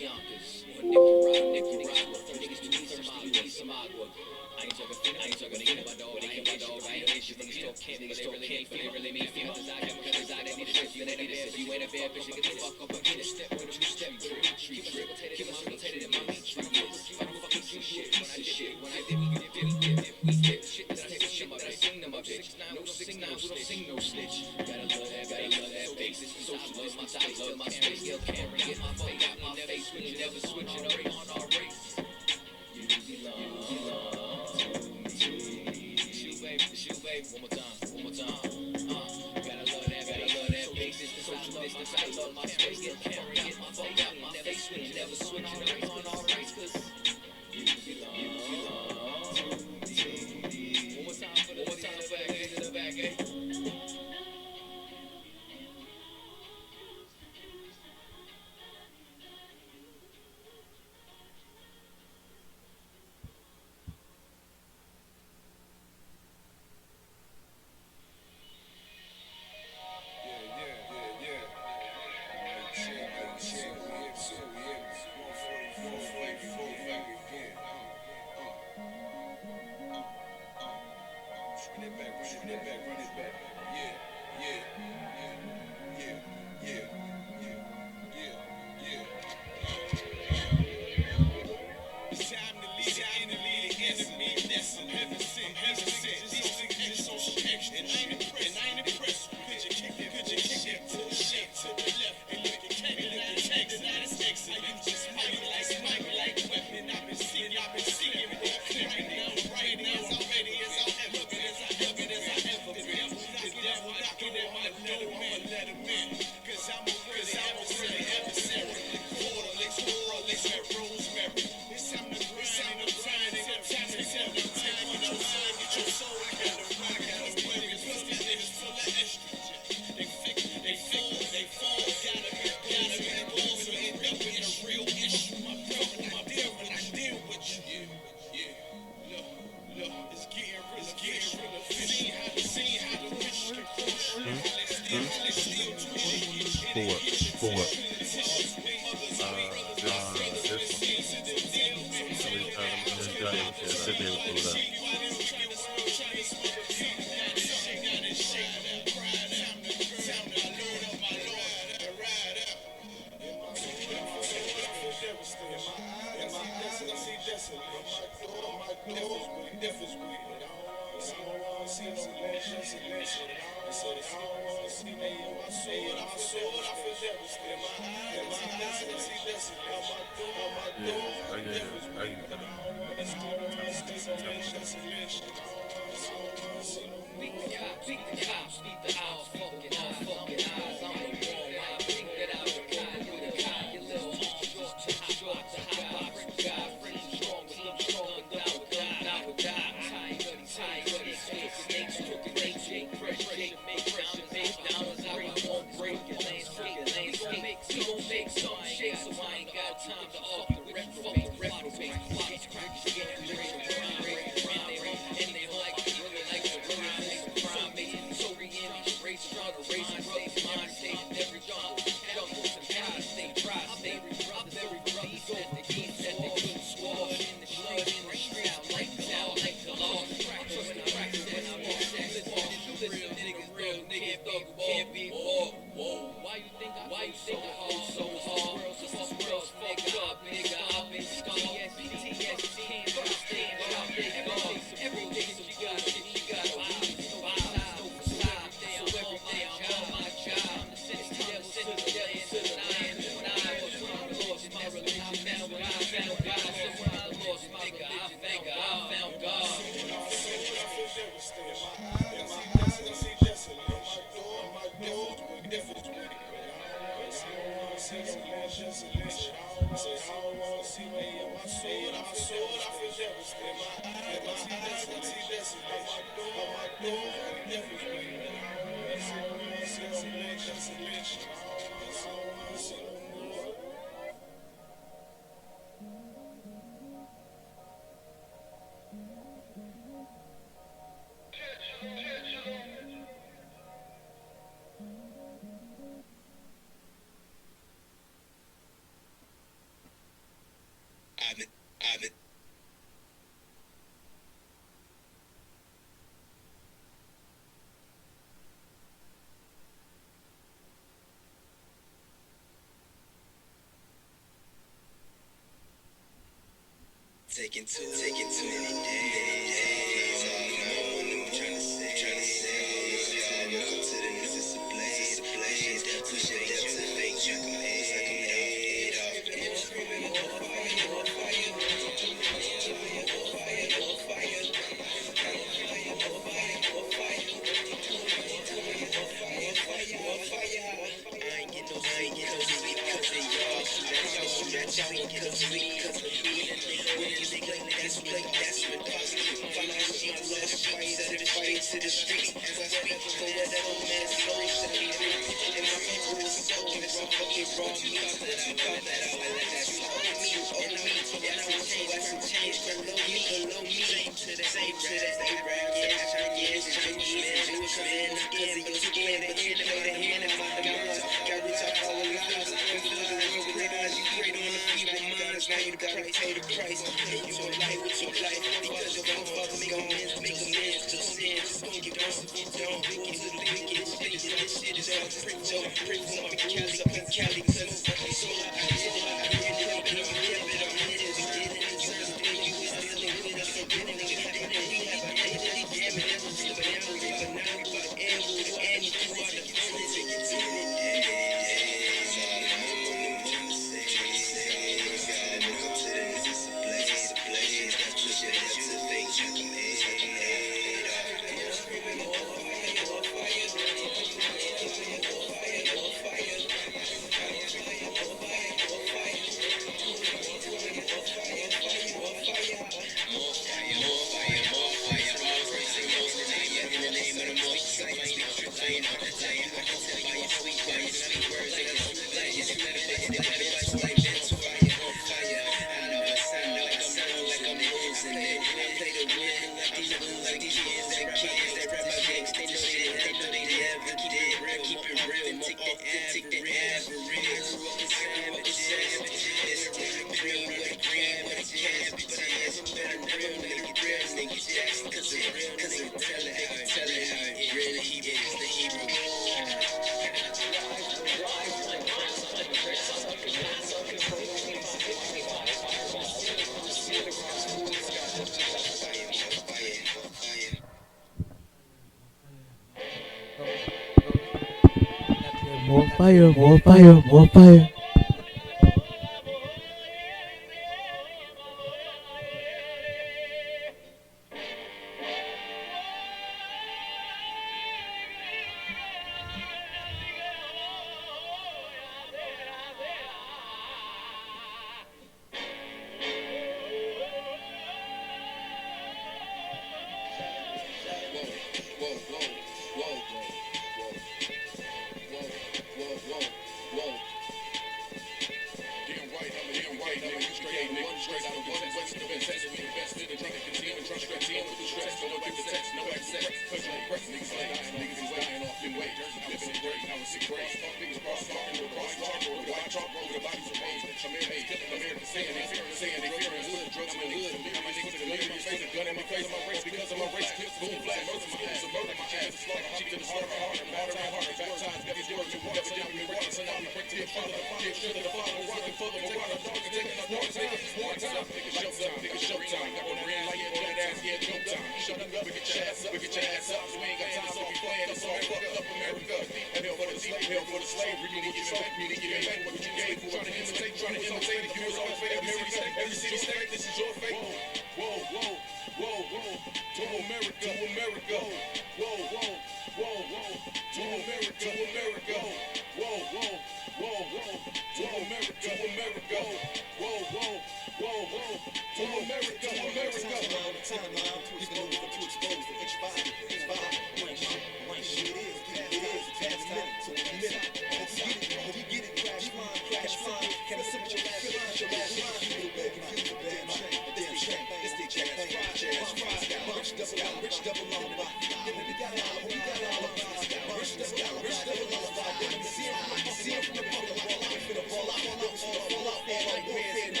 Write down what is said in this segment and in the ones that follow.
Yonkers, or Nicaragua, niggas to need some agua. I ain't talking, they get my dog, I ain't hear shit from the store, can't, niggas still can't, but they really mean feel desire, because desire, they need a shit, you ain't a bad bitch, you ain't a bad bitch, get the fuck up and get a step, with a two-step, tree trip, keep us rotated in my meat, tree years, I don't fucking see shit, when I did, we did, shit that I hit, shit that I seen in my bitch, no 6ix9ine, we don't sing no snitch, gotta love that basis, socialist, my side, love my space, still can't get my face out my face, when you never switch it up on our race, you belong. Shoe babe, one more time. Gotta love that basis, the social distance, I love my space, get my fuck out my face, never switch it up on our race, cause you belong to me. One more time for the back, eh? Taking too many days. I'm trying to say. Welcome to the new displays. Push it down to fake check 'em head off. More fire. I ain't get no sleep cause of y'all. Shoot at y'all ain't get no sleep cause of me. When you think like that's what possible. Financial loss, set it straight to the streets. As I speak for whatever man's soul shall be free. And my people is soaking some fucking raw meat. That I let that slow me on me. And I will change below me. Same to the A-rap, Chinese, man, Jewish man, cause of your skin, but you play the hand and find the minds. Got rich off our lives, and fill the world with great eyes. You prayed on the feeble minds, now you gotta pay the price. Pay your life with your life, because your forefathers make amends to sin. Just gon' get on if you don't. Wicked to the wicked, this shit is all print, Joe. Print up in Cali, cause it's fucking so I did it, I'm in it, I'm in it, we did it, in terms of when you was dealing with us, so we have a identity, damn it, that's what's but now we about to end with it, and you do all the business, take it to the days, I'm trying to say, welcome to the new displays, push it up to fake check 'em head off. More fire, all praise and most in the name of the most I can tell by your sweet words and your sweet advice like this. Fire, I know it sound like I'm losing it. I play the win like these kids that rap my gangs. They know they never did. Keep it real, more authentic than average. It's green with a cabbage. Better real niggas Jackson, cause it tell it how it really is the hero. More fire.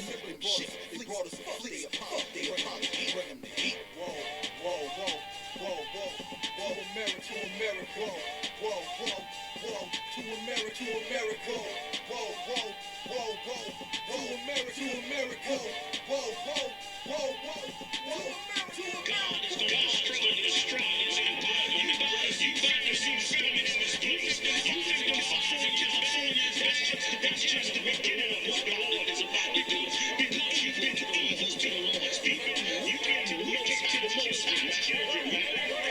They brought us a fleet. Fuck they bring the heat. Whoa, whoa, whoa, whoa, whoa, whoa, America to America. Whoa, whoa, whoa, to America, to America. Whoa, whoa, whoa, whoa, whoa, America to America. Whoa, whoa, whoa, whoa, whoa, America to America. God is going to destroy the strongest empire. You got to see stomachs in this place. You think the fossil in California is that's just the beginning of what the Lord is about to do. Because you've been evil to the Lord's people. You've been wicked to the Most High's children, man.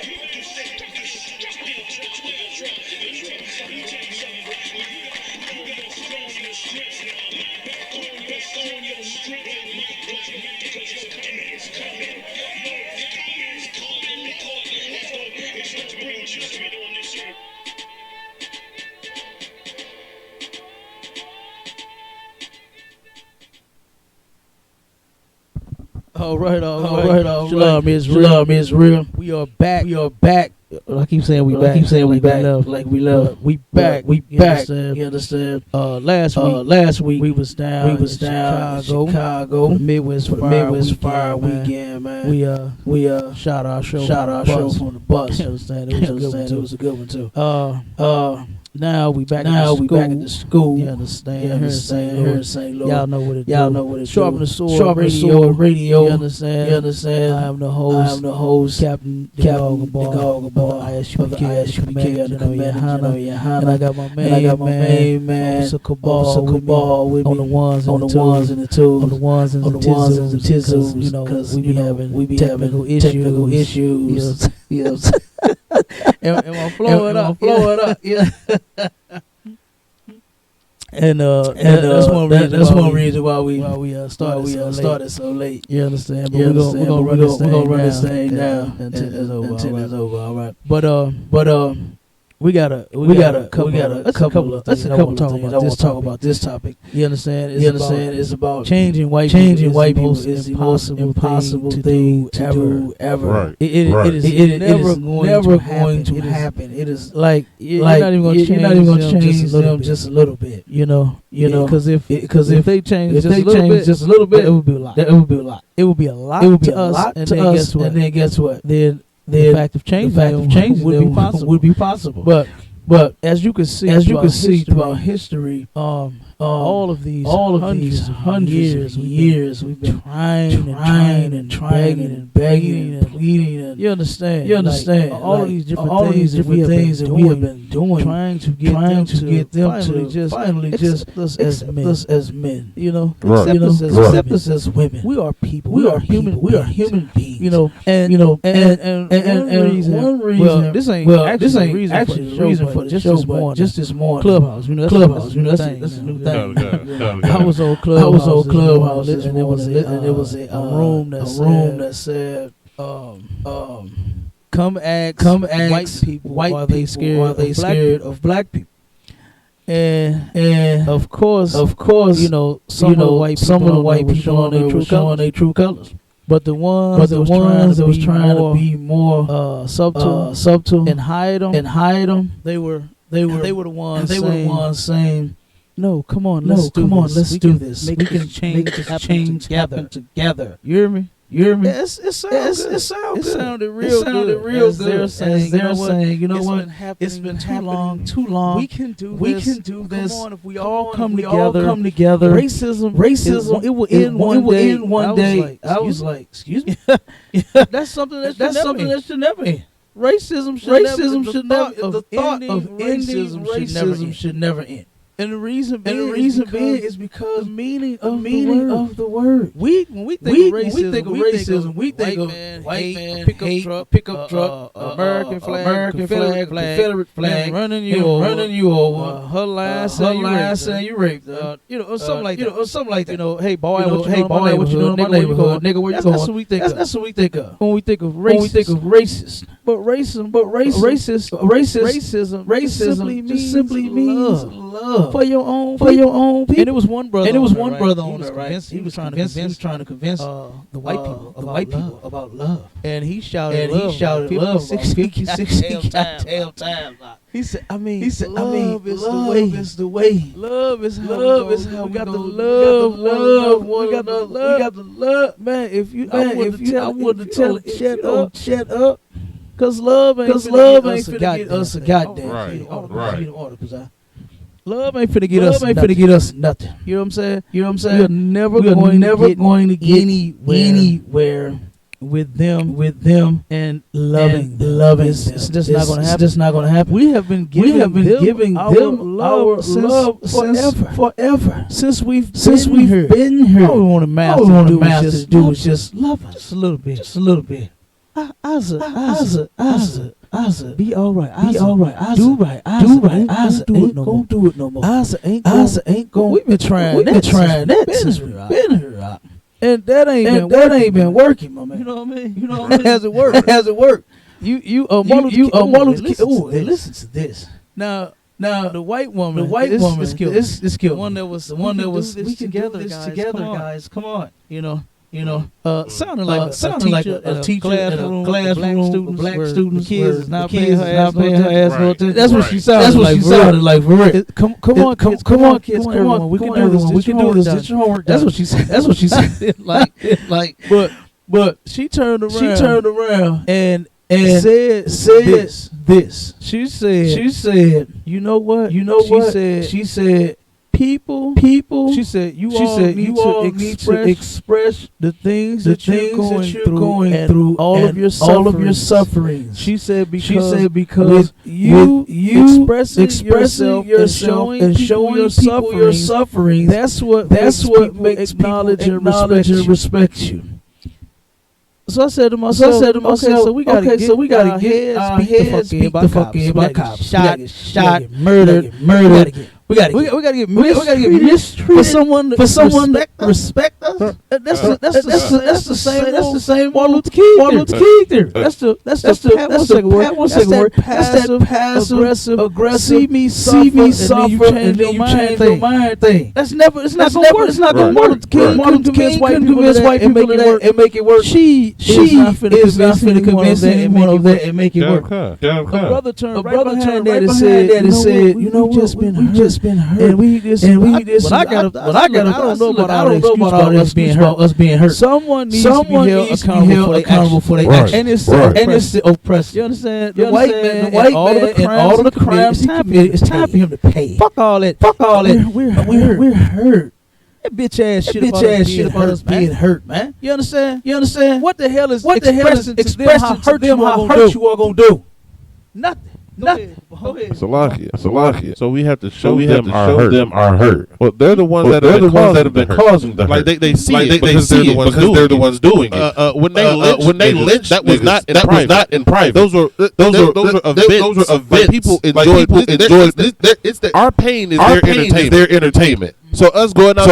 You can say destructive to the 12 tribes of Israel. Let me tell you something, bro. You gotta strong your strength now, man. Back on your strength and might, black man, because your coming is coming. Your coming is calling because it's going to bring judgment on this earth. All right. Shalom Israel. We are back. I keep saying we back. Like we love. We back. You understand? Last week we was down in Chicago. Midwest Fire Weekend, man. We shot our show on the bus. You understand? It was a good one too. Now we back at the school. You understand? Here in St. Louis. Y'all know what it is. Sharpen the Sword Radio. You understand? I am the host. Captain Gogaball. I.S.U.P.K. under GEN.YAHANNA. And I got my main man. Officer Cabal with me. On the ones and the twos. On the ones and the tizzles. You know, because we be having technical issues. You know. Am I flowing up? Yeah. And that's one reason why we started so late. You understand? But we're gonna run this thing down until it's over. All right. But we got a couple of things I want to talk about this topic. You understand? It's about changing white people is the most impossible thing to do ever. Right. It is never going to happen. It is like you're not even going to change them just a little bit. You know, because if they change just a little bit, it would be a lot. It would be a lot to us. And then guess what? Then the fact of changing would be possible. But as you can see throughout history, all of these hundreds of years we've been trying and begging and pleading. And you understand? All of these different things that we have been doing, trying to get them to finally just accept us as men. You know, accept us as women. We are people. We are human beings. You know, and one reason. Well, this ain't actually the reason for the show, just this morning. Clubhouse. You know, that's a new thing. I was on Clubhouse, and there was a room that said, "Come ask white people why they scared of black people." And of course, you know, some of the white people showing their true colors. But the ones that was trying to be more subtle and hide them, they were the ones saying, "No, come on, let's do this. We can change together." You hear me? It sounded real good. They're saying, you know what? It's been too long. We can do this. Come on, if we all come together. Racism. It will end one day. I was like, excuse me. That's something that should never end. Racism should never. The thought of ending racism should never end. And the reason being is because the meaning of the word. When we think of racism, we think of white man, pickup truck, American flag, Confederate flag, running you over, her line saying you raped her, or something like that. You know, hey boy, what you doing in my neighborhood, nigga, where you going? That's what we think of. That's what we think of when we think of racist. But racism simply means love. For your own people. And it was one brother on there, right? He was trying to convince the white people about love. And he shouted love 50, 60 goddamn times. He said, I mean, love is the way. Love is how we got to love one another. We got to love. Man, if you, I would to tell it, shut up. Cause love ain't finna get us a goddamn. Right. Love ain't finna get us nothing. You know what I'm saying? We're never going to get anywhere with them and loving. It's just not gonna happen. It's just not gonna happen. We have been giving them our love forever. Since we've been here. All we want to master to do is just love us. Just a little bit. Asa, be alright. Do right. Asa ain't gonna do it no more. Asa ain't gonna. We've been trying that since we've been here. And that ain't been working, my man. You know what I mean? Has it worked? You listen to this. Now the white woman, is killed. This killed. One that was we can do this together, guys. Come on. Sounding like a teacher in a classroom, black students, kids is not paying her ass no attention. That's what she sounded like. For real. Come on, kids. Come on. We can do this. Get your homework done. That's what she said. like. But she turned around and said this. She said, you know what? She said. People. She said, you all need to express the things that you're going through, all of your sufferings. She said because you expressing yourself and showing people your suffering. That's what makes acknowledge and respect you. So I said to myself, so we gotta get our heads beat the fuck in by cops. Shot, murdered. We gotta get mistreated for someone to respect us. That's the same Martin Luther King theory. That's the passive aggressive. See me suffer and then you change your mind thing. It's not gonna work. Martin Luther King couldn't convince white people and make it work. She is not finna convince anyone of that and make it work. A brother turned right behind that and said, you know what, we just been hurt, and we just. But I don't know about all us being hurt. Someone needs to be held accountable for their actions, and it's the oppressed. You understand? The white man and all of the crimes he committed. It's time for him to pay. Fuck all that. We're hurt. That bitch ass shit about us being hurt, man. You understand? What the hell is expressing to them how hurt you are gonna do? Nothing. Go ahead. Salakia. So we have to show them our hurt. Well, they're the ones that have been causing the hurt. Like they see it because they're the ones doing it. When they lynched, that was not in private. Those were events. People enjoyed. It's our pain is their entertainment. So us going out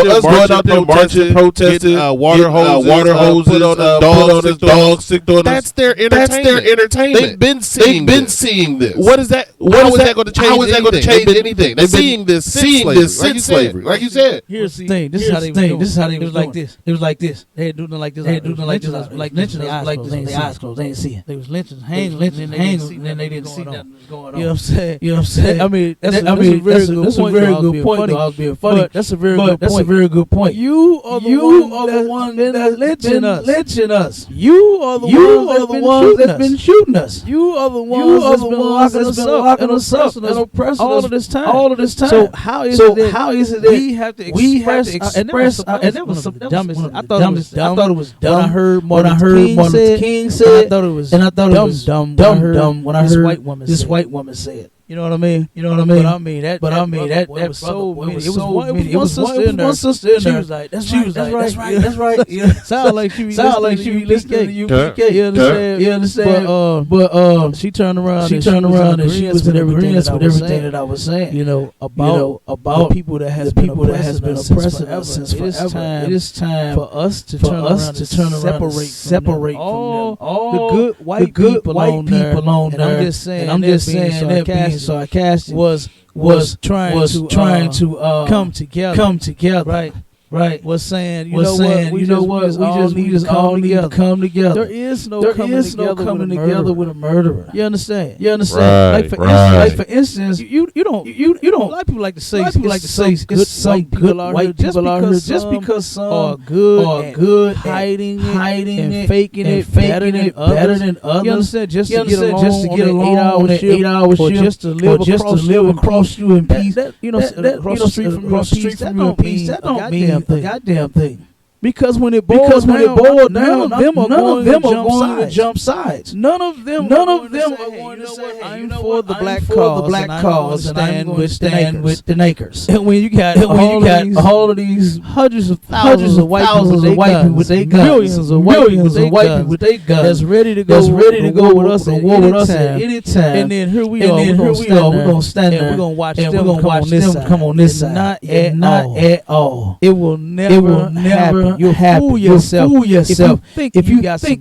there marching, protesting, water hoses on the dogs, sick on us. That's their entertainment. They've been seeing this. What is that? How is that going to change anything? They've been seeing this since slavery. Like you said. Here's the thing. This is how they was like this. It was like this. They had do nothing like this. They had do nothing like this. Like lynching their eyes closed. They didn't see it. They was lynching, hanging, and then they didn't see nothing was going on. You know what I'm saying? I mean, that's a very good point. I was being funny. That's a very good point. You are the one that's lynching us. You are the ones that's been shooting us. You are the ones that's been locking us up and oppressing us all of this time. So how is it that we have to express? And that was some of the dumbest. I thought it was dumb. When I heard Martin Luther King say, I thought it was dumb when I heard this white woman say it. You know what I mean? But I mean that was so many. It was one sister in there. She was like, that's right. Sound like she was listening to UPK. You understand? But she turned around and she was in everything that I was saying. You know, about the people that has been oppressing us since forever. It is time for us to turn around and separate from them. All the good white people on there. And I'm just saying that being sarcastic was trying to come together, right? right, was saying, you know what, we just all need to come together. There is no coming together with a murderer. You understand? Right, like for instance, you don't. A lot of people like to say it's some good white people out here just because some are good hiding and faking it better than others. You understand? Just to get along on an 8-hour shift, or just to live across you in peace. Across the street from you in peace. That don't mean a goddamn thing. Because when it boils down, none of them are going to jump sides. None of them are going to say, I'm for the black cause, and I'm going to stand with the nakers. And when you got all of these hundreds of thousands of white people with their guns, millions of white people with their guns, that's ready to go with us at any time. And then here we are, we're going to stand there, and we're going to watch them come on this side. Not at all. It will never happen. You'll fool yourself. If you got some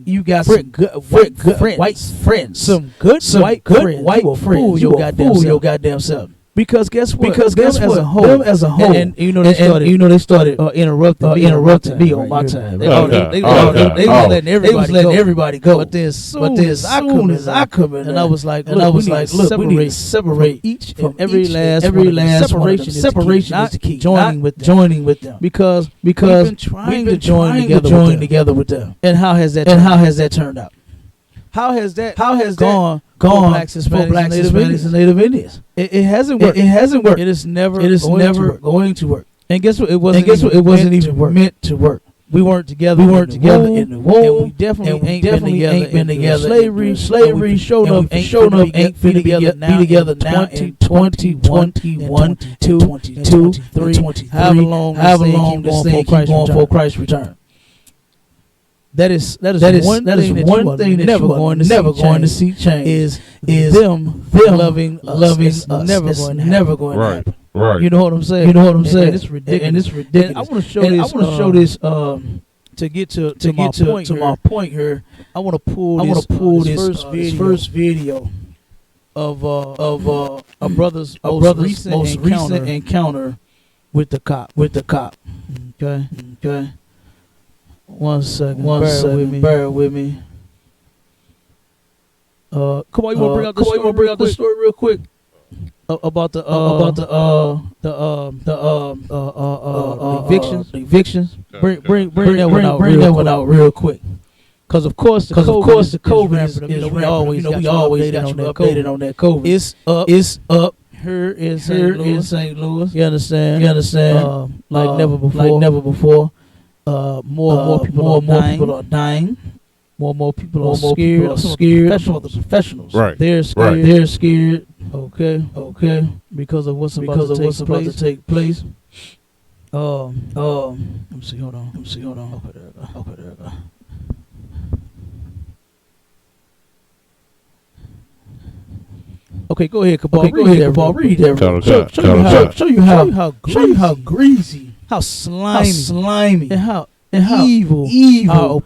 good white friends, some good white friends, you'll fool your goddamn self. Because guess what? Them as a whole, and they started interrupting me on my time. They was letting everybody go. But then as soon as I come in, and I was like, look, we need to separate each and every last separation is the key. Joining with them because we've been trying to join together with them. And how has that turned out? How has that gone for blacks, Hispanics, and Native Indians? It hasn't worked. It is never going to work. And guess what? It wasn't even meant to work. We weren't together. In the womb, and we definitely ain't been together. Slavery showed up ain't be together now in 2021, 22, 23, however long this thing keep going for Christ's return. That is one thing that never going to see change is them loving us. Never going to happen. Right. You know what I'm saying? And it's ridiculous. And I want to show this. To get to my point here, I want to pull this first video of a brother's most recent encounter with the cop. Okay. One second. Bear with me. Come on, you want to bring out the story real quick about the evictions. Bring that one out real quick. Because of course the COVID is we always updated on that COVID. It's up. Here in St. Louis. You understand? Like never before. More people are dying. More people are scared. The professionals. Right. They're scared. They're scared. Okay. Because of what's about to take place. Let me see. Hold on. Okay, there we go. Okay, go ahead, Cabal. Read that. Show you how greasy, how slimy, and how evil our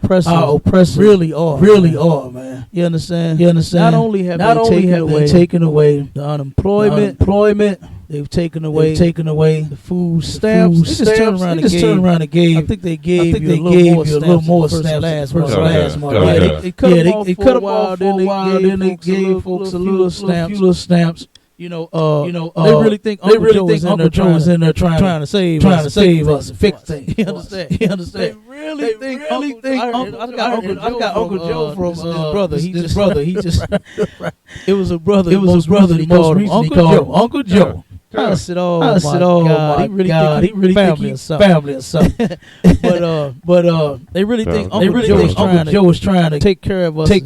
oppressors really are, man. You understand? Not only have they taken away the unemployment, they've taken away the food stamps. They just turned around and gave. I think they gave you a little more stamps last month. Yeah, they cut them off for a while. Then they gave folks a little stamps. They really think Uncle Joe is in there trying to save us and fix things. You understand? They really think I got Uncle Joe from his brother. He just it was a brother. He called him Uncle Joe. I said, "Oh my God, he really think he's family or something." But they really think Uncle Joe was trying to take care of us, and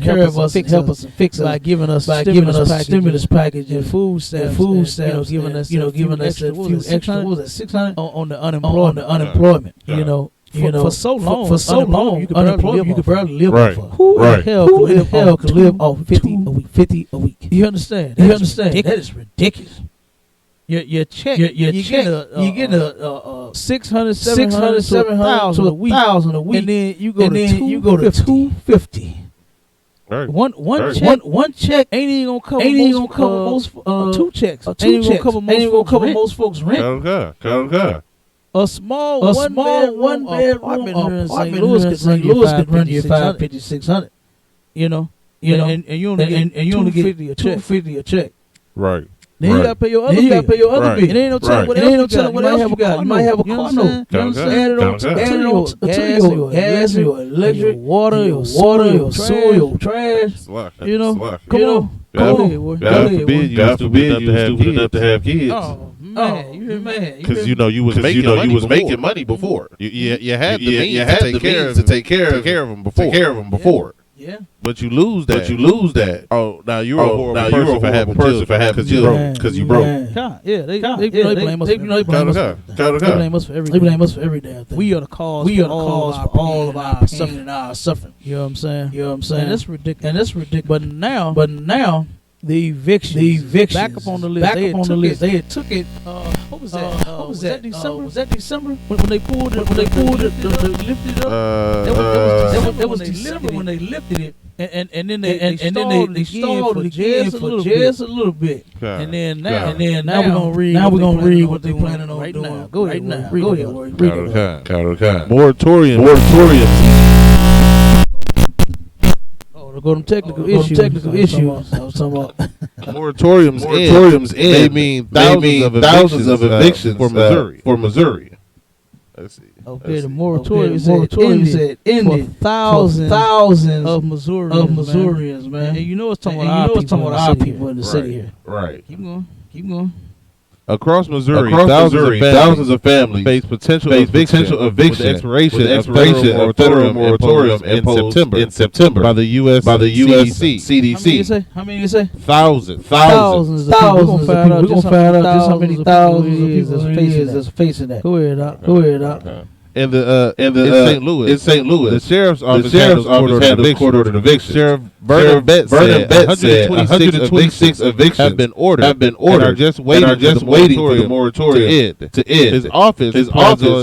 help us and fix it by giving us stimulus package and food stamps, giving us a few extra. What was it, 600 on the unemployment? For so long, you could barely live off of. Who the hell could live off 50 a week? You understand? That is ridiculous. Your check, you get a 600, 700 to 1,000 a week, and then you go to 250. Right. One check ain't even gonna cover most two checks. Ain't even gonna cover most folks' rent. Okay. A small one bedroom apartment here in St. Louis could run you $5,600. You know, and you only get $250 a check. Right. Then you gotta pay your other bill. Right. And ain't no telling what else you got. You might have a car note. You know what I'm saying? Add it on to your gas, your electric, your water, your sewer, your trash. You know, come on. God forbid you was stupid enough to have kids. Oh man, you mad? Because you was making money before. You had the means to take care of them before. Yeah. But you lose that. Oh, now you're a horrible person for having children because you broke. Yeah, they blame us. They blame us for everything. They blame us for every damn thing. We are the cause for all of our suffering and our suffering. You know what I'm saying? And that's ridiculous. But now the eviction back up on the list. They had took it. What was that? Was that December? Was that December when they pulled it? When they lifted it up. That was December when they lifted it. And then they stalled it again for just a little bit. And then now we're gonna read what they planning on doing now. Go ahead, read it. Moratorium. Go to technical issues. I was talking about moratoriums. They mean thousands of evictions for Missouri. Let's see. Okay, the moratorium said ended for thousands of Missourians, man. And you know it's talking about our people in the city here. Right. Keep going. Across Missouri, thousands of families face potential eviction with the expiration of federal moratorium in September by the U.S. CDC. How many you say? Thousands. We're gonna find out just how many thousands of people that's facing that. Go ahead, Doc. In St. Louis, the sheriff's office handles court-ordered eviction. Sheriff Vernon Betts said 126 evictions have been ordered and are just waiting for the moratorium to end. His office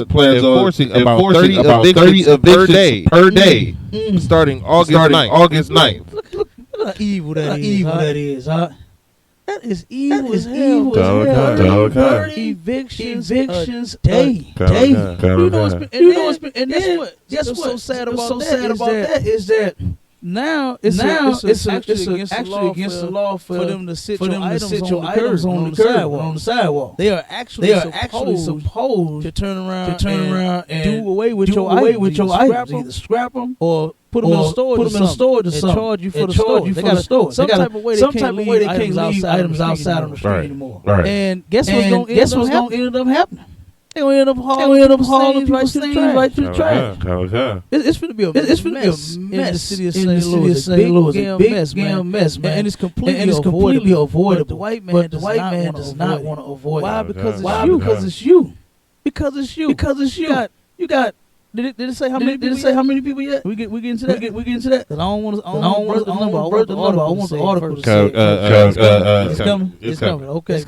plans on enforcing about 30 evictions per day, starting August 9th. Look how evil that is, huh? That is evil as hell. 30 evictions a day. You know what's been, and that's what's so sad about that is that now it's actually against the law for them to sit your items on the sidewalk. They are actually supposed to turn around and do away with your items. Either scrap them or put them in a storage or something, and charge you for the storage. They got some type of way they can't leave items outside on the street anymore. Right. And guess what's going to end up happening? They gonna end up hauling people's things right to the trash. It's gonna be a mess in the city of St. Louis. A big damn mess, man. And it's completely avoidable. The white man does not want to avoid it. Why? Because it's you. Because it's you. You got. Did it say how many people yet? We get into that. We get into that. I don't want the number. I want the article to say it's coming. It's coming. Okay.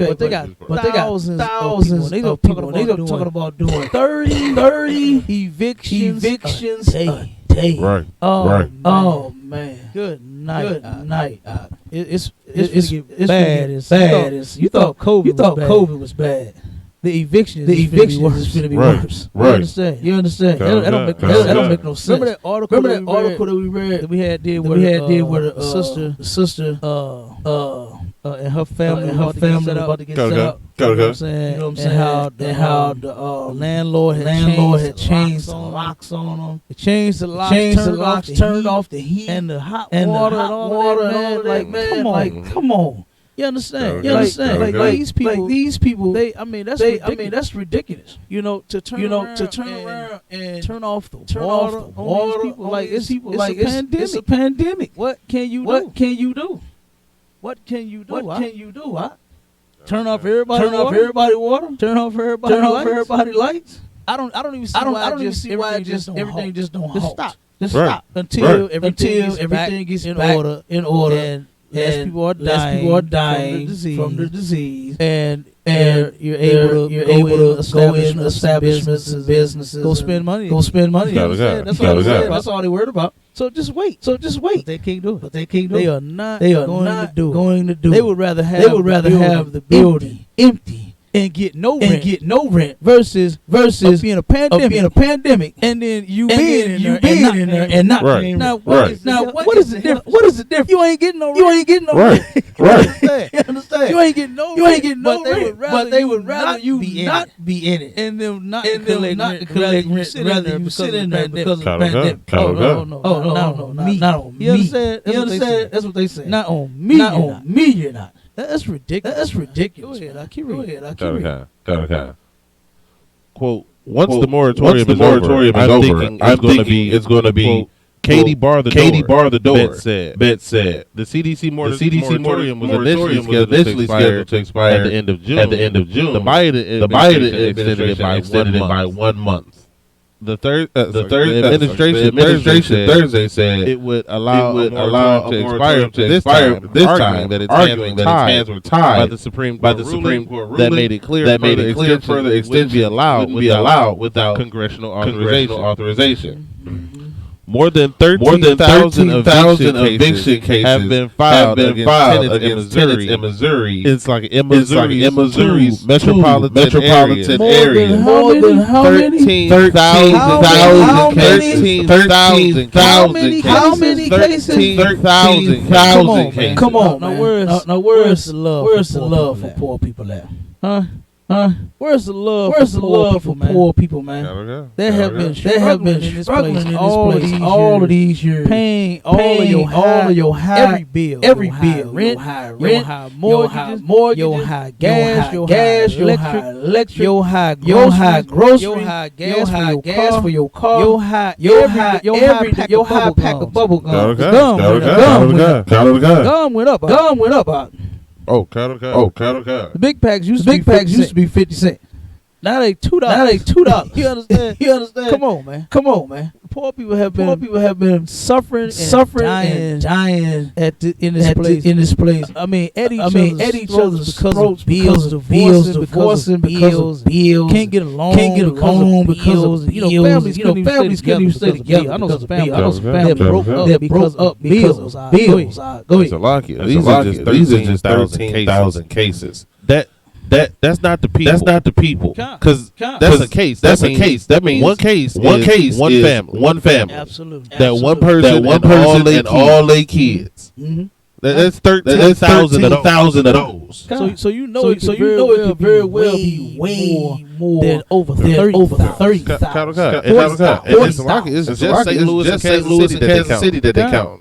But they got thousands of people. They talking about doing 30 evictions a day. Right. Oh man. Good night. It's bad. You thought COVID was bad. The eviction is going to be worse. Right. You understand? That don't make no sense. Remember that article that we read that we had did where the sister and her family about to get set up. You know what I'm saying? And how the landlord had changed the locks on them. It changed the locks, turned off the heat and the hot water and all that. Like, man, come on. You understand? Like these people. That's ridiculous. You know, to turn around and turn off the water on these people. It's a pandemic. What can you do? Turn off everybody water. Turn off everybody lights. I don't even see why everything just don't halt. Just stop until everything gets in order. And people are dying from the disease, and you're able to go in establishments and businesses, go spend money. That's all they worried about. So just wait. But they can't do it. They are not going to do it. They would rather have the building empty and get no rent versus being a pandemic and then you being in there and not paying rent. What is the difference? What is the difference? You ain't getting no rent. Right. You understand? You ain't getting no rent. But they would rather you not be in it and them not collect rent rather you sit in there because of the pandemic. No, not on me. You understand? That's what they say. Not on me. You're not. That's ridiculous. Go ahead. I keep reading. Quote, once the moratorium is over, I'm thinking it's going to be Katie bar the door. Bet said. The CDC moratorium was initially scheduled to expire at the end of June. The Biden administration extended it by 1 month. The administration Thursday said it would allow a moratorium to expire this time, arguing that its hands were tied by the Supreme Court ruling that made it clear further extension wouldn't be allowed without congressional authorization. More than 13,000 eviction cases have been filed against tenants in Missouri. It's like in Missouri's metropolitan area. More than how many? 13,000 cases. 13,000 cases. Come on, now where's the love? Where's the love for poor people at? Huh? Where's the love? Where's the love for poor people, man? They have been struggling in this place all of these years, paying all of your high every bill, rent, your high mortgages, your high gas, your high electric, your high groceries, your high gas for your car, your high pack of bubble gum. Gum went up. Oh, cattle. The big packs used to be 50 cents. Now they $2. You understand? Come on, man. Poor people have been suffering and dying in this place. I mean, at each other's throats because of divorcing, because bills. Can't get along because of families couldn't even stay together. I know some families that broke up bills. Go ahead. These are just 13,000 cases. That's not the people. Because that's a case. That means one case. One family. Absolutely. That one person and all their kids. Mm-hmm. That's 13,000 of those. So you know it could very well be way more than over 30,000. It's just St. Louis and Kansas City that they count.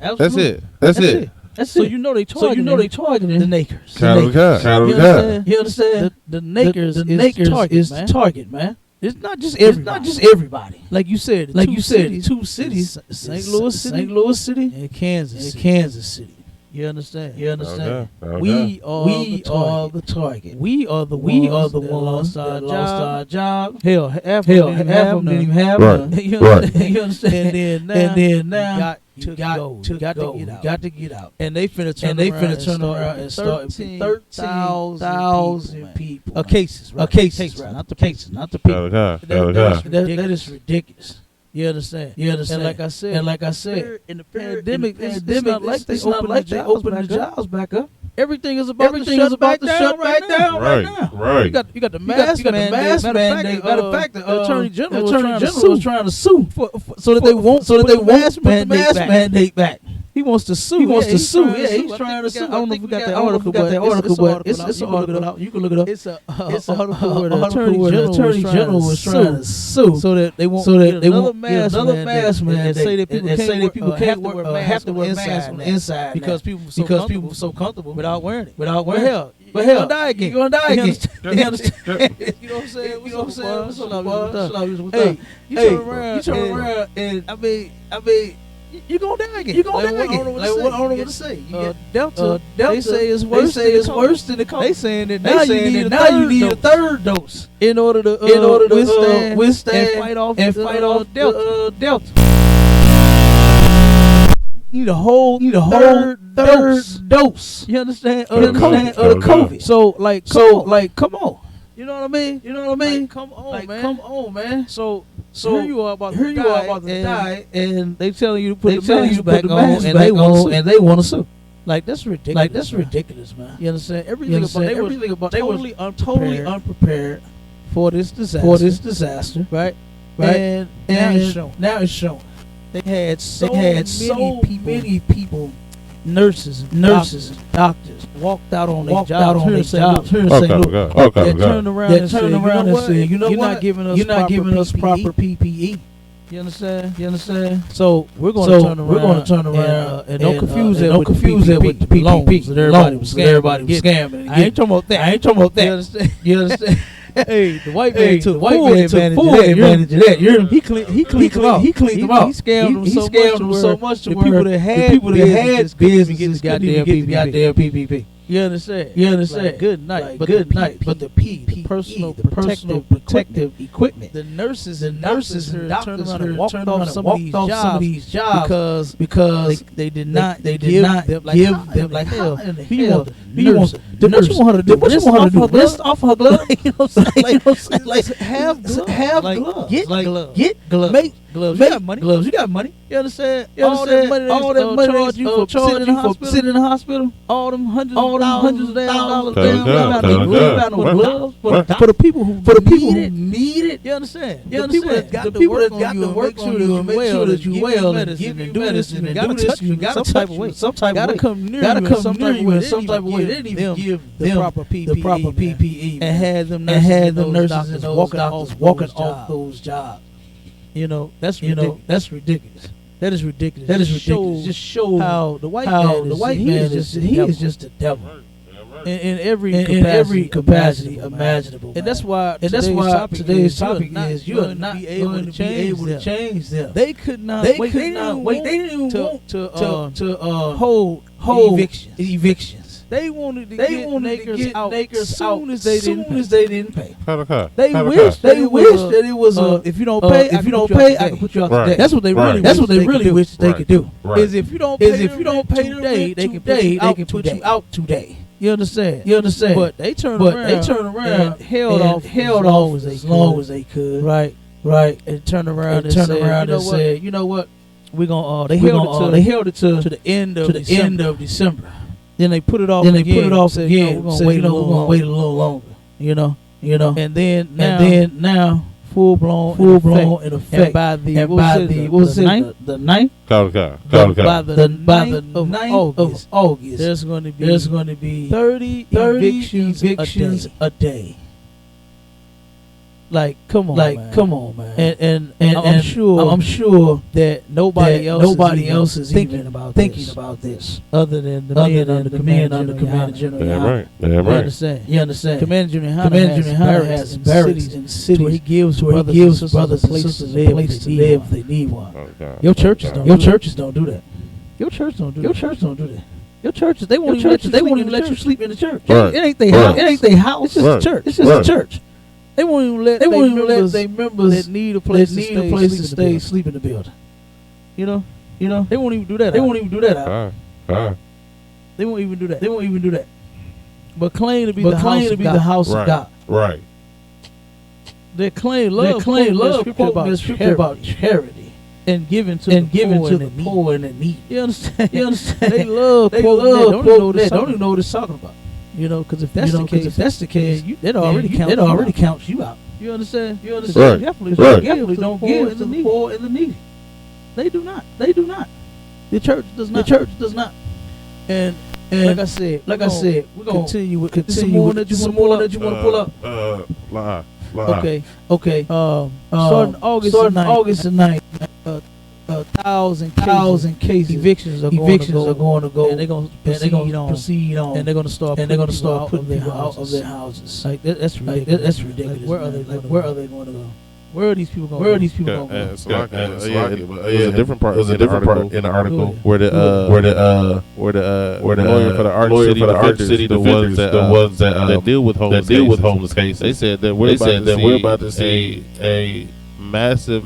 Absolutely. That's it. So you know they targeting the Nakers. You understand? The Nakers is target, man. It's not just everybody. Like you said, two cities, St. Louis City, and Kansas City. You understand? We are the target. We are the ones that lost our job. Hell, half of them didn't even have none. You understand? And then now you got to get out. And they finna turn around and start 13,000 people. Cases, not the people. That is ridiculous. You understand? And like I said, in the pandemic, it's not like they open the jobs back up. Everything is about to shut back down right now. Right. You got the mask mandate. Matter of fact, the attorney general was trying to sue so that they won't put the mask mandate back. He wants to sue. He's trying to sue. I don't know if we got that article, but it's an article. You can look it up. It's an article where the attorney general was trying to sue so that they won't get another mask mandate and say that people have to wear masks on the inside because people were so comfortable without wearing it. But hell, you're gonna die again. You understand? You know what I'm saying? Hey, you turn around and I mean. You're gonna die again. I don't know what to say. Delta, they say it's worse than the COVID. They saying that now you need a third dose in order to withstand and fight off Delta. You need a whole third dose. You understand? Of the COVID. So come on. You know what I mean? Come on, man. So here you are about to die, and they telling you to put the mask back on, and they want to sue. Like that's ridiculous. Man. You understand? Everything about they were totally unprepared for this disaster. Right. And now it's showing. They had so many people, nurses, doctors walked out on their jobs here in St. Louis. They turned around and said, "You know what? You're not giving us proper PPE." You understand? So we're going to turn around and don't confuse that with the PPP. So everybody was scamming. I ain't talking about that. You understand? Hey, the white man took full advantage of that. He cleaned them out. He scammed them so much to the people that had businesses got their PPP. You understand? Like, good night. But the P, personal protective equipment. The nurses and doctors turned around and walked off some of these jobs because they did not give them like hell. What you want her to do? List off her glove. You know what I'm saying? Like have gloves. Get gloves. Make gloves. You got money. You understand? All that money for sitting in the hospital. All them hundreds of dollars. For the people who need it. You understand? The people that got to work on you and make sure that you well and give you medicine and do this. You got to touch you some type of way. Got to come near you in some type of way. They didn't even give the proper PPE and had them nurses walking off those jobs. You know, that's ridiculous. That is ridiculous. Just show how the white man is just the devil. In every capacity imaginable. And that's why today's topic is you're not able to change them. They could not wait. They didn't want to hold evictions. They wanted to get niggas out as soon as they didn't pay. They wish that it was if you don't pay, I can put you out today. That's what they really wish they could do. Is if you don't pay today, they can put you out today. You understand? But they turned around and held off as long as they could. Right. And turned around and said, you know what? We're gonna they held it to the end of December. Then they put it off again. We're gonna wait a little longer. You know. And then now full blown in effect. And by the the 9th? By the 9th of August, there's going to be 30 evictions a day. Like, come on, man. And I'm sure that nobody else is thinking about this, other than the command under Commander General Yohanna. You understand? Commander General Yohanna has cities and cities where he gives brothers and sisters a place to live if they need one. Your churches don't do that. Your church don't do that. Your churches, they won't even let you sleep in the church. It ain't their house. It's just a church. It's just a church. They won't even let their members that need a place to stay sleep in the building. You know, they won't even do that. They won't even do that. They won't even do that. But claim to be the house of God. Right. They claim love scripture about charity and giving to the poor and the needy. You understand? They love that. Don't even know what it's talking about. You know, because if that's the case, that already counts you out. You understand? Right. Definitely don't give to the poor and the needy. They do not. The church does not. And like I said, we're gonna continue with some more that you want to pull up. Okay. Starting August the 9th, 1,000 cases evictions are going to go, and they're going to proceed on, and they're going to start putting people out of their houses. Like that's ridiculous. Where are they going to go? Where are these people going? There's a different part in the article where the lawyer for the Arch City, the ones that deal with homeless cases, they said that we're about to see a massive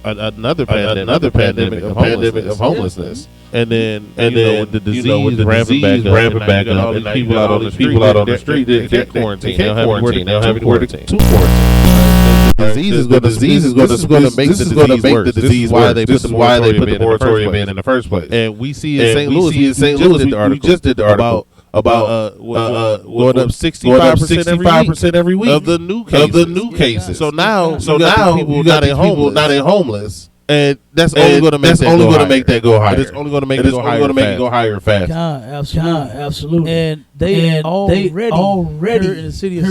another pandemic of homelessness. And then with the disease ramping back up, and people out on the street, they're quarantined. They'll have to quarantine. disease is going to make the disease worse. This is why they put the moratorium in the first place. And we see in St. Louis, we just did the article about going up 65% every week of the new cases. So now you got people not in homeless. And that's only going to make that go higher. It's only going to make it go higher fast. Absolutely. And they already here in the city of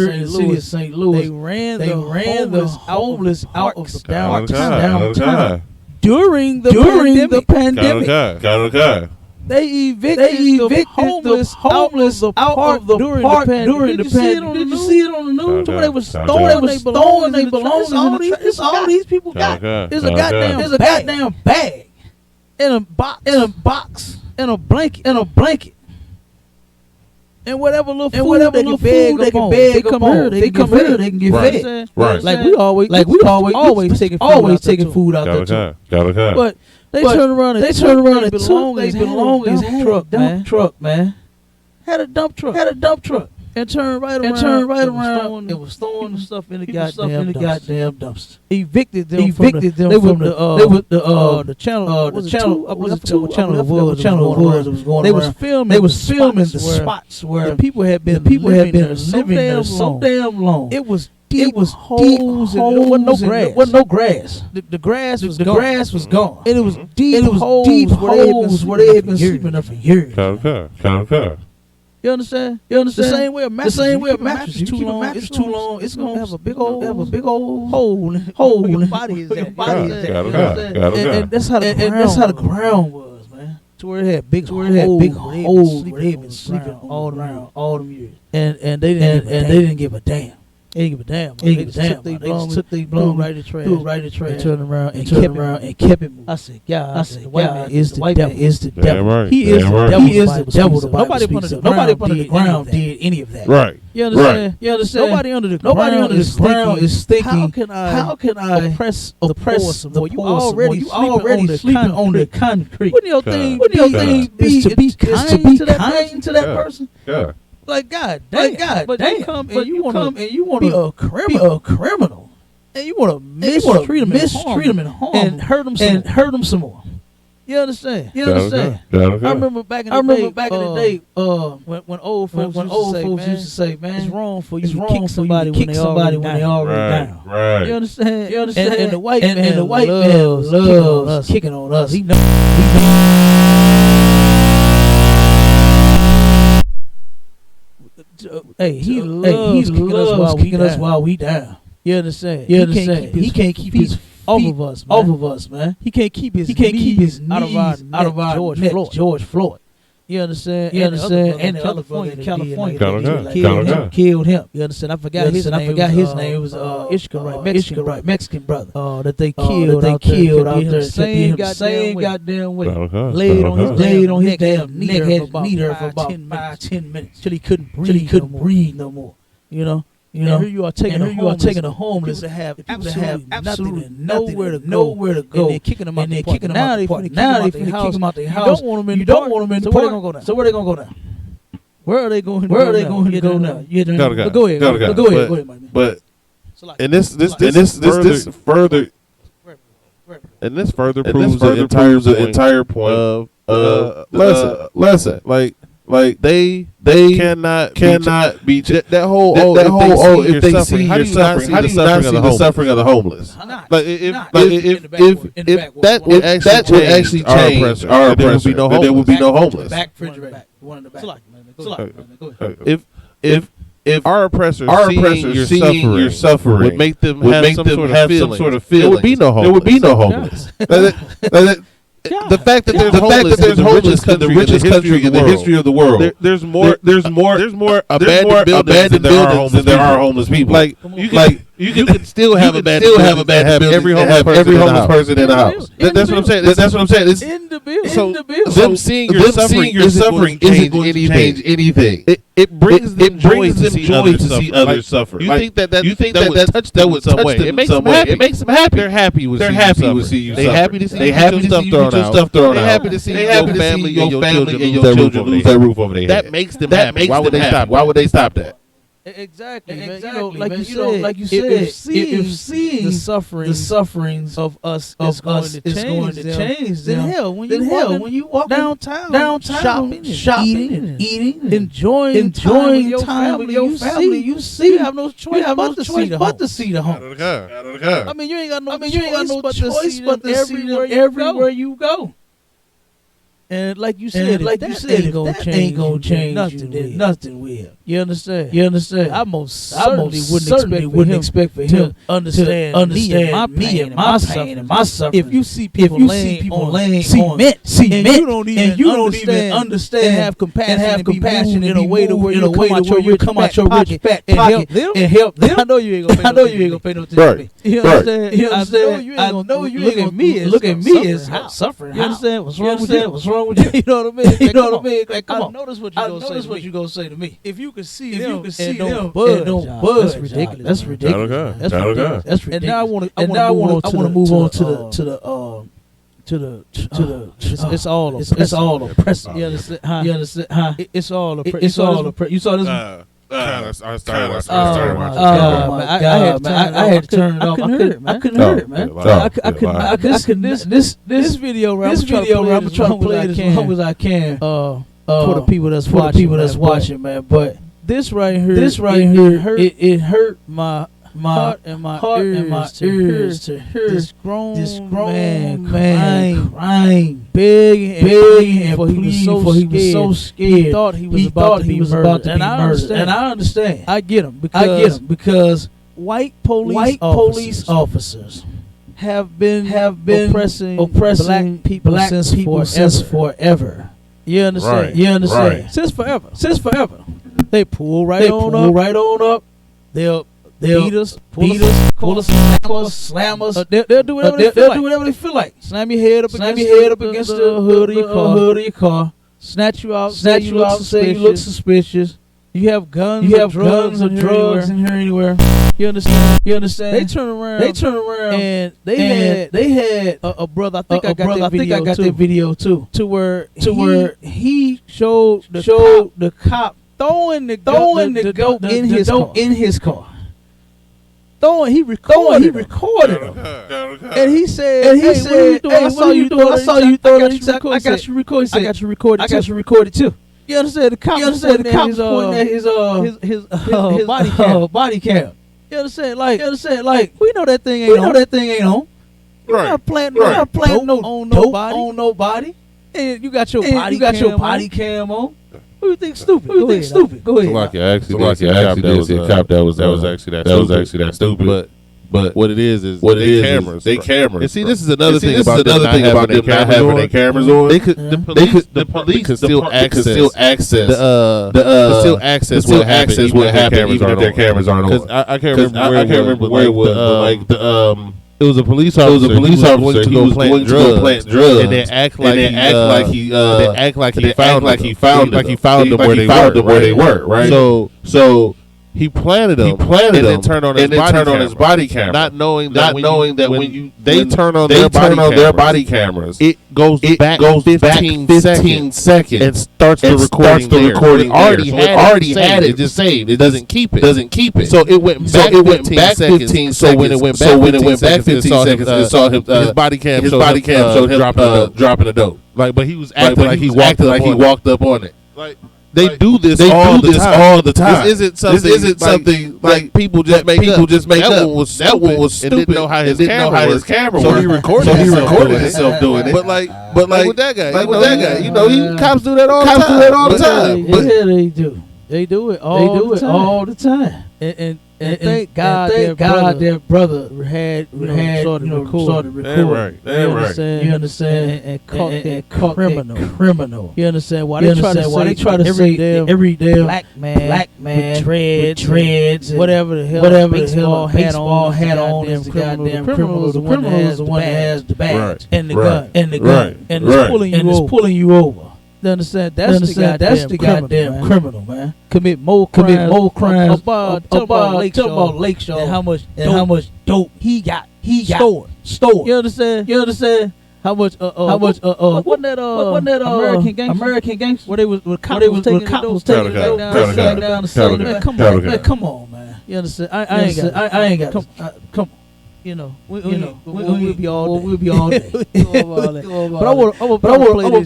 St. Louis, they ran the homeless out of the downtown during the pandemic. They evicted the homeless out of the park during the pandemic. Did you see it on the news? They was throwing their belongings. It's all these people got. There's a goddamn bag in a box in a blanket. And whatever little food they can beg up on. They come here, they can get fed. Right. Like we always taking food out there too. But they turn around and took their belongings truck, man. Had a dump truck. And turned right around. It was throwing the stuff in the goddamn dumpster. Evicted them from the channel. They was filming the spots where the people had been living there so damn long. It was deep holes and there wasn't no grass. The grass was gone. And it was deep holes where they had been sleeping there for years. You understand? The same way a mattress is too long. It's gonna have a big old hole in your body. And that's how the ground was, man. To where it had big holes where they had been sleeping all them years. And they didn't give a damn. They didn't give a damn. They just took their belongings right in the trash, turned around and kept it moving. I said, the white man is the devil. He is the devil. Nobody up under the ground did any of that. Right. You understand? Nobody under the ground is thinking, how can I oppress the poor? You already sleeping on the concrete. Wouldn't your thing be to be kind to that person? Yeah. Like God damn, but you come and you want to be a criminal, and you want to mistreat them and harm and hurt them some more. You understand? I remember back in the day, when old folks used to say, man, it's wrong for you to kick somebody when they already down. Right. You understand? And the white man loves kicking on us. He knows. Hey, he's kicking us while we down. You understand? He can't keep his off of us, man. He can't keep his knees out of our George Floyd. You understand? And the other brother in California killed him. You understand? I forgot his name. It was Ishka, Mexican brother. That they killed out there. Same goddamn way. Laid on his damn neck, had to knee her for about 5-10 minutes till he couldn't breathe no more. You know. And here you are taking a homeless to have absolutely nowhere to go. And they're kicking them out the park. Now they finna kick them out the house. You don't want them in the park. So where they gonna go now? Where are they going to go now? Go ahead, man. But and this further proves the entire point of lesson. Like they cannot be that whole if they see your suffering, how do you not see the suffering of the homeless? Like if that would actually change our oppressor, there would be no homeless. If our oppressors seeing your suffering would make them have some sort of feeling, there would be no homeless. The fact that there's homeless in the richest country in the history of the world. There's more abandoned buildings than there are homeless people. Like you can still have abandoned buildings and have every homeless person in the house. That's what I'm saying. It's in the building. So them seeing your suffering isn't going to change anything. It brings them joy to see others suffer. You think that would touch them in some way? It makes them happy. They're happy with seeing you suffer. They happy to see your stuff thrown out. They're happy to see your family and your children lose their roof over their head. That makes them happy. Why would they stop that? Exactly, man. Exactly, Like man. you said, if seeing the sufferings of us is going to change, then hell, when you walk downtown, shopping, eating, enjoying time with your family, you see, you have no choice but to see the homeless. I mean, you ain't got no choice but to see them everywhere you go. And like you said, if that ain't gonna change, nothing will. You understand? I most certainly wouldn't expect for him to understand me and my pain and my suffering. If you see people laying on cement, and you don't even understand and have compassion in a way to where you come out your rich fat pocket and help them. I know you ain't gonna pay no attention to me. You understand? I know you ain't gonna look at me as suffering. You understand? What's wrong with you? You know what I mean? Like, come on. I notice what you gonna say to me. If you can see them and don't budge, that's ridiculous. That's ridiculous. And now I want to move on to the it's all oppressive. You understand? It's all oppressive. You saw this one? I started watching. I had to turn it off. I couldn't hear it, man. I couldn't. This video, I'm trying to play it as long as I can for the people that's watching, man. But this right here, it hurt my heart and my ears to hear this grown man crying, begging, for he was so scared. He thought he was about to be murdered. And I understand. I get him because white police officers have been oppressing black people since forever. You understand? Right. Since forever. They pull right on up. They'll beat us, pull us, slam us. They'll do whatever they feel like. Slam your head up against the hood of your car. Snatch you out, say you look suspicious. You have guns or drugs in here anywhere. You understand? They turn around. And they had a brother. I think I got that video too. To where he showed the cop throwing the dope in his car. He recorded him. And he said, "Hey, I saw you throw it. I got you recorded too." You understand? The cop pointing at his body cam. You understand? Like we know that thing ain't on. We're not planting no dope on nobody. And you got your body cam on. Who you think stupid? Go ahead. Like you actually did cop that was actually that stupid. But what it is cameras. They cameras. And see, this is another thing about them not having their cameras on. The police can still access what happens even if their cameras aren't on. I can't remember where it was. Like it was a police officer. Going to go plant drugs, and then act like he found them where they were. Right. So he planted them, and then turned on his body camera, not knowing that when they turn on their body cameras, it goes back 15 seconds and starts the recording. It already had it just saved. It doesn't keep it. So it went back 15 seconds. So when it went back 15 seconds, it saw his body cam showed him dropping the dope. Like, but he was acting like he walked up on it. Like. They do this all the time. This isn't something like people just make up. That one was stupid and didn't know how his camera worked. So he recorded himself doing it. But like with that guy, you know, cops do that all the time. Yeah, they do. They do it all the time. And thank God their brother had started recording. You understand? And caught criminal. You understand why they try to say every damn black man with dreads, whatever the hell, baseball hat on is the goddamn criminal. The one that has the badge and the gun and it's pulling you over. You understand? That's the goddamn criminal, man. Commit more crimes about Lakeshore and how much dope he got stored. You understand? How much? Wasn't that American Gangster? Where they was taking it down the side. Man, come on, man. You understand? I ain't got. Come. You know, we'll be all day. But I want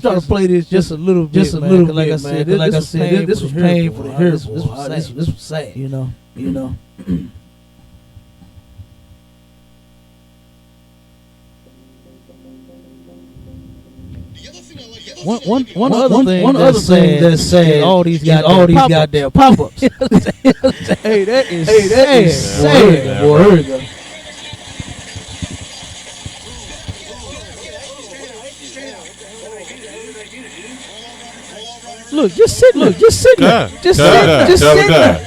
to play this just a little bit. Like I said, this was painful to hear. This was sad. You know. One other thing that's sad. All these goddamn pop-ups. Hey, that is sad. Boy, here we go. Look, just sitting there. Just sitting there. Just sitting there.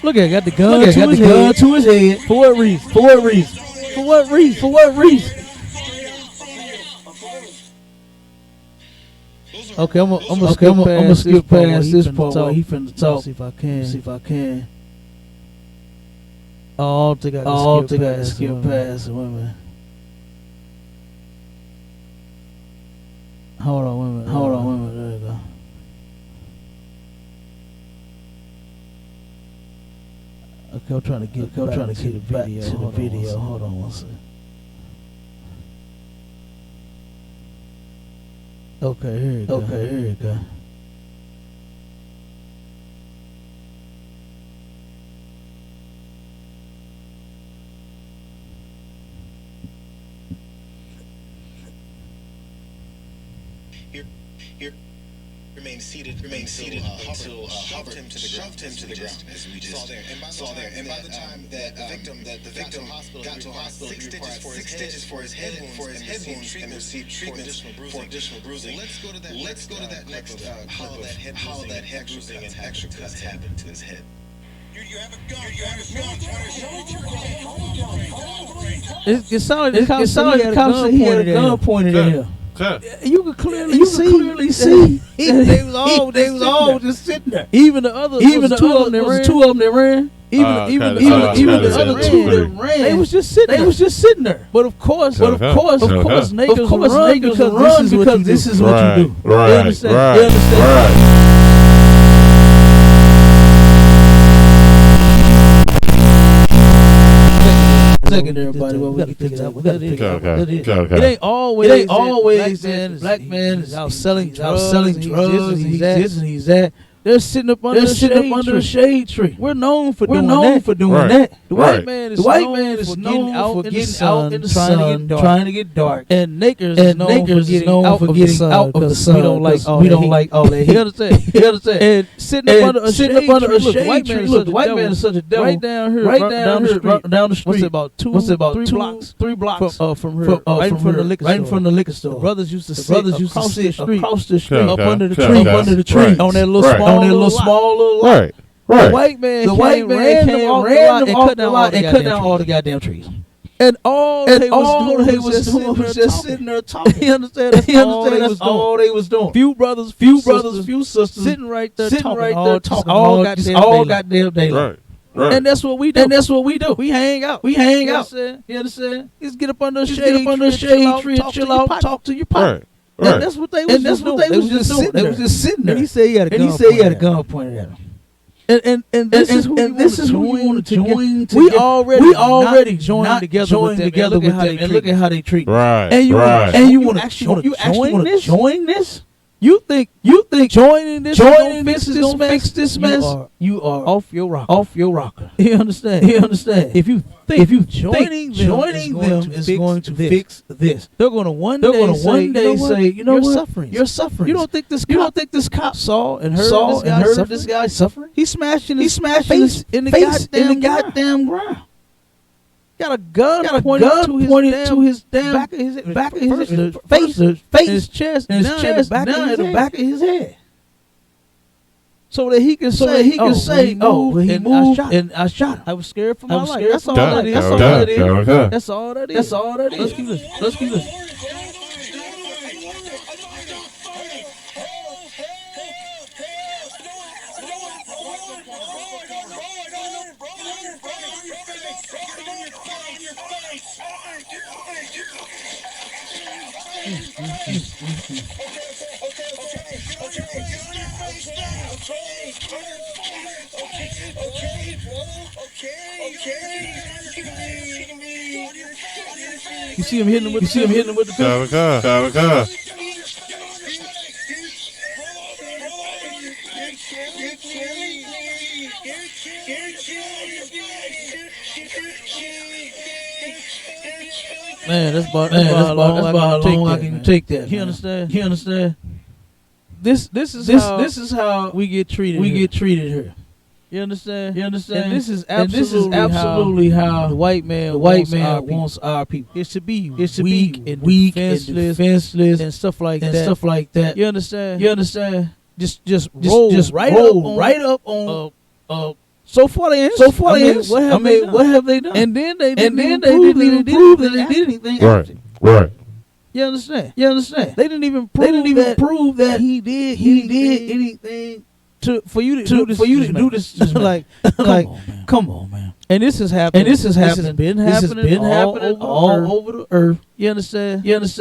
Look at got the gun to his head. For what reason? Okay, I'm gonna skip past this part where he finna talk. See if I can. Oh, I think I can skip past it. Wait a minute. Hold on, wait a minute. There you go. Okay, I'm trying to get back to the video. Hold on one second. Okay, here you go. Remain seated until shoved him to the ground, as we just saw there. And by the time that the victim got to the hospital, 6 stitches for his head wounds and received treatment for additional bruising. Let's go to that next how that head bruising and extra cuts happened to his head. You have a gun. It sounded like the cops he had a gun pointed at him. You could clearly see. They was all just sitting there. Even the two of them that ran. Even the other two that ran. They was just sitting there. But of course, niggas run because this is what you do. Right. You understand? Second, everybody. Well, we got to figure it out. It ain't always that black man is out selling drugs. He's this and he's that. They're sitting up under the shade tree. We're known for doing that. The white man is known for getting out in the sun, trying to get dark. And niggers is known for getting out of the sun. We don't like all that. You understand? And sitting up under a shade tree. Look, the white man is such a devil. Right down here, down the street. What's it about? 3 blocks from here. Right in front of the liquor store. Brothers used to sit across the street, up under the tree, on that little small. On that small little lot. Right. The white man came ran them off the lot and cut down all the goddamn trees. And all they was doing was just sitting there talking. You understand? That's all they was doing. Few brothers, few sisters sitting right there talking all goddamn day long. Right. And that's what we do. We hang out. You understand? Just get up under a shade tree and chill out, talk to your partner. Right. And that's what they was just doing. They was just sitting there. And he said he had a gun pointed at him. And this is who we want to join. We already joined together with them. And look at how they treat. Right. And you want to join this? You think joining this is gonna fix this mess? You are off your rocker. You understand? If you think joining them is going to fix this, they're gonna one day say, you know what? You're suffering. You don't think this cop saw and heard this guy suffering? He's smashing his face in the goddamn ground. Got a gun pointed to his back of his face, his chest, and the back of his head. so that he can say, oh, he moved and I shot him. I was scared for my life. That's all that is. That's all that is. That's all that is. Let's keep listening. Let's keep listening. You see him hitting him with the pistol. Man, that's about how long I can take that. You understand? This is how we get treated. Here. You understand? And this is absolutely how the white man wants our people. It's to be weak and defenseless and stuff like that. You understand? Just roll right up on. So far they what have they done? And then they didn't even prove that they did anything. Right. You understand? They didn't even prove that he did anything for you to do this. like come on, man. And this has happened. This has been happening all over the earth. You understand? This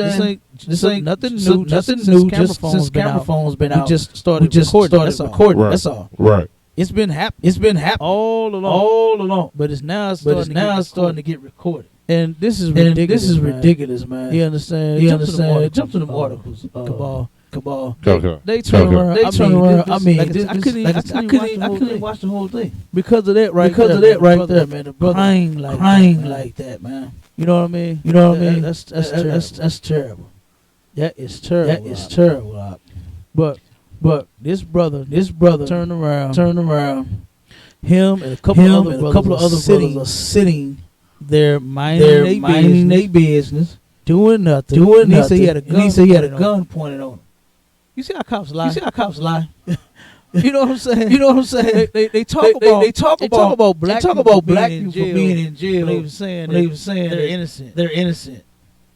ain't nothing new. Just since camera phones been out. We just started recording. That's all. Right. It's been happening all along. But it's now starting to get recorded. And this is ridiculous, man. You understand? Jump to the articles. Cabal. They turn around. I mean, I couldn't even watch the whole thing because of that right there, man. The brother crying like that, man. You know what I mean? That's terrible. That is terrible. But this brother turned around. Him and a couple of other brothers are sitting there minding their business, doing nothing. And he said he had a gun pointed on him. You see how cops lie? You know what I'm saying? They talk about black people being in jail. They were saying they're innocent.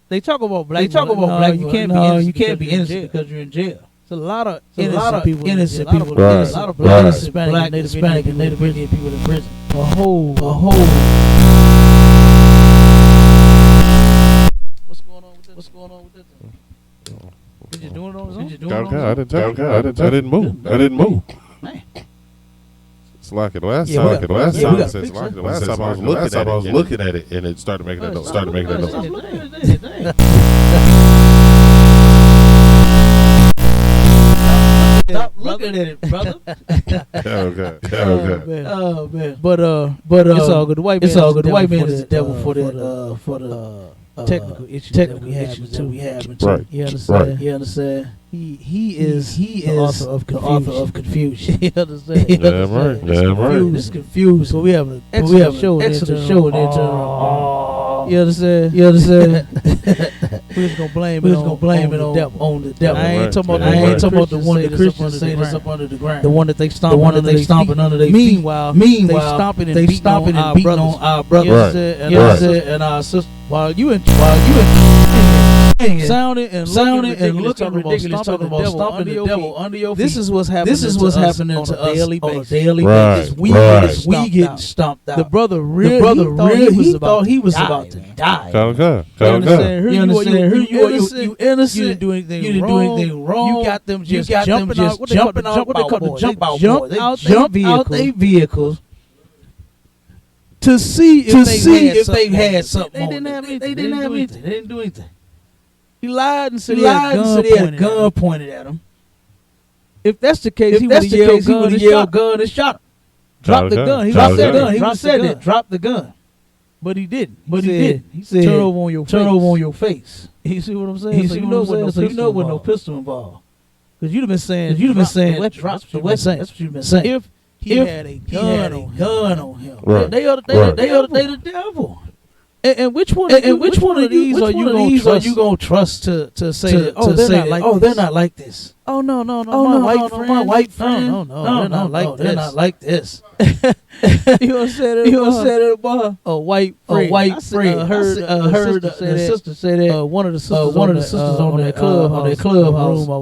They talk about black people. You can't be innocent because you're in jail. There's a lot of innocent people. A lot of black, Hispanic, and Native Indian people in prison. A whole. What's going on with that? Did you do it on his own? I didn't move. Man. It's like the last time I was looking at it and it started making that noise. Stop looking at it, brother. Okay. Oh man. But it's all good. The white man is the devil for the technical issues that we have. Right. You understand? He is the author of confusion. You understand? Yeah, right. It's confused. So we have an excellent show in there. You understand? We're just gonna blame it on the devil. I ain't talking about the one that Christians say that's up under the ground. The one that they stomping under their feet. Meanwhile, they stomping and beating on our brothers and our sisters. While you sounding and looking ridiculous, talking about stomping the devil under your feet. This is what's happening to us on a daily basis. We get stomped out. The brother really thought he was about to die. You understand? You innocent. You didn't do anything wrong. You got them just jumping out. What they call the jump out boys. They jump out their vehicles to see if they had something. They didn't have anything. They didn't do anything. He lied and said he had a gun pointed at him. If that's the case, he would have yelled gun and shot him. Drop the gun. He said that. Drop the gun. But he didn't. He said turn over on your face. You see what I'm saying? So you know with no pistol involved. Because you'd have been saying drop the weapon. That's what you've been saying. If he had a gun on him. Right. They are the devil. And which one of these are you gonna trust to say that? Oh, they're not like this. Oh no, my white friend. No, they're not like this. They're not like this. You gonna say that about a white friend? Heard the sister say that. One of the sisters on that club room I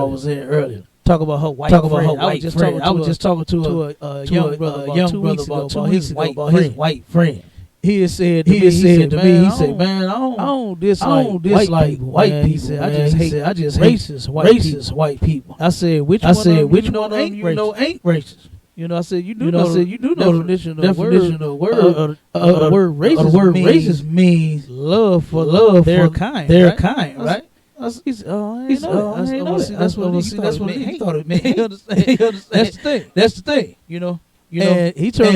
was in earlier. Talk about her white friend. I was just talking to a young brother about 2 weeks ago about his white friend. He had said to me, he said, man, I don't dislike white people. He said, I just hate racist white people. I said, which one ain't racist? You know, I said, you do know the definition of the word. The word racist means love for their kind, right? He said, I ain't know that. That's what he thought it meant. You understand? That's the thing. You know. And he turned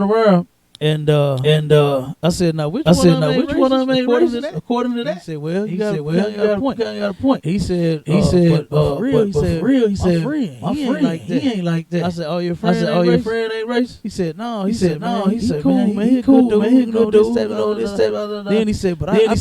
around. And I said, now which one I made racist? According to that, he said, well, you got a point. He said, for real, he said, my friend, he ain't like that. I said, oh, your friend ain't racist? He said, no. He said, he cool, man. He cool, dude. Then he said, but I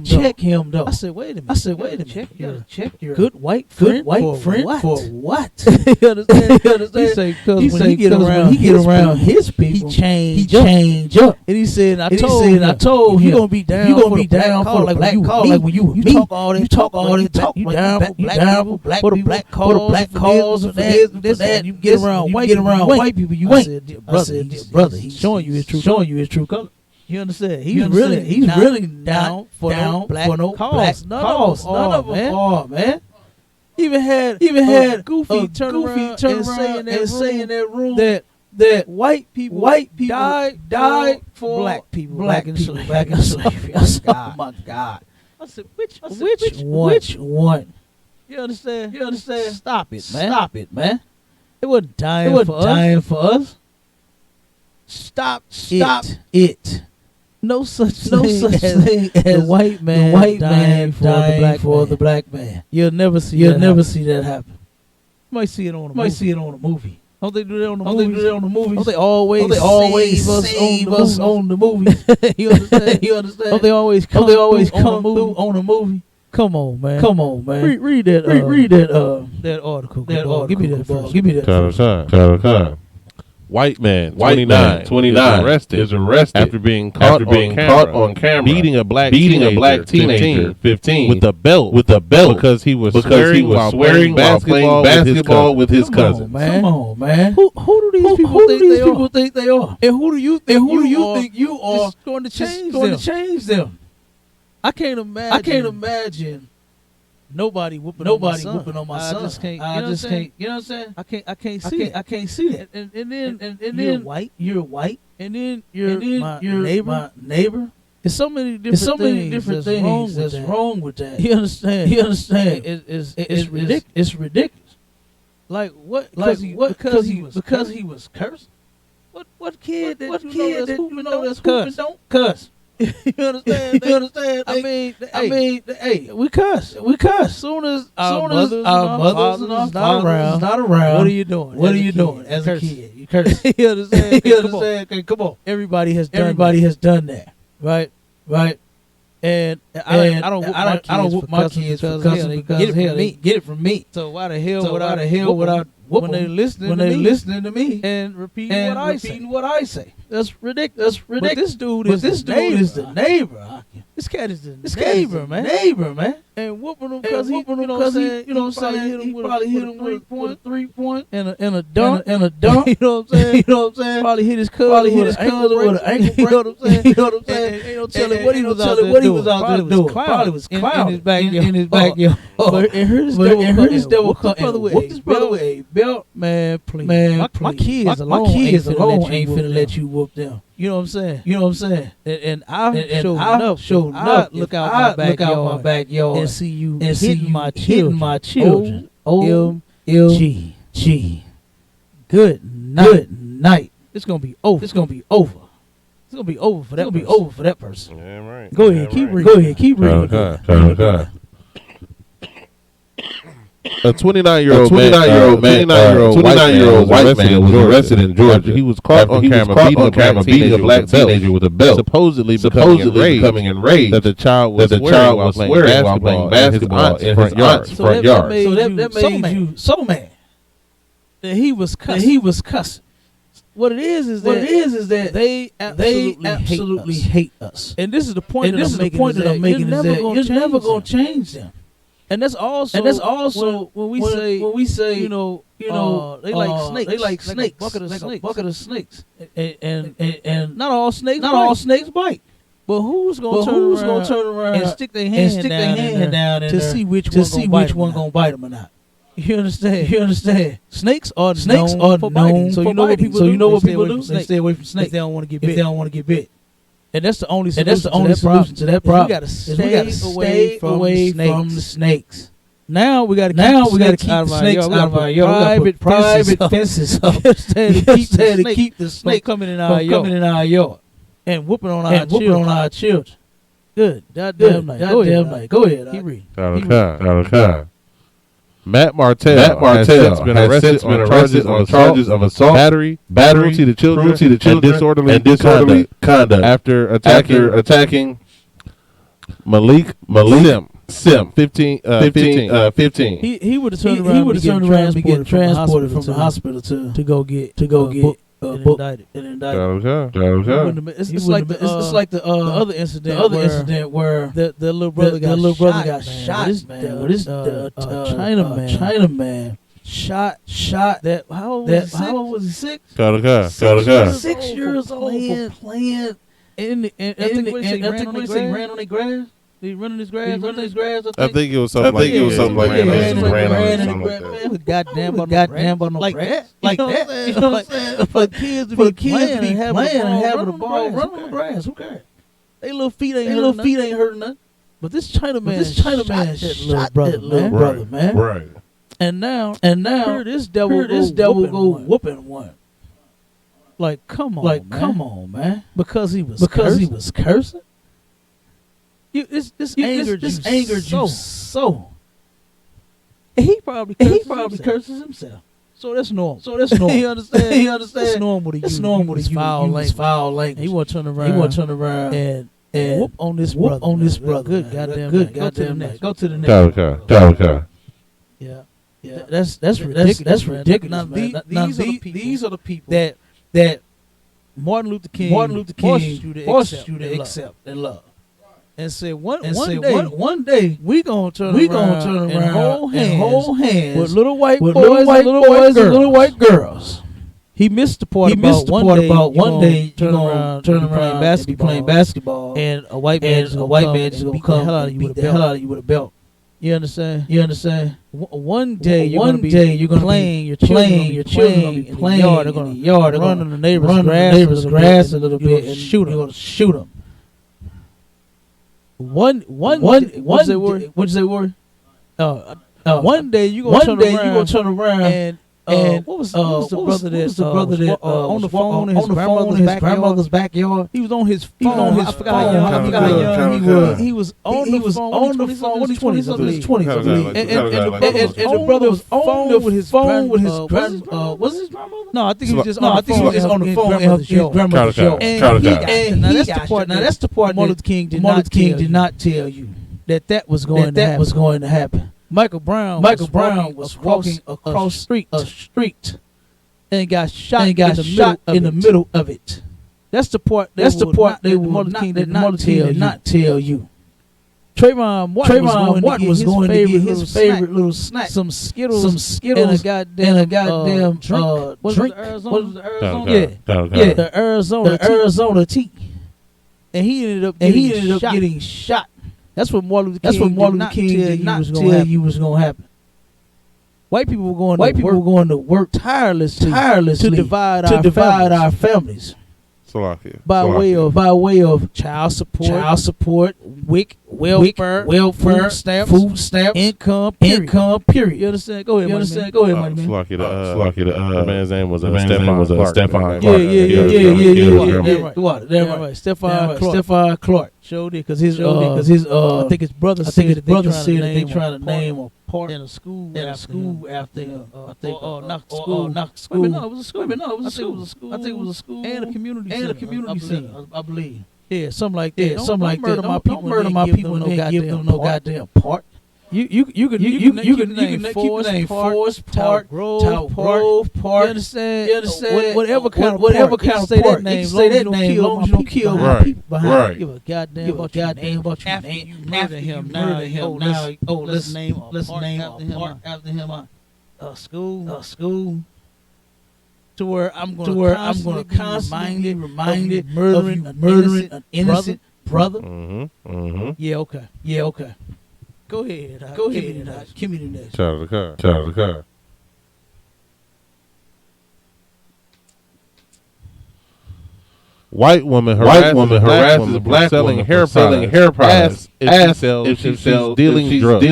check him though. I said, wait a minute. You gotta check your good white friend for what? You understand? He said, because when he get around his people, he change up. And he said, I told him, you gonna be down for the black cause, like when you talk all that, you down for black cause, for that. You get around white people, you ain't. I said, brother, he's showing you his true color. You understand? He's really down for no black cause. None of them are, man. Even had Goofy turn around and say in that room that white people died for black people, black and slavery. I said, oh my God. I said, which one? You understand? Stop it, man. It wasn't dying for us. Stop it. No such thing as the white man dying for the black man. You'll never see that happen. You might see it on a movie. Don't they do that on the movies? Don't they always save us on the movie? You understand? Don't they always come through on the movie? Come on, man. Read that article. Give me that. Time. White man, 29, is arrested after being caught on camera beating a black teenager, 15, with a belt because he was swearing while playing basketball with his cousin. Come on, man. Who do these people think they are? And who do you think you are going to change them? I can't imagine nobody whooping on my son. I just can't. You know what I'm saying? I can't see that. And then you're white. And then you're my neighbor. There's so many different things that's wrong with that. You understand? It's ridiculous. Like what? Because he was cursed. What kid that you know that's hooping don't cuss? You understand? I mean, hey, we cuss. Soon as our mothers and our fathers not around, what are you doing as a kid? You curse. You understand? Okay, come on. Everybody has done that, right? And I don't whoop my kids because they get it from me. So why the hell would I whoop when they listening to me and repeating what I say? That's ridiculous. But this dude is the neighbor. This cat is the neighbor, man. And whooping him because he probably hit him with 3 point and a dunk. You know what I'm saying? Probably hit his cousin with an ankle break. You know what I'm saying? Ain't no telling what he was out there doing. Probably was clowning in his backyard. And here's this devil come and whoop this brother with a belt. Man, please. My kids alone ain't finna let you whoop them. You know what I'm saying? And I showed enough. Look out my backyard and see you hitting my children. OMG. Good night. It's gonna be over. It's gonna be over for that person. Yeah, right. Go ahead, keep reading. Okay. A 29-year-old white man was arrested in Georgia. He was caught on camera beating a black teenager with a belt, supposedly becoming enraged that the child was swearing while playing basketball in his aunt's front yard. So that made you so mad that he was cussing. What it is that they absolutely hate us. And this is the point that I'm making. You're never gonna change them. And that's also when we say you know they like snakes. They like snakes. Like a bucket of snakes. And not all snakes bite. But who's gonna turn around and stick their hand down to see which one gonna bite them or not? You understand? Snakes are known for biting. So you know what people do? They stay away from snakes. If they don't want to get bit. And that's the only solution to that problem. We gotta stay away from the snakes. Now we gotta keep the snakes out of our yard. Private fences up to keep the snakes coming in our yard and whooping on our children. Good. Goddamn night. Go ahead. Keep reading. Matt Martell has since been arrested on charges of assault, battery, cruelty to children, and disorderly conduct after attacking Malik Sim, 15. He would have turned around and be getting transported from the hospital to go get indicted. It's like the other incident where the little brother got shot. This Chinaman shot that. How old was he? 6? 6 years old playing. And I think he ran on the grass. He running his grass. I think it was something like that. Goddamn on no grass. Like that. You know what I'm saying? For kids to be playing and having the ball run on the grass. Who cares? They little feet ain't hurting nothing. But this Chinaman shot that little brother, man. Right. And now this devil go whooping one. Like come on, man. Because he was cursing. This angered you so. And he probably curses himself. So that's normal. He understands. That's normal to use foul language. He want to turn around and whoop on this brother. Good goddamn. Go to the next. Okay. Yeah. That's ridiculous. These are the people that Martin Luther King forced you to accept and love. And say one day we gonna turn around and hold hands with little white boys and little white girls. He missed the part about one day turn around playing basketball, and a white man just gonna come and beat the hell out of you with a belt. You understand? One day you're gonna be playing your children in the yard. They're gonna run on the neighbor's grass a little bit and shoot them. One day you gonna turn around and what was the brother that on the phone in his grandmother's backyard? He was on his phone. I forgot how young he was. He was on the phone in his 20s, I believe. And the brother was on with his grandmother. Was his grandmother? No, I think he was just on the phone in his grandmother's show. And that's the part Martin Luther King did not tell you that was going to happen. Michael Brown was walking across a street and got shot in the middle of it. That's the part Martin Luther King did not tell you. Trayvon Martin was going to get his favorite little snack, some Skittles and a goddamn drink. What was the Arizona? Yeah, the Arizona tea. And he ended up getting shot. That's what Martin Luther King did not tell you was going to happen. White people were going to work tirelessly to divide our families. By way of child support, WIC, welfare, food stamps, income, period. You understand? Go ahead, Money Man. The man's name was Stephon Clark. Yeah, right. Stephon Clark. Showed it because his I think his brother said that they trying to name a part in a school after him. Not school. No, it was a school. I think it was a school and a community center. I believe. Yeah, something like that. Don't murder my people. Don't murder my people and give them no goddamn part. You can name Forest Park, Grove Park. You understand? Whatever kind of park. Say that name. Say that name. Long as you don't kill my people behind. Give a goddamn about your name. After you murder him. Now. Let's name after him. School. To where I'm gonna constantly be reminded murdering an innocent brother. Yeah. Okay. Go ahead. Give me the next. Shout out the car. White woman harasses black selling hair products. If she sells dealing drugs.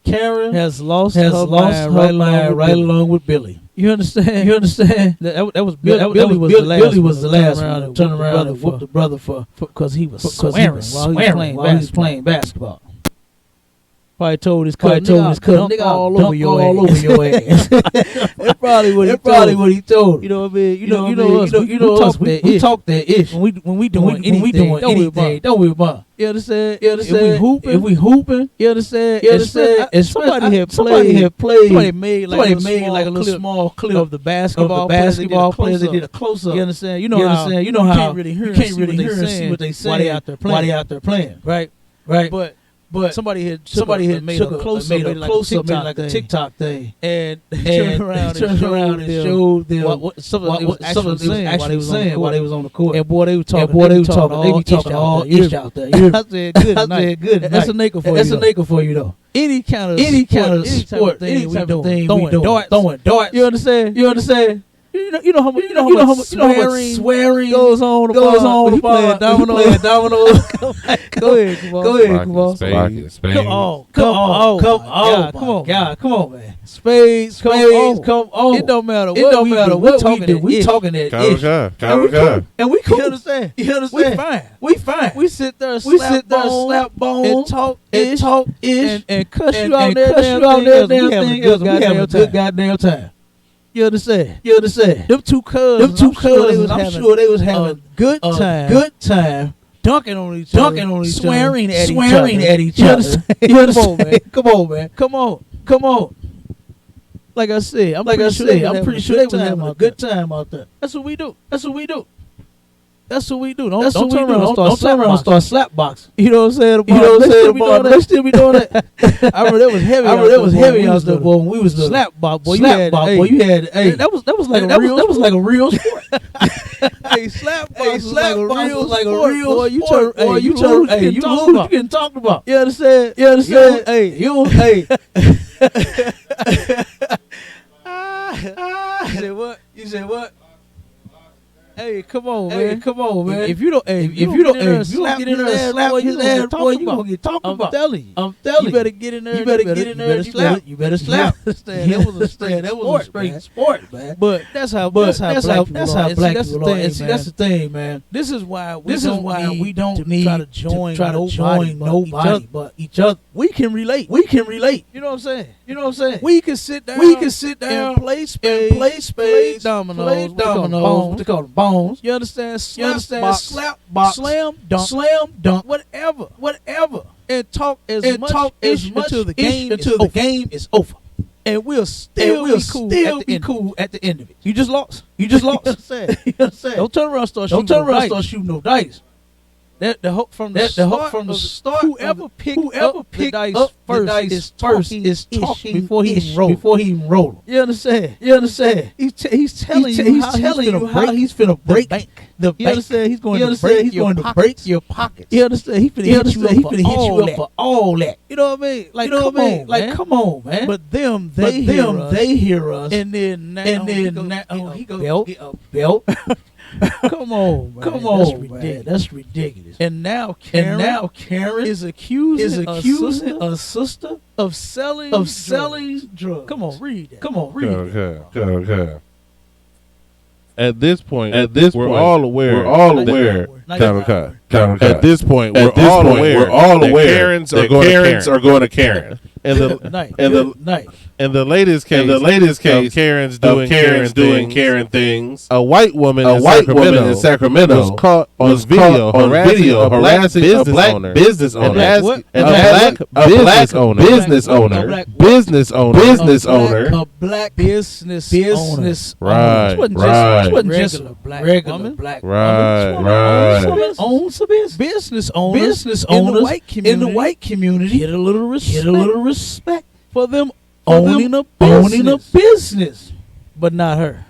Karen has lost her mind right along with Billy. You understand? That was Billy. Billy was the last one to turn around and whoop the brother because he was swearing while he was playing basketball. Probably told his cousin, nigga, all over your ass. That's probably what he told. You know what I mean? You know us. We talk that ish. When we doing anything, don't worry about. You understand? If we hooping, you understand? And somebody had played. Somebody made like a little small clip of the basketball players. They did a close up. You understand? You know how you can't really hear and see what they say while they out there playing. Right. But somebody had made a close up, like a TikTok thing, and turned around and showed them what something they was actually saying while they was on the court. And boy, they were talking all ish out there. I said, good. That's a nigga for you though. Any kind of sport, any type of thing we doing, throwing darts. You understand? You know how much swearing goes on. Playing dominoes. Go ahead, come on. Come on, man. Spades, come on. It don't matter what we talking that ish. And we cool. You understand? We fine. We sit there, slap bones, and talk ish, and cuss you out there. We have a good goddamn time. You understand? Them two cousins, I'm sure they was having a good time. Dunking on each other. Swearing at each other. You understand? Come on. Like I said, I'm pretty sure they was having a good time out there. That's what we do. Don't turn around and start slap boxing. You know what I'm saying? They still be doing that. I remember that was heavy out there, boy. When we was the slap box, boy. You had that was like a real sport. Hey, slap box was like a real sport. Boy, you lose, you getting talked about. You understand? Hey. You said what? Hey, come on, man. If you don't get in there and slap his ass, boy, you gonna get talked about. I'm telling you. You better get in there. You better slap. That was a straight sport, man. But that's how black people are. See, that's the thing, man. This is why we don't need to try to join nobody but each other. We can relate. You know what I'm saying? We can sit down and play spades, dominoes. What they call them, bones. You understand? Slap box, slam dunk, whatever. And talk as much until the game is over. And we'll still be cool at the end of it. You just lost. You understand? Don't turn around and start shooting no dice. From the start, whoever picked up the dice first is talking before he even roll them. You understand? He's telling you how he's finna break the bank. You understand? He's going to break your pockets. You understand? He's finna hit you up for all that. You know what I mean? Like, come on, man. But they hear us, and then now he go get a belt. Come on, man. That's ridiculous. And now Karen is accusing a sister of selling drugs. Come on, read that. Okay. At this point, we're all aware At this point, we're all aware that Karens are going to Karen. And the latest case, Karen's doing Karen things. A white woman in Sacramento was caught on video harassing a black business owner. A black business owner. Right. It wasn't just regular black woman. Owns a business owners in the white community get a little respect for them owning a business. But not her.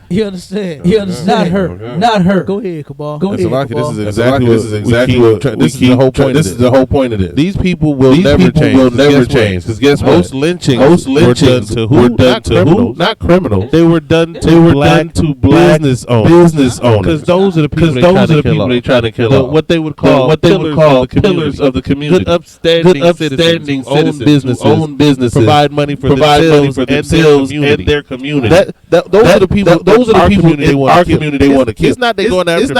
You understand? Not her. Go ahead, Cabal. This is the whole point of this. These people will never change. Because guess what? Most lynchings were done to who? Not criminals. They were done to business owners. Because those are the people they try to kill off. What they would call pillars of the community. Good upstanding citizens who own businesses. Provide money for themselves and their community. Those are the people our community they want to kill. It's not they going after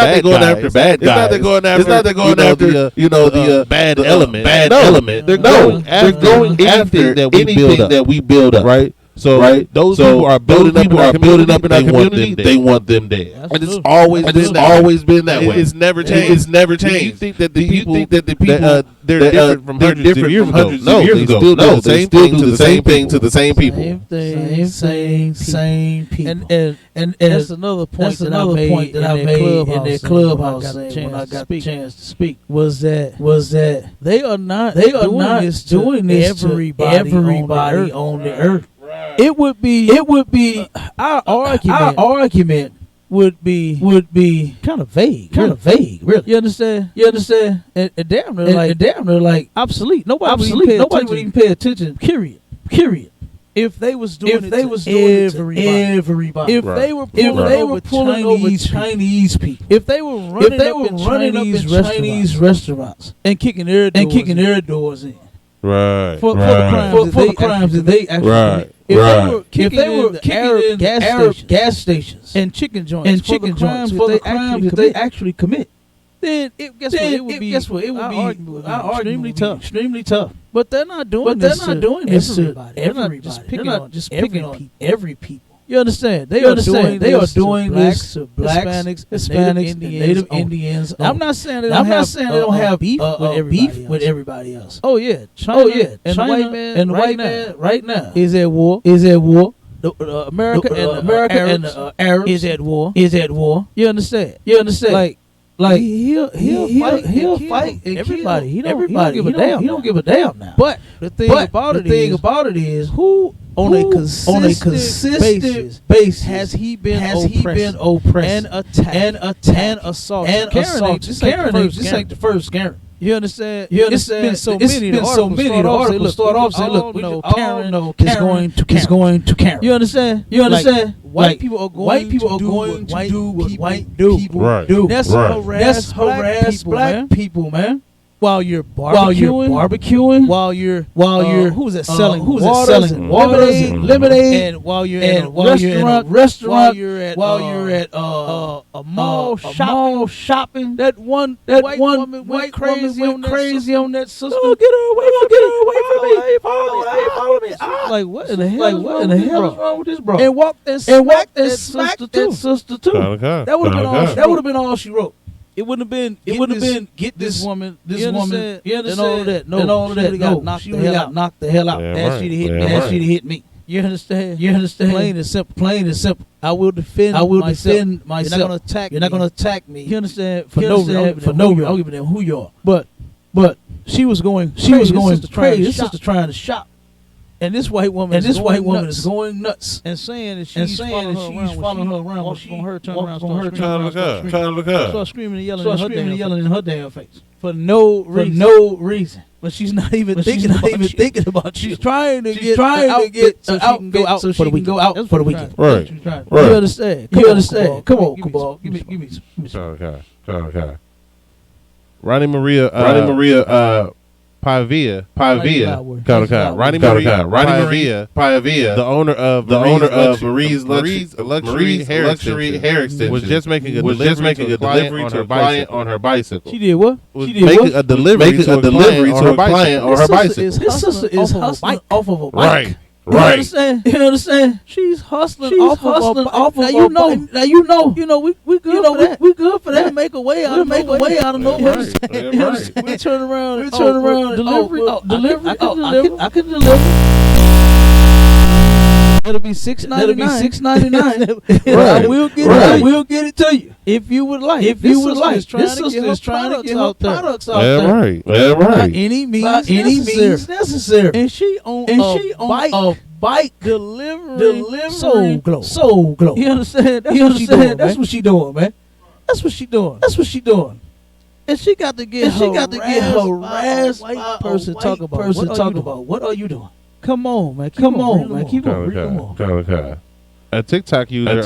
bad guys. It's not they going after the bad element. They're going after anything that we build up. Right. So those people are building up in our community. They want them dead. And it's always been that way. It's never changed. You think that the people they're different from hundreds of years ago? No, they still do the same thing to the same people. Same people. And that's another point that I made in that clubhouse when I got the chance to speak was that they are not doing this to everybody on the earth. It would be our argument would be kind of vague, really. You understand? And damn near like obsolete. Nobody would even pay attention. Period. If they was doing it to everybody. If they were pulling over Chinese people. If they were running up in Chinese restaurants and kicking their doors in. Right. For the crimes that they actually commit. If they were kicking Arab gas stations and chicken joints for the crimes that they actually commit, then guess what? It would be extremely tough. But they're not doing this to everybody. They're not just picking on every people. You understand? They are doing this to blacks, Hispanics, Native Indians. I'm not saying they don't have beef with everybody else. Oh yeah, China and the white man right now is at war. America and the Arabs is at war. You understand? Like he'll fight everybody. He don't give a damn now. But the thing about it is who on a consistent basis has he been oppressed and attacked and assaulted. Karen ain't the first Karen. You understand? It's been so many. The articles start off saying, "Look, Karen is going to Karen." You understand? White people are going to do what white people do. That's harass black people, man. While you're barbecuing, while you're selling lemonade, and while you're in a restaurant, while you're at a mall shopping. That one white woman went crazy on that sister. Get her away from me! Follow me! Like what in the hell is wrong with this bro? And walked and smacked that sister too. That would have been all she wrote. It wouldn't have been get this woman, you understand? And all of that. No, she got knocked the hell out. That she'd have hit me. You understand? Plain and simple. I will defend myself. You're not gonna attack me. You understand? For no reason. I don't give a damn who you are. But she was going crazy. This sister trying to shop. And this white woman is going nuts and saying that she's following her around. What's on her turn around? Trying to look up. Start screaming and yelling in her damn face for no reason. But she's not even thinking about you. She's trying to get so she can go out for the weekend. Right. You understand? Come on, Cabal. Give me some. Okay. Ronnie Maria Pavia, Ronnie Marie Pavia, the owner of Marie's Luxury Hair Extension, was just making a delivery to a client on her bicycle. She did what? Making a delivery to a client on her bicycle. His sister is hustling off of a bike. Right. You understand? She's hustling off of a bike. Now you know. We good for that. We good for that. Make a way out of nowhere. We turn around. Delivery. I can deliver. It'll be $6.99. I will get it to you if you would like. This sister is trying to get her products out there. By any means necessary. And she on a bike delivering soul glow. You understand? That's what she doing, man. That's what she doing. And she got to get harassed by a person talking about what are you doing? Come on, man. Keep on. A TikTok user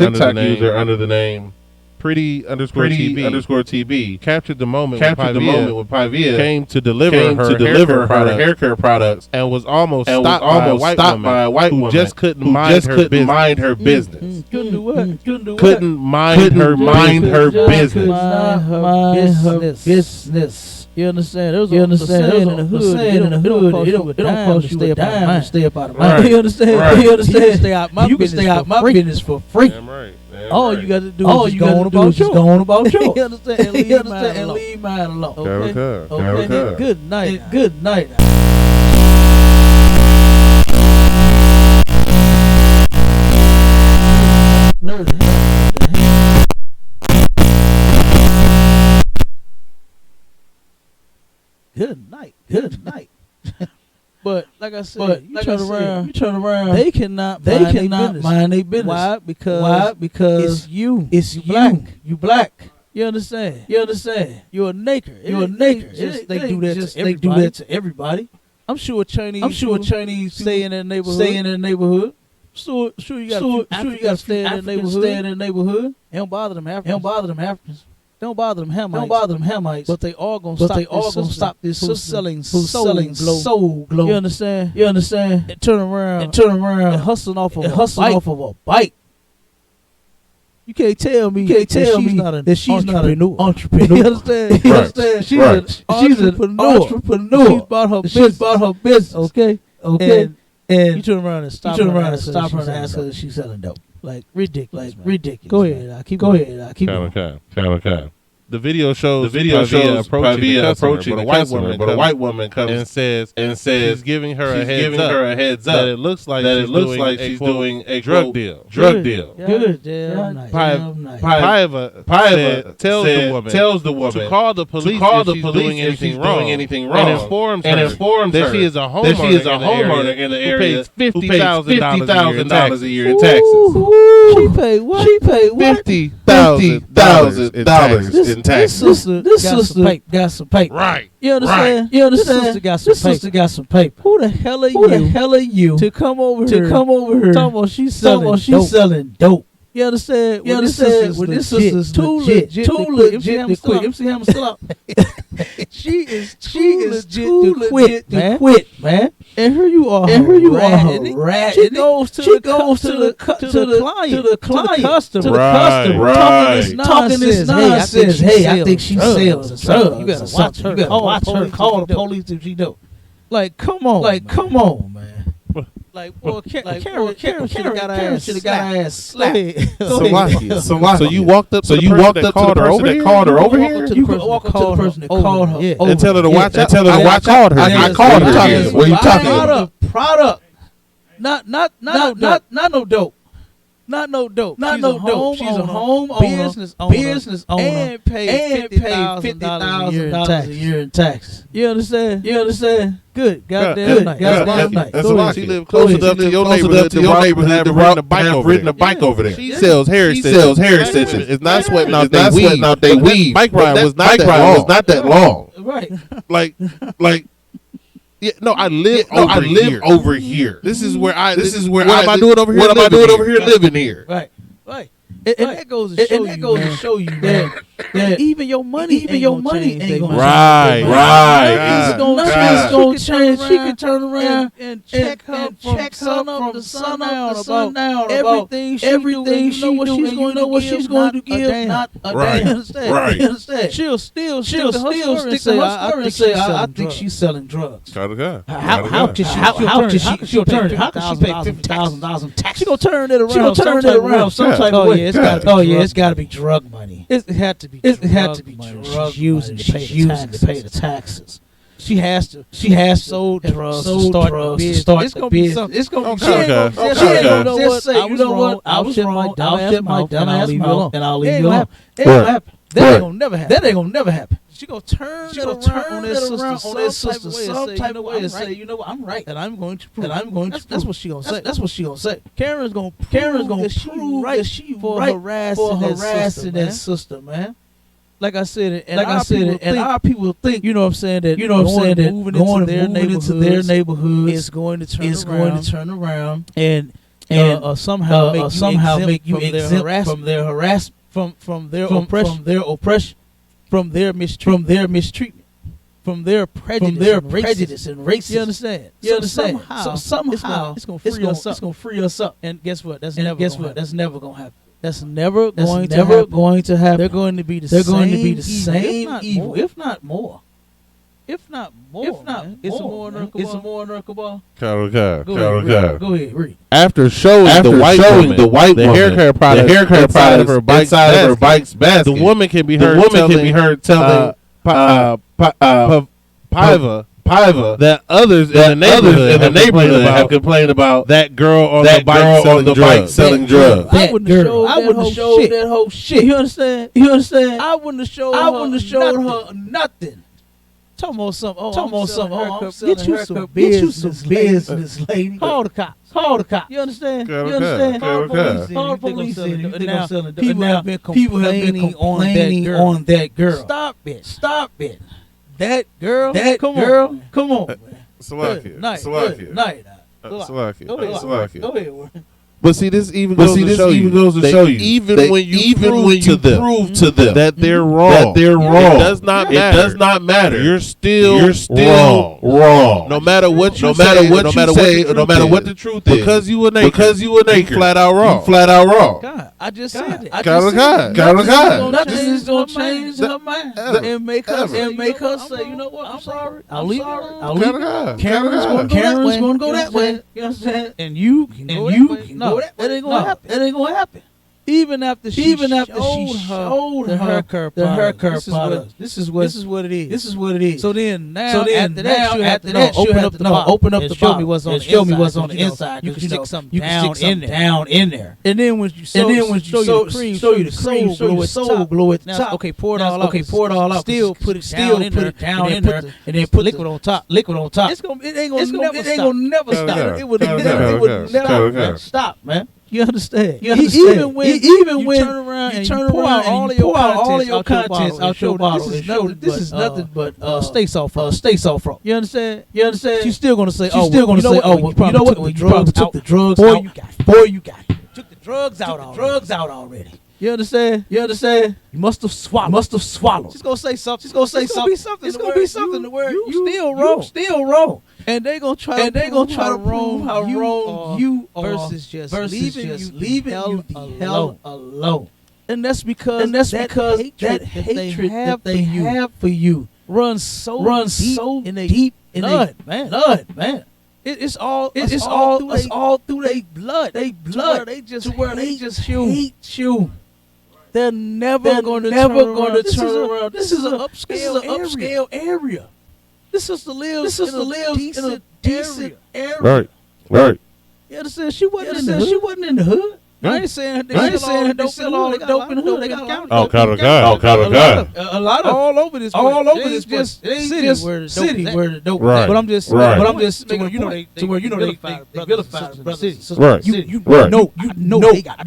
under the name Pretty_TB captured the moment when Pavia came to deliver her hair care products and was almost stopped by a white woman who just couldn't mind her business. Couldn't do what? Couldn't mind her business. You understand? There's a saying in the hood. It don't cost you a dime to stay up out of mine. You understand? You can stay out my business for free. Damn right. All you got to do is just go on about yours. You understand? And leave mine alone. Okay. Good night. Good night. But like I said, you turn around. They cannot mind their business. Why? Because it's you. You black. You understand? You're a naker. They do that to everybody. I'm sure Chinese stay in that neighborhood. Sure you got to stay in that neighborhood. It don't bother them Africans. Don't bother them Hamites. But they all gonna stop this who's selling soul glow. You understand? And turn around and hustling off of a bike. You can't tell me that she's not an entrepreneur. You understand? She's an entrepreneur. She bought her business. Okay. And you turn around and stop her and ask her if she's selling dope. Like ridiculous. Go ahead. I keep going. The video shows Pavia approaching the customer, but a white woman comes and says she's giving her a heads up that it looks like she's doing a drug deal. Good. Paiva tells the woman to call the police if she's doing anything wrong, and informs her that she is a homeowner in the area who pays $50,000 a year in taxes. She paid what? $50,000 in taxes. This sister got some paper. Right. You understand? This sister got some paper. Who the hell are you to come over here? Talking about she's selling dope. You understand? This sister's too legit to quit. MC Hammer still out. She is too legit to quit, man. And here you are, rat. She goes to the customer, talking this nonsense. Hey, I think she sells drugs. You gotta watch her. Call the police if she do. Like, come on, man. Like, boy, Karen should have got her ass slapped. So you walked up to the person that called her over here? You could walk up to the person that called her and tell her to watch out. I called her. I called her. What are you talking about? Product. Not no dope. She's a home business owner and paid $50,000 a year in tax. You understand? Good. Goddamn night. She lives close enough to your neighborhood to have ridden a bike over there. She sells hair extensions. It's not sweating out they weave. Bike ride was not that long. Right. Like. Yeah, no, I live over here. This is where I. What am I doing over here? Living here. Right. And that goes to show you that Even your money ain't gonna Right. It's gonna change. She can turn around and check her from sun up to sundown about everything she do. You know what she's going to give? Not a damn. You understand? She'll still stick to her story and say, I think she's selling drugs. How can she pay $50,000 in tax? She gonna turn it around some type of way. It's gotta be drug money. It had to be. It had to be drug using to pay the taxes. She has to sold drugs to start the business. It's gonna be something. It's gonna be. She ain't gonna just say, you know what? I'll shut my dumbass mouth and I'll leave you alone. It ain't gonna happen. That ain't gonna never happen. She gonna turn it around on that sister some type of way and say, you know what, I'm right, and I'm going to prove. That's what she gonna say. That's what she gonna say. Karen's gonna prove that she right for harassing that sister, man. Like I said, and our people think, you know what I'm saying, that moving into their neighborhoods is going to turn around and somehow make you exempt from their harassment, from their oppression, from their mistreatment, from their prejudice and racism. You understand? So somehow it's gonna free us up. And guess what? That's never gonna happen. That's never going to happen. They're going to be the same evil, if not more. It's a more Nurkabah. Go ahead, read. After showing the white woman the hair care product inside of her bike's basket, the woman can be heard telling Paiva that others in the neighborhood have complained about that girl on the bike selling drugs. I wouldn't have showed that whole shit. You understand? I wouldn't have showed her nothing. Talking about something. Get you some business, lady. Call the cops. You understand? Call the police. People have been complaining on that girl. Stop it. That girl. Come on. Salakia. Night. Go ahead. But see, this even goes to show you, even when you prove to them that they're wrong, it does not matter. You're still wrong. No matter what you say, no matter what the truth is, because you a naked, flat out wrong. God, I just said it. God. Nothing is gonna change her mind and make her say, you know what? I'm sorry. I'll leave it. Karen's gonna go that way. You understand? And you can go that way. That ain't gonna happen. Even after she showed her hair care product. This is what it is. So then after that she'll have to open up the box and show me what's on the inside. You can stick something down in there. And then when you show you the cream, show it glow at the top. Okay, pour it all out. Still put it down in there, and then put liquid on top. It ain't gonna never stop. It would never stop, man. You understand? Even when you turn around and you pour out all of your contents out your bottle, this is nothing but stay soft. You understand? She's still gonna say, you know what? You probably took the drugs out. Boy, you got it. Took the drugs out already. You understand? You must have swallowed. She's gonna say something. It's gonna be something where you still wrong. And they gonna try to prove how wrong you are versus just leaving you the hell alone. And that's because that hatred that they have for you runs so deep in their blood, man. It's all through their blood. They just hate you. They're never going to turn around. This is an upscale area. This is to live in a decent area. Right. You understand? She wasn't in the hood. I ain't saying they sell all the dope in the hood. They got county. A lot of all over this. Just city where the dope. Right. But I'm just making to where they vilified brothers. Right. You know they got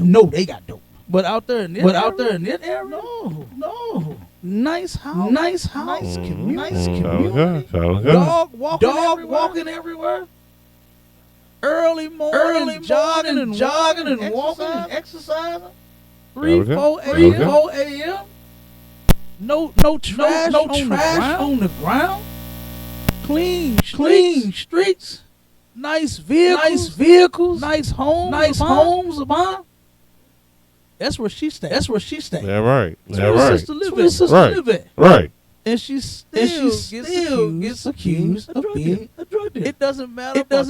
dope. But out there in that area, no. Nice house, community. Dog walking everywhere. Early morning, jogging and walking and exercising. 3, 4 a.m. No trash on the ground. Clean streets. Nice vehicles. Nice homes. That's where she stayed. Yeah, right. That's where her sister live at. Right. And she still gets accused of being a drug dealer. It doesn't matter about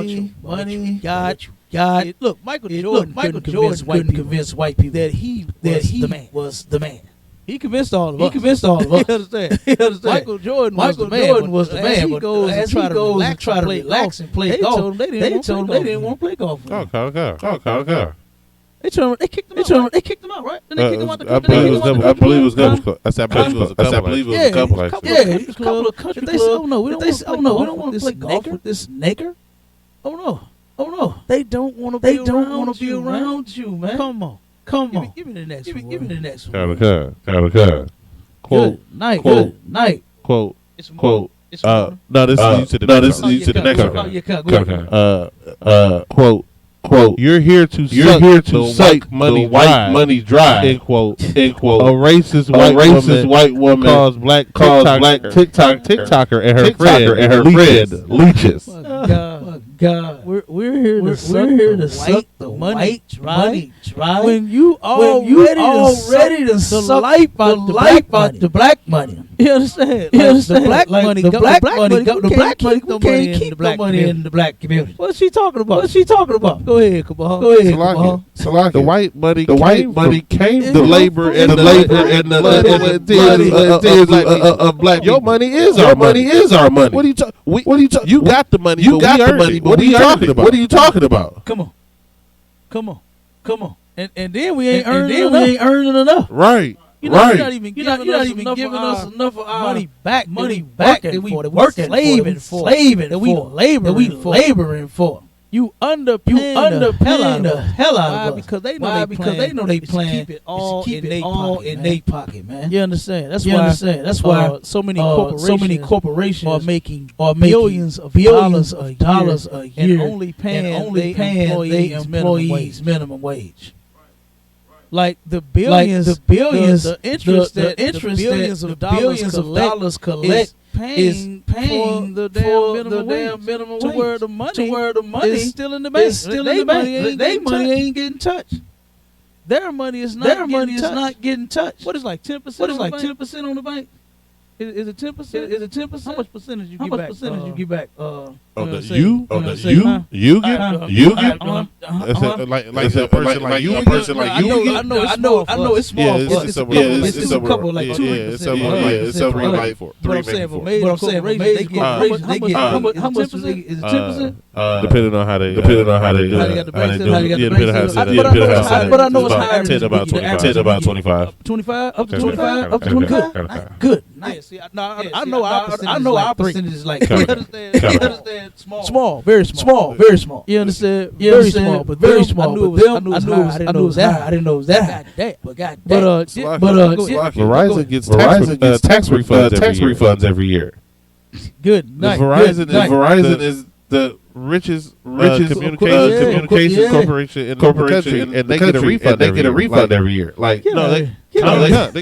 your money. You got. Look, Michael Jordan couldn't convince white people that he was the man. He convinced all of us. You understand? Michael Jordan was the man. He goes and try to relax and play golf. They didn't want to play golf. Okay. They kicked him out, right? Then they kicked him out the country. I believe it was a couple. Yeah, a couple of country clubs. They said, we don't want to play golf with this nigger. Oh no. They don't want to be around you, man. Come on. Give me the next one. Kind of. Quote. Quote. No, this is to the next one. Quote. You're here to suck white money dry. End quote. A racist white woman calls black TikToker and her friend leeches. God, we're here to suck the money dry. When you ready to suck the black money. You understand? The black money can't keep the money in the black community. What's she talking about? Go ahead, Kamal. The white money came the labor and the tears of black. Your money is our money. What are you talking? You got the money. What are you talking about? Come on. And then we ain't earning enough. Right. You're not even giving us enough of our money back that we working for, that we laboring for. You underpaying the hell out of us because they know they plan to keep it all in their pocket, man. You understand? That's why so many corporations are making billions of dollars a year and only paying their employees minimum wage. Like the billions, the interest that billions of dollars collect is paying the damn minimum wage to where the money is still in the bank. Their money ain't getting touched. Their money is not getting touched. What is like 10% on the bank? Is it 10%? How much percentage you get back? You get like a person like you. I know it's small. It's a couple like 2%. It's something like 3. But I'm saying, they get how much is it? Is it 10%? Depending on how they do it. But I know it's higher. 10 about 25. 25 up to 25. Good. Nice. I know our percentage is like 3. You understand? Small, very small. You understand? Very small, but very small. I knew it was high. I didn't know it was that high. But Verizon gets tax refunds every year. Good. Nice. Verizon is the richest communications corporation in the country, and they get a refund every year. Like they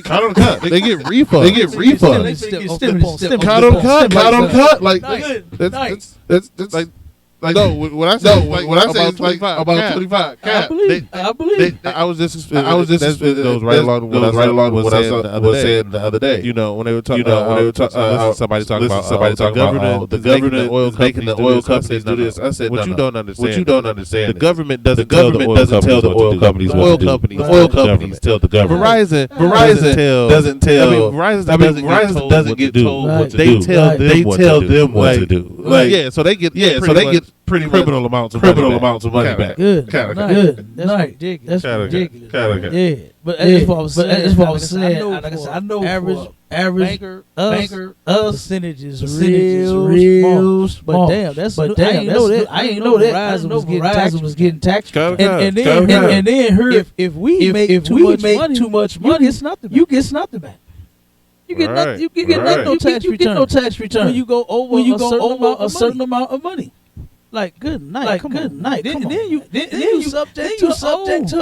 count on cut. They get refunds. Count on cut. Like that's like no. When I say it's like about 25. I believe. I was just goes right along with what I was saying the other day. You know, when they were talking somebody talking about the government making the oil companies do this. I said, what you don't understand. The government doesn't tell the oil companies what to do. The oil companies tell the government. Verizon doesn't tell. Verizon doesn't get told what to do. They tell them what to do. So they get pretty criminal amounts of money back. Good. That's ridiculous. Yeah, but that's what I was saying. Like I said, I know average banker percentage is real small. But damn, I ain't know that Verizon was getting taxed. And then if we make too much money, you get nothing back. You get no tax return when you go over a certain amount of money. Like good night, good night. Then Come you on. subject to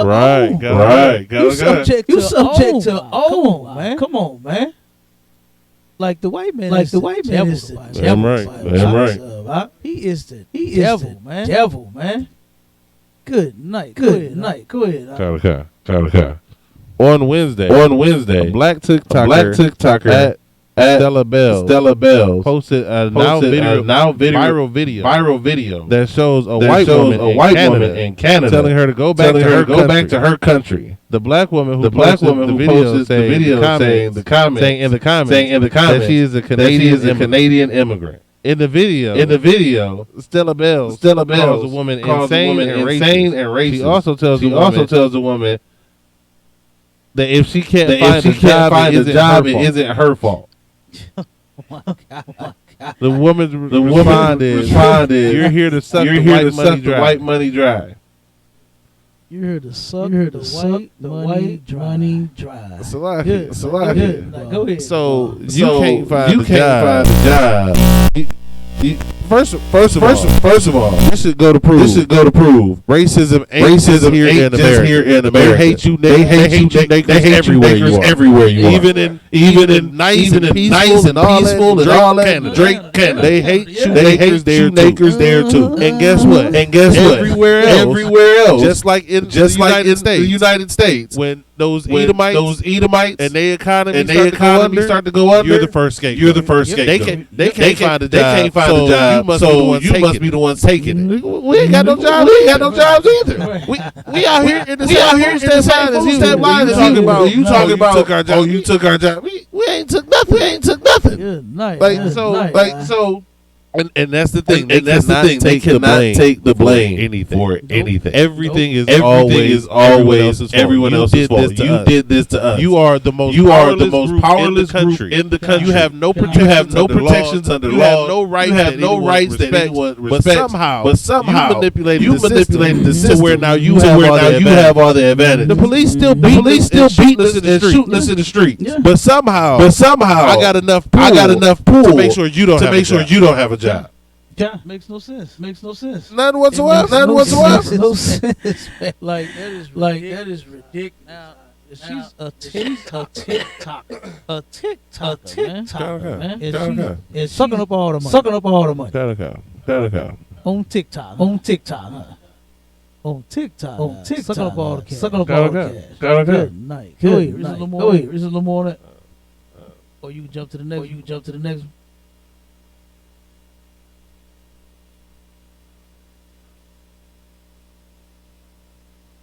Right, own. right. You subject to own. own, man. Come on, man. Like the white man, Like the white man is the devil. Damn right, damn right. He is the Devil, devil, man. Good night, Good night. Go ahead. Okay. On Wednesday, a black TikToker at Stella Bells posted a now viral video that shows a white woman in Canada telling her to go back to her country. The black woman who posted the video saying in the comments that she is a Canadian immigrant. In the video, Stella Bells calls a woman insane and racist. She also tells the woman that if she can't find a job, it isn't her fault. The woman responded, "You're here to suck the white money dry." You're here to suck the white money dry. Salaki. Good. Go ahead. So you can't find a job. First of all, this should go to prove racism ain't just here in America. They hate you niggers everywhere you are. Even in nice and peaceful and all that. Drake Canada. They hate you niggers there too. And guess what? Everywhere else, just like in the United States, when those Edomites and their economy start to go under, you're the first scapegoat. They can't find a job. So you must be the ones taking it. We ain't got no jobs. We ain't got no jobs either. We out here in the same line as you talking about. Oh, you took our job. We ain't took nothing. Good night. And that's the thing. They cannot take the blame for anything. Everything is always everyone else's fault. You did this to us. You are the most powerless group in the country. You have no protections under law. You have no rights that anyone respects. But somehow you manipulated the system to where now you have all the advantage. The police still beating us and shooting us in the street. Yeah. But somehow I got enough pull to make sure you don't have a job. Yeah, makes no sense. None whatsoever. Makes no sense. Like that is ridiculous. Now she's a TikToker, man. And sucking up all the money. On TikTok. Sucking up all the cash. Good night. Go ahead. There's a little more on that. Or you can jump to the next one.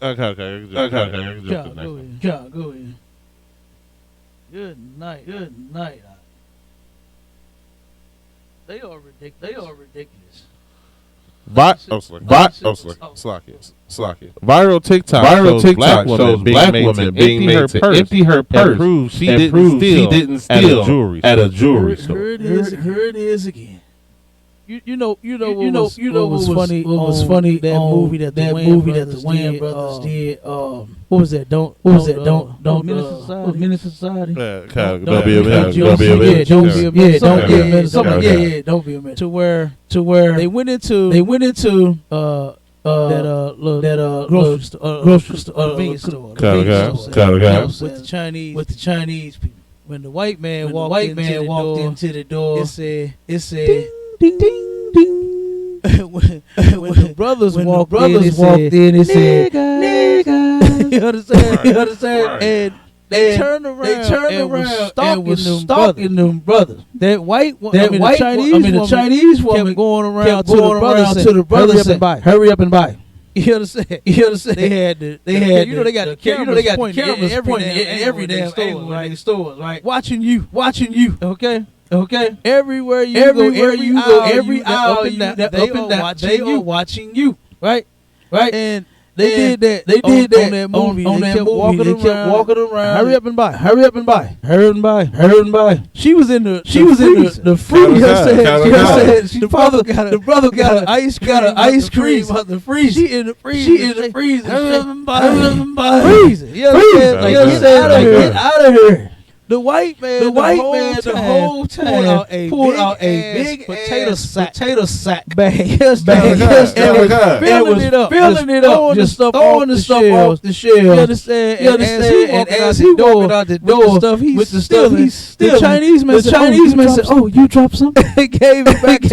Okay. Go ahead. Good night. They are ridiculous. Viral TikTok shows black woman being made to empty her purse and prove she didn't steal at a jewelry store. Here it is again. You know what was funny? That movie that the Wayans brothers did. What was that? Don't Menace Society. Don't be a menace. Don't be a menace. To where they went into that grocery store, convenience store, with the Chinese people. When the white man walked into the door, it said. Ding ding ding. when the brothers walked in, it said, "Nigga." You understand? And they turned around and was stalking them brothers. The Chinese woman kept going around to the brothers saying, "Hurry up and buy." You understand? They had they got the cameras pointing in every damn stores, right? Watching you. Okay. Everywhere you go, every aisle they are watching you. Right. And they did that on that movie. They kept walking around. Hurry up and buy. She was in the freezer. The brother got an ice cream out the freezer. She in the freezer. Hurry up and buy. Freezer. You understand? Get out of here. The white man, the whole time pulled out a big potato sack bag, filling it up, throwing the stuff off the shelves. You understand? And as he walking out the door with the stuff he's stealing, the Chinese man said, "Oh, you dropped something." He gave it back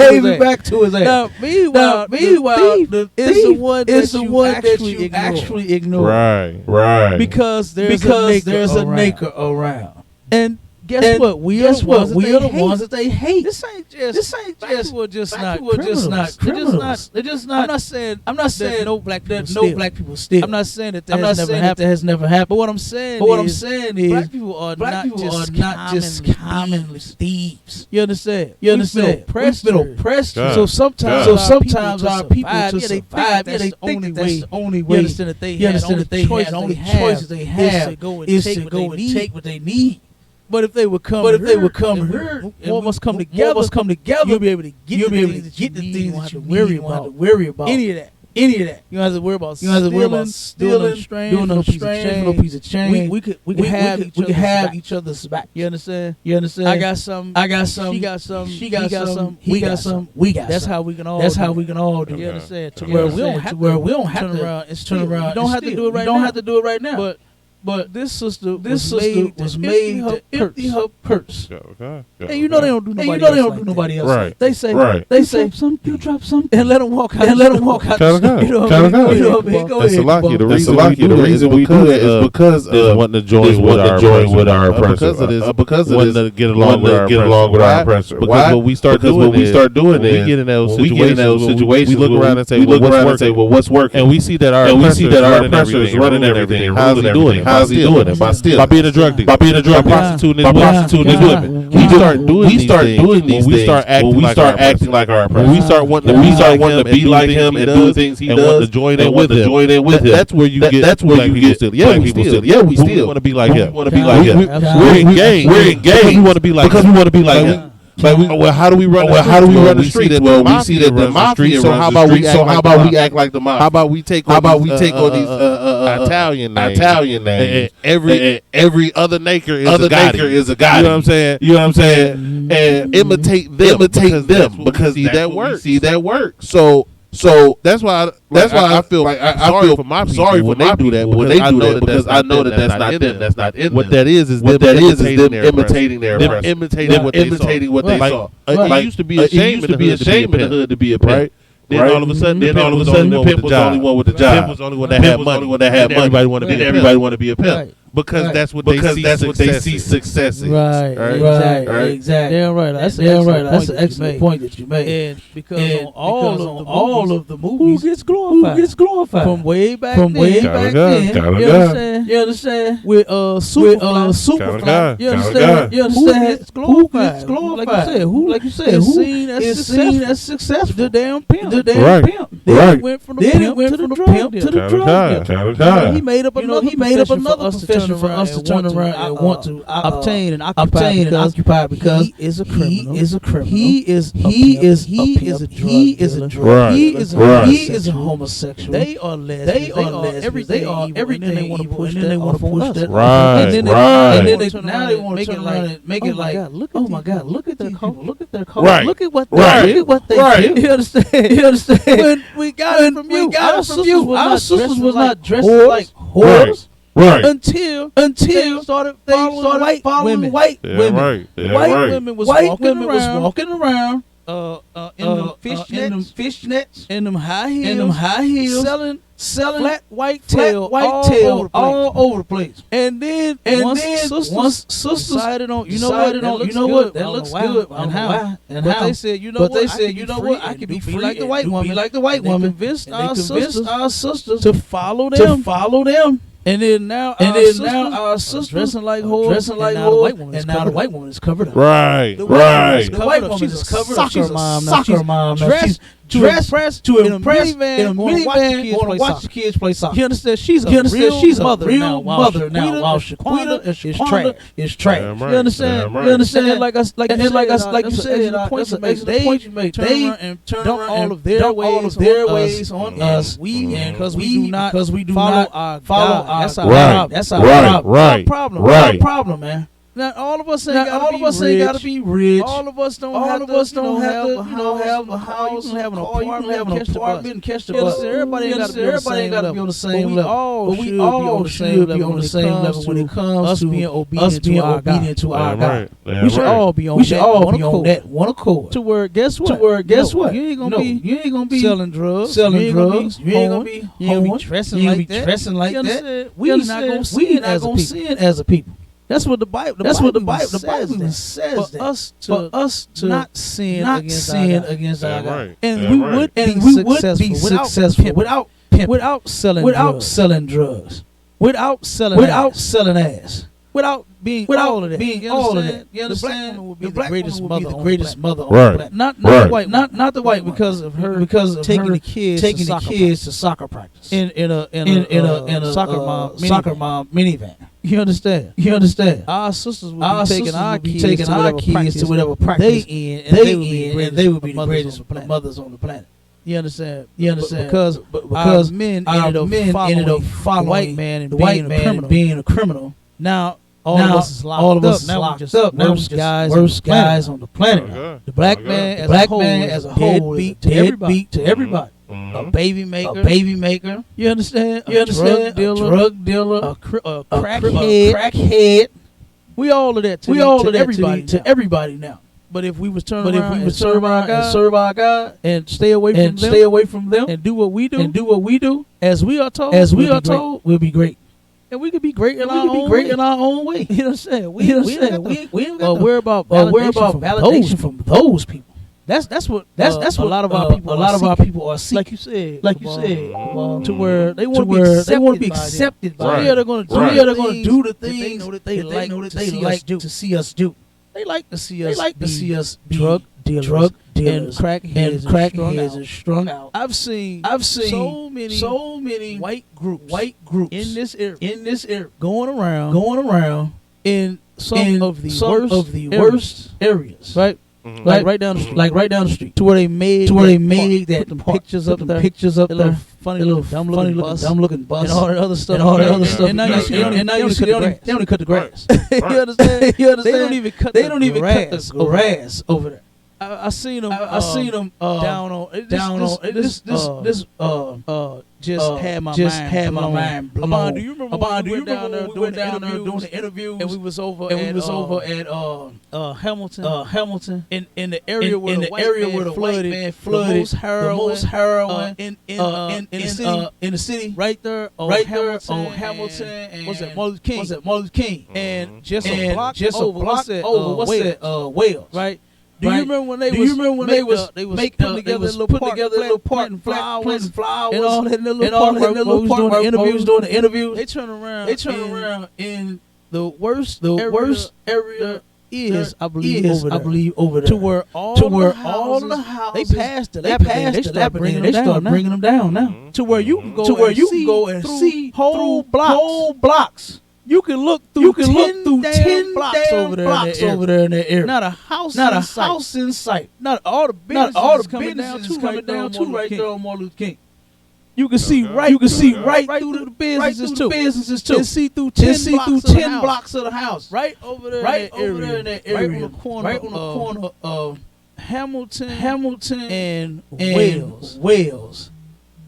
to his ass. Now, meanwhile, the thief is the one that you actually ignore. Right. Because there's a nigger around. And guess what? We are the ones that they hate. This ain't just people just not criminals. They're just not. I'm not saying no black people steal. I'm not saying that has never happened. But what I'm saying is black people are not just commonly thieves. You understand? We've been oppressed. So sometimes our people to survive, they think that's the only way. You understand that they had only choices they have is to go and take what they need. But if they would come here, all of us come together, you'll be able to get the things that you worry about. Any of that. You don't have to worry about stealing, doing no piece of change. We could have each other's back. You understand? I got some. She got some. He got some. We got. That's how we can all do. You understand? To where we don't have to turn around. You don't have to do it right now. But this sister was made to empty her purse. Okay. And you know they don't do nobody else. Right. They say you drop something and let them walk out. That's a lot. The reason we do that is because of wanting to join with our oppressor. Because of wanting to get along with our oppressor. Because what we start doing is we get in those situations. We look around and say, well, what's working? And we see that our oppressor is running everything. How's he doing it? By stealing. By being a drug dealer. By prostituting his women. We start doing these things. We start acting like our oppressor. We start wanting to be like him and do things he does. And want to join in with him. That's where you get black people steal. Yeah, we steal. We want to be like him. We're engaged. We want to be like him. How do we run the streets? Well, we see that the mafia. So how about we act like the mafia? How about we take on these Italian names? Every other nigger is a guy. You know what I'm saying? And imitate them because we see that work. So that's why I feel sorry for my people when they do that. Because I know that that's not them. That's not in them. What that is them imitating their oppressor. Imitating what they saw. It used to be a shame in the hood to be a pimp. Right? Then all of a sudden, the pimp was the only one with the job. The pimp was the only one that had money. Everybody want to be a pimp. Because that's what they see success in. Right. Exactly. Damn right. That's an excellent point that you made. And because on all of the movies, who gets glorified? From way back then. You understand? With Superfly. You understand? Who gets glorified? Like you said, who is seen as successful? The damn pimp. Then it went from the pimp to the drug dealer. He made up another profession for us to turn around and want to obtain and occupy because he is a criminal. He is a drug. He is a homosexual. They are lesbians. They are everything. They want to push that. Right. And then now they want to turn around and make it like, oh my God, look at their color. Look at their color. Right. Look at what they do. You understand? When we got it from you, our sisters was not dressed like whores. Right. Until they started following white women. White women was walking around in them fishnets, in them high heels, selling flat white tail all over the place. And then once sisters decided on, you know what, that looks good, and how. But they said, you know what, I can be free like the white woman. They convinced our sisters to follow them. And then now our sisters dressing like whores, and now the white woman is covered up. Right. The white woman is covered up. She's a soccer mom. Dressed to impress in a minivan, want to watch the kids play soccer. You understand? She's a real mother now. While Shaquanda is trash. You understand? Like you said, the point you made. They dump all of their ways on us. Because we do not follow our God. That's our problem. Our problem, man. Now all of us ain't gotta be rich. All of us don't have to have a house. You can have an apartment and catch the bus. Everybody ain't gotta be on the same level. But we all should be on the same level when it comes to us being obedient to our God. We should all be on that one accord. To where guess what? You ain't gonna be selling drugs. You ain't gonna be dressing like that. We not gonna sin as a people. That's what the Bible. says. For us to not sin against our God, and we would be successful without selling drugs, without selling ass, without being all of that. You understand? The black woman would be the greatest mother on the planet. Not the white because of her taking the kids to soccer practice in a soccer mom minivan. You understand? Our sisters would be taking our kids to whatever practice they would be the greatest mothers on the planet. You understand? Because our men ended up following white man and being a criminal. Now all of us is locked up. Worst guys on the planet. The black man as a whole deadbeat to everybody. A baby maker. You understand? A drug dealer. A crackhead. We all of that to everybody now. But if we was turn around and serve our God and stay away from them and do what we do as we are told, we'll be great. And we could be great in our own way. You know what I'm saying? We ain't got to worry about validation from those people. That's what a lot of our people are seeking. Like you said, to where they want to be accepted by. They're going to do the things that they like to see us do. They like to see us be drug dealers and crackheads and strung out. I've seen so many white groups in this area going around in some of the worst areas, right? Mm-hmm. Like right down the street, to where they made that put pictures up there, funny little dumb looking bus and all that other stuff, And now you see they only cut the grass. You understand? They don't even cut the grass over there. I seen them down on just had my mind blown. Do you remember when we went down there doing the interviews and we was over at Hamilton in the area where the white man flooded the most heroin in the city right there on Hamilton and was it Martin Luther King and just a block over Wales, right? Do you remember when they was putting together a little part and flowers and all that little part where we was doing the interviews? They turn around in the worst area is I believe over there to where all the houses they passed the lap and they start bringing them down now to where you can go and see whole blocks. You can look through 10 blocks over there in that area. Not a house in sight. Not all the businesses coming down too right there on Martin Luther King. You can see right through the businesses too. And see through 10 blocks of the house. Right over there in that area. Right on the corner of Hamilton and Wales.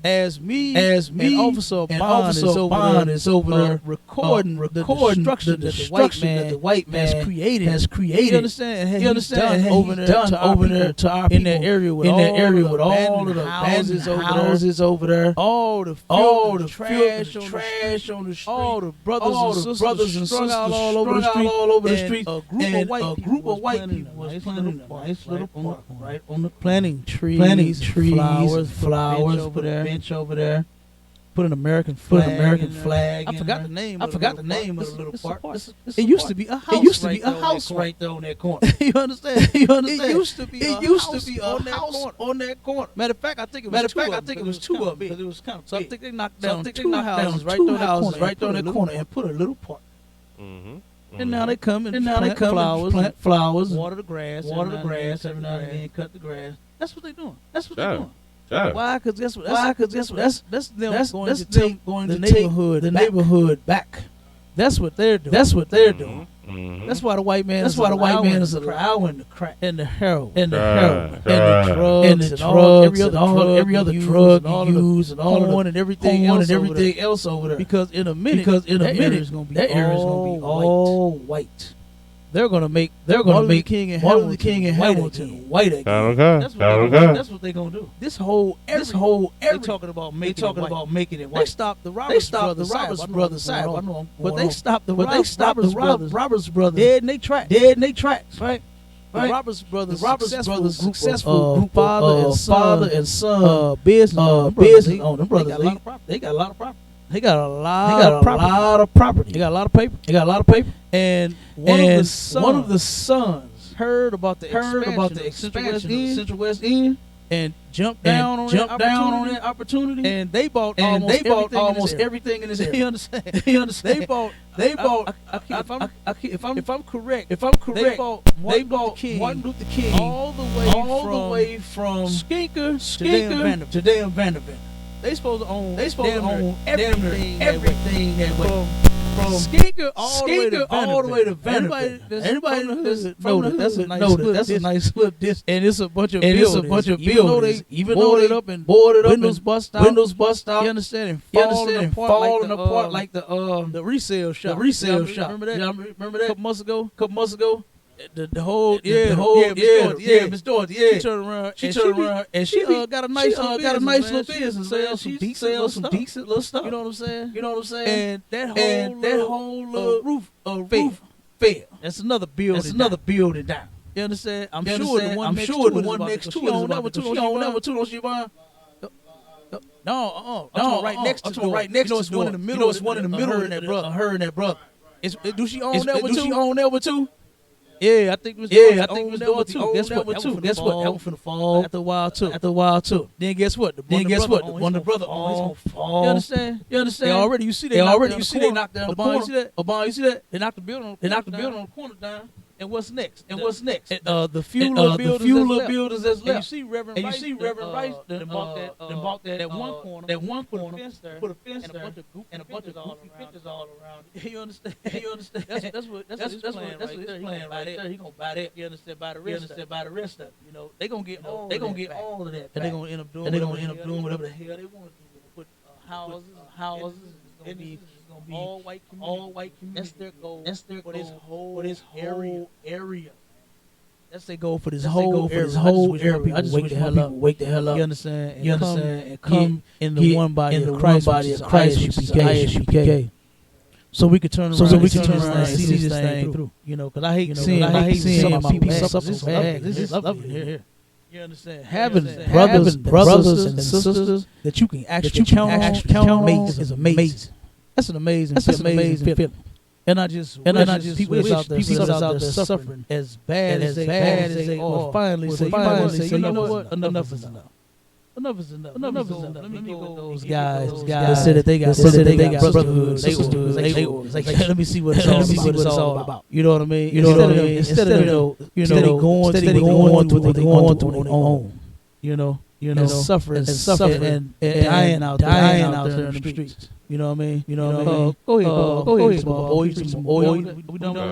As me and Officer Bond is over there recording the destruction that the white man has created. You understand? Done over there to our people in that area with all of the houses over there, all the trash on the street, all the brothers and sisters strung out all over the street. A group of white people was planting a nice little park right on the planting trees, flowers over there. Over there, put an American flag. I forgot the name of the little park. It used to be a house right there on that corner. You understand? It used to be a house on that corner. Matter of fact, I think it was two of them because it was kind of. So I think they knocked down two houses right there on that corner and put a little park. Mm-hmm. And now they come and plant flowers, water the grass every now and then, cut the grass. That's what they're doing. Why? Because guess what? That's them going to take the neighborhood back. That's what they're doing. That's why the white man. That's why the white man is allowing the crack and the heroin and the heroin and the drugs and the drugs every other drug you use and all porn and everything else over there. Because in a minute, that area is gonna be all white. They're gonna make Martin Luther King and Hamilton white again. That's what they're gonna do. This whole they talking about making it white. They stopped the Roberts brothers side, but they stopped the Roberts brothers dead in their tracks, right? The Roberts brothers, successful group, father and son, business on them brothers. They got a lot of property. They got a lot of property. They got a lot of paper. And one of the sons heard about the expansion of Central West End and jumped down on that opportunity. And they bought almost everything in this area. You understand? They bought. If I'm correct, they bought Martin Luther King all the way from Skinker to Dan Vanderbilt. They supposed to own everything that way. From Skinker all the way to Vanderbilt. Anybody know that that's a nice slip distance. And it's a bunch of buildings. Even though they boarded up, windows bust out. You understand? And falling apart like the resale shop. Remember that? A couple months ago. The whole Miss Dorothy, She turned around and she got a nice little business. Sell some decent little stuff. You know what I'm saying? And that whole roof failed. That's another building down. You understand? I'm sure the one next to it is about to. She own number 2, don't she, Brian? No, right next to it's one in the middle. It's one in the middle of that brother. Her and that brother. Do she own that one too? Yeah, I think Miss Dorothy too. Guess what? That was finna fall after a while too. Then guess what? The brother owns gonna fall. You understand? They already. You see they knocked down the barn. You see that? They knocked the building on the corner down. And what's next? The few little buildings that's left. And you see Reverend Rice bought that one corner. Put a fence there, and a bunch of goofy pictures all around. You understand? That's what his plan right there. He gonna buy that. You understand? Buy the rest of it. You know, they gonna get all of that, and they gonna end up doing whatever the hell they want to do. Put houses. It's gonna be all white community. That's their goal. For this whole area. That's their goal for this whole area. I just wake the hell up. You understand? And come in the one body of Christ, I.S.U.P.K. So we could turn around and see this thing through. You know, because I hate seeing my people suffer so bad. This is lovely here. You understand? Having brothers and sisters that you can actually count on is amazing. That's an amazing feeling. And I just people out there suffering as bad as they are. Finally say, you know what? Enough is enough. Let me go with those guys that said that they got brotherhood, sisters. Let me see what it's all about. You know what I mean? Instead of going through what they going through on their own. You know, suffering and dying out there in the streets. You know what I mean? Go ahead, small boy. We done in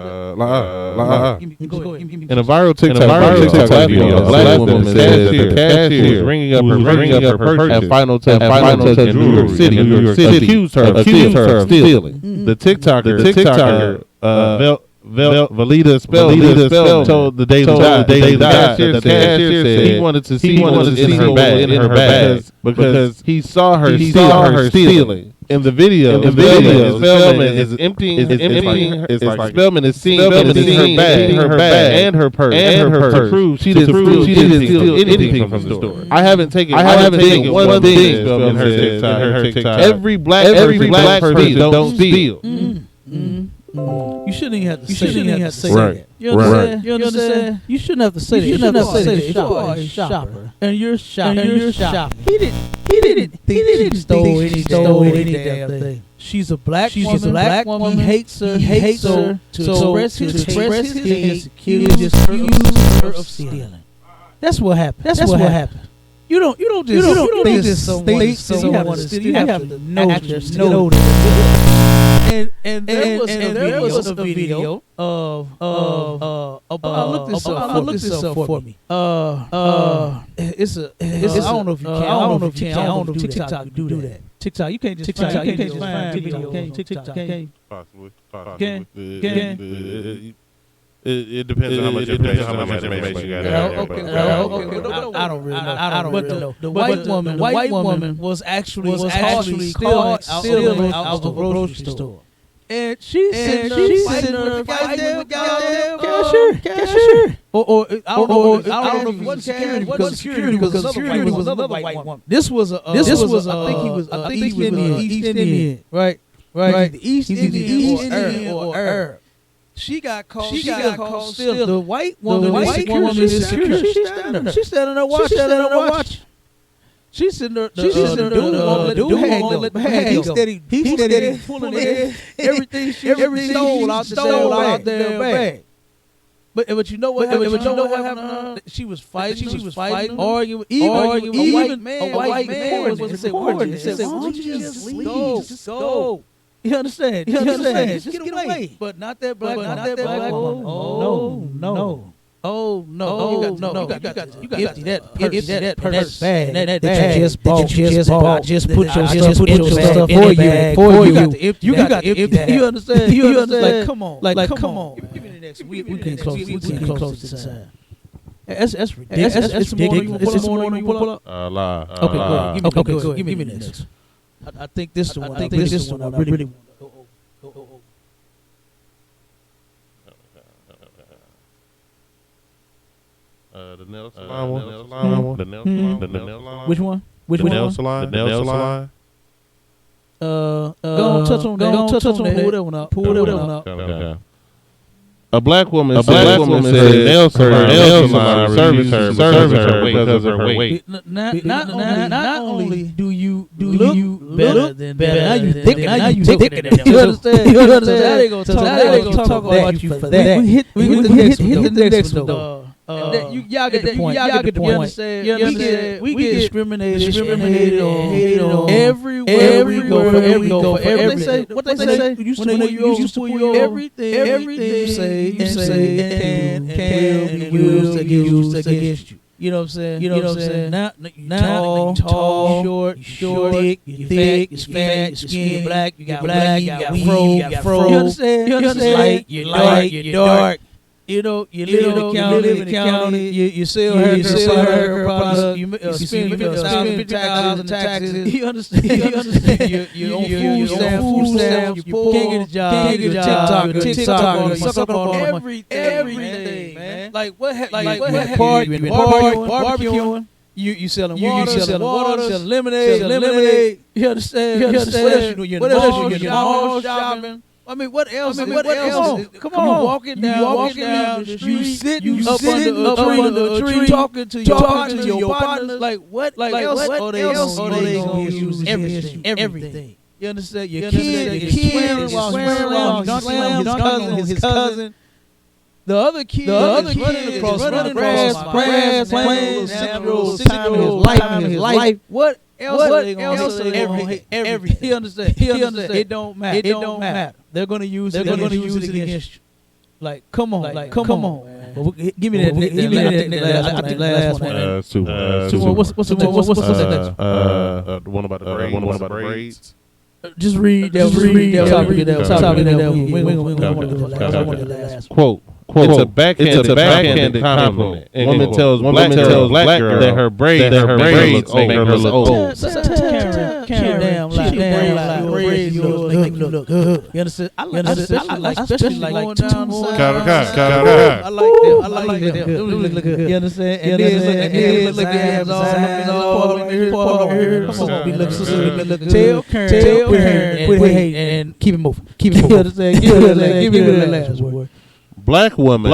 a viral TikTok video, a black woman says the cashier was ringing up her purchase and Final Touch in New York City, accused her of stealing. The TikToker, Valida Spell told the Daily Dive that the cashier said he wanted to see what was in her bag because he saw her stealing. In the video, Spellman is emptying. It's like Spellman is seeing her bag and her purse to prove she didn't steal anything from the store. I haven't taken one thing. Spellman says in her TikTok. Every black person don't steal. You shouldn't even have to say that. You understand? You shouldn't have to say that. You shouldn't have to say that. If you are a shopper and you're shopping, he didn't think she stole any damn thing. She's a black woman. He hates her to express his hate. He just accused her of stealing. That's what happened. You don't just think someone is stealing. You have to know this. And there was a video of look this up for me. It's I don't know if you can. I don't know if TikTok do that. TikTok, you can't just find video. TikTok, Possibly. It depends on how much information you got. Okay. I don't really know. The white woman was actually caught stealing out the grocery store. And she's sitting there fighting with the goddamn cashier. Or I don't know if it was security because another white woman. This was I think he was East Indian, right? The East Indian or Arab. She got called still. The white woman is security. She's standing there watching. She's sitting there. He's steady pulling everything stole out the bag. But you know what happened? She was fighting, arguing. Even a white man was saying, "Why don't you just leave? Go." You understand? Just get away. But not that black woman. Oh no! You got to empty that purse bag that you just bought. Just put your stuff for you. You got to empty that. You understand? Like come on. Give me the next. We can close to the side. That's ridiculous. It's more than you pull up. Lie. Okay, go ahead. Give me the next. I think this is the one. I really want. The nail salon one. The nail salon. Which one? The nail salon. Go on, touch on that. Pull that one up. Okay. A black woman said nail salon service her because of her weight. Not only do you better than better. Now you thicker than them. You understand? Now they gonna talk about you for that. We hit the next one though. Y'all get the point. You understand? We get discriminated on everywhere we go. What they say? When you used to pull your everything you say can be used against you. You know what I'm saying? Now tall, short, thick, you thick, you fat, you skinny, you black, you got weave, you got fro. You understand? You're light, you're dark. You live in the county. You sell her products. You spend taxes. You understand? You on food stamps. You can't get a job. TikTok. You suck up all the money. Everything, man. Like what? Barbecuing. You selling water. Selling lemonade. You understand? What else you do? Mall shopping. I mean, what else? Come on, walking down the street. You sitting up under a tree, talking to your partners. Like what? Like else? Are they gonna use everything? You understand? Your kid swearing while his cousin. The other kid running across grass, playing 6-year-old time in his life. What else are they going to say? Everything. He understand. It don't matter. They're going to use it against you. Like, come on. Man. Give me that. I think last one. What's the next? The one about the braids. Just read that. Quote. It's a backhanded compliment. Woman tells black girl that her braids make her look old. Damn, braids look good. You understand? I like especially like going down the side. I like them. Look good. You understand? And then look at all tail curling and keep it moving. You understand? Give me the last word. Black woman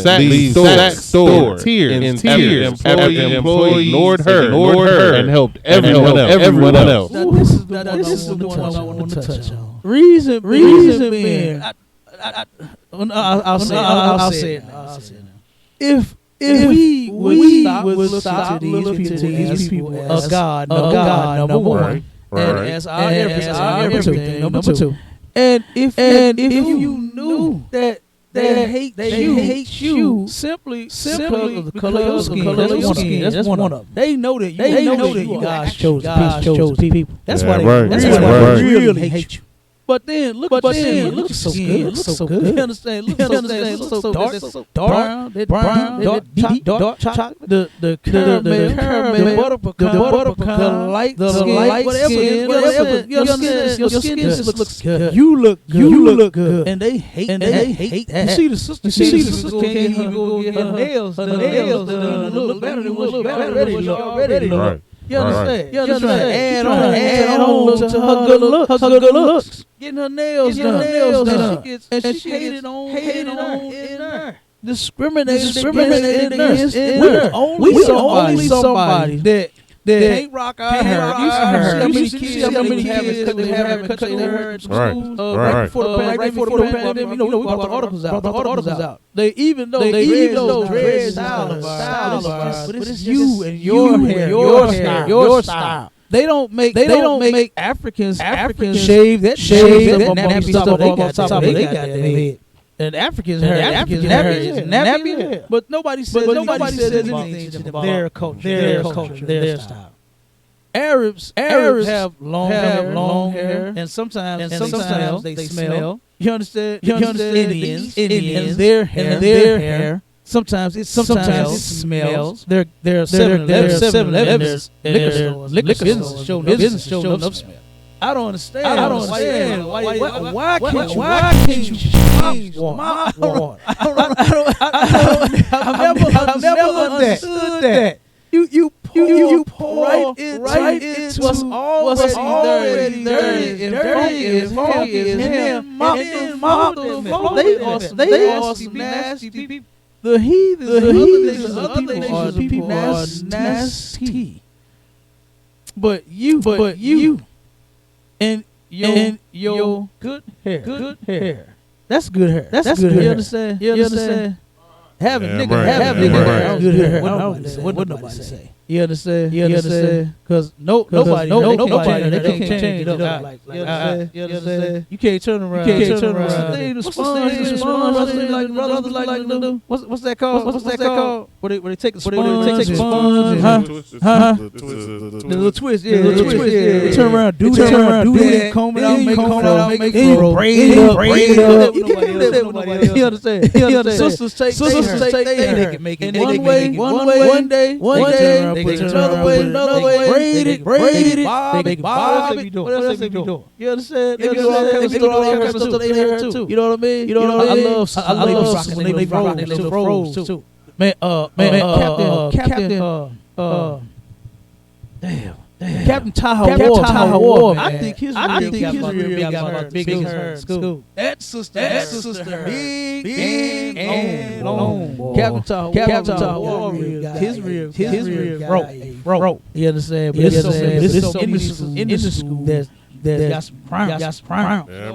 sat store tears after employee ignored her and helped everyone else. This is the one I want to touch on. Reason being, I'll say it now. If we would stop to these people as God number one, and as our everything number two. And if you knew that they hate you simply because of the color of your skin. That's one of them. They know that you God's chosen people. That's why they really hate you. But then look so good. Look so good. You understand? Look so dark, brown, dark chocolate, the caramel, butter pecan, light skin, whatever. Your skin just looks good. You look good, and they hate that. You see the sister can't even go get her nails done a little better than what she already look. You understand? You understand? Add on to her good looks. Getting her nails done. And she hated on in her. Discriminated against in her. Only somebody that can't rock our hair. You see how many kids have cut their hair in schools right before the pandemic. You know, we brought the articles out. They even though dread style, but it's you and your hair, your style. They don't make Africans shave that nappy stuff off top of their goddamn head. And Africans nappy, but nobody said anything about their culture, their style. Arabs have long hair, and sometimes they smell. You understand? Indians, their hair. Sometimes it smells. There are 7-Eleven liquor stores showing up smell. I don't understand. Why can't you change my water? I've never understood that. You pour right into what's already dirty and funky and then mop them. They are some nasty people. The heathens, the other people are nasty. But you. And your good hair. That's good hair. That's good hair. You understand? Have a nigga have good hair. What nobody say. You understand? Because nobody they can't change it up. You understand? You can't turn around. What's that called? Where they take the sponge, the little twist, They turn around, do that, comb it out, make it braid up. You understand? Sisters take their hair, make it one day. They turn another way, braid it, bob it. What else they be doing? You understand? They do all kinds of stuff to their hair too. You know what I mean? I love rocking when they rock their little froze too. Captain Taha War. I think his real got big as her school. That sister, big and long. Captain Taha War, his real broke. You understand? But it's so in the school that got some crowns. Yeah,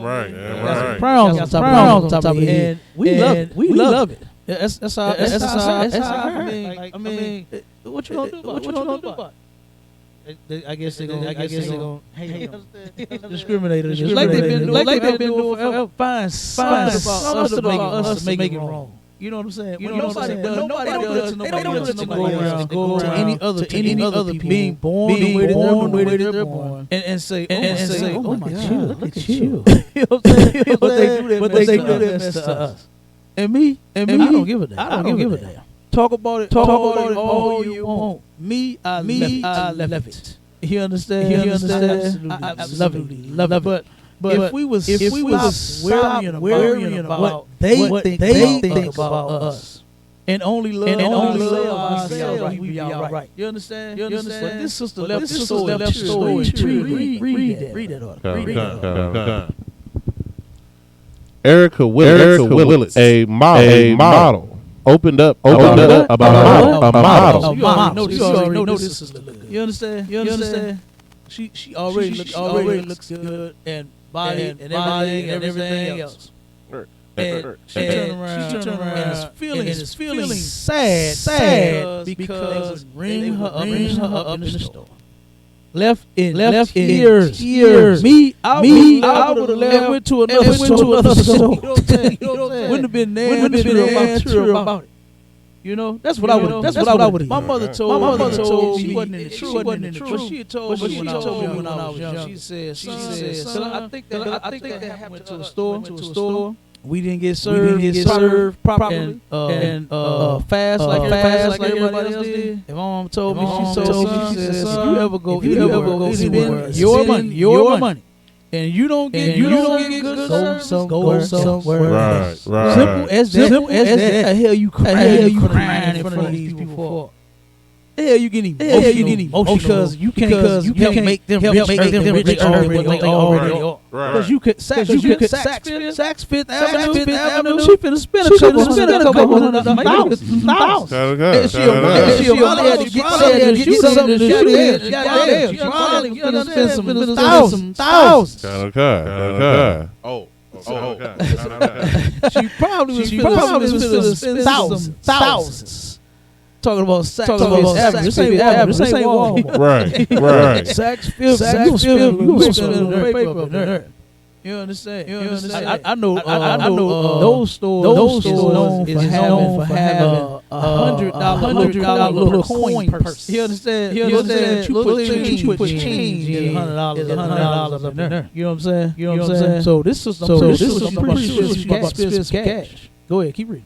right. Got some crowns on top of it. And we love it. That's our hair. I mean, what you gonna do about it? I guess they gonna discriminate us. Like they've been doing forever. Find something about us to make it wrong. You know what I'm saying? Nobody does to nobody go around any other people being born the way that they're born and say, oh my God, look at you. You know what I'm saying? But they do that mess to us. And me, I don't give a damn. Talk about it all you want. Me, I left it. You understand? I absolutely love it. But if we was worrying about what they think about us and only love ourselves, we be all right. You understand? But this sister left story. Read that article. Erica Willis, a model. Opened up about a model. You already know this is good. You understand? She already looks good and body and everything else. And she turned around and is feeling sad because they ring her up in the store. left in years. I would have left, went to another store. Wouldn't have been there about it. You know, that's what I would. My mother told me she wasn't in the truth. But she told me when I was young. She said, son, I think that happened to the store. We didn't get served properly and fast like everybody else did. If my mom told me, she said, son, you ever go anywhere, spend your money, and you don't get good service, go somewhere. Right. Simple as that. The hell you crying in front of these people for? The hell you getting emotional because you can't make them rich already are. Because you could Saks Fifth Avenue. She finna spend a couple $100,000. She had to get something to shoot. She probably finna spend some thousands. Oh. She probably was finna spend thousands. Talking about Saks. This ain't Walmart. Right. Saks Fifth. You spend paper up there. You understand? I know those stores is known for having $100 little coin purse. You understand? You put change in $100 up in there. You know what I'm saying? So this is some pretty sure she got spend some cash. Go ahead, keep reading.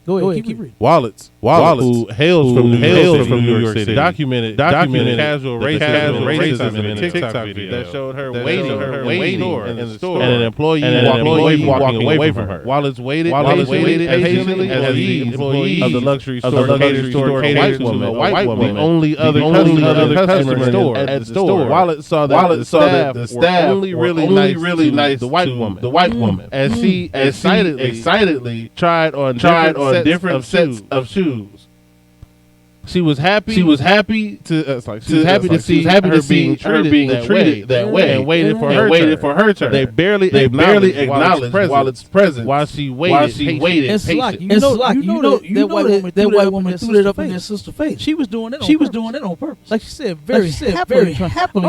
Wallace, who hails from New York City, documented casual racism in a TikTok video that showed her waiting in the store and an employee walking away from her. Wallace waited patiently as the employee of the luxury store catered to a white woman, the only other customer at the store. Wallace saw that the staff only really nice to the white woman as she excitedly tried on different sets of shoes. She was happy to see her being treated that way and waited for her turn. They barely acknowledged Wallet's presence while she waited. It's like you know that white woman threw it up in their sister's face. She was doing it on purpose. Like she said, very happily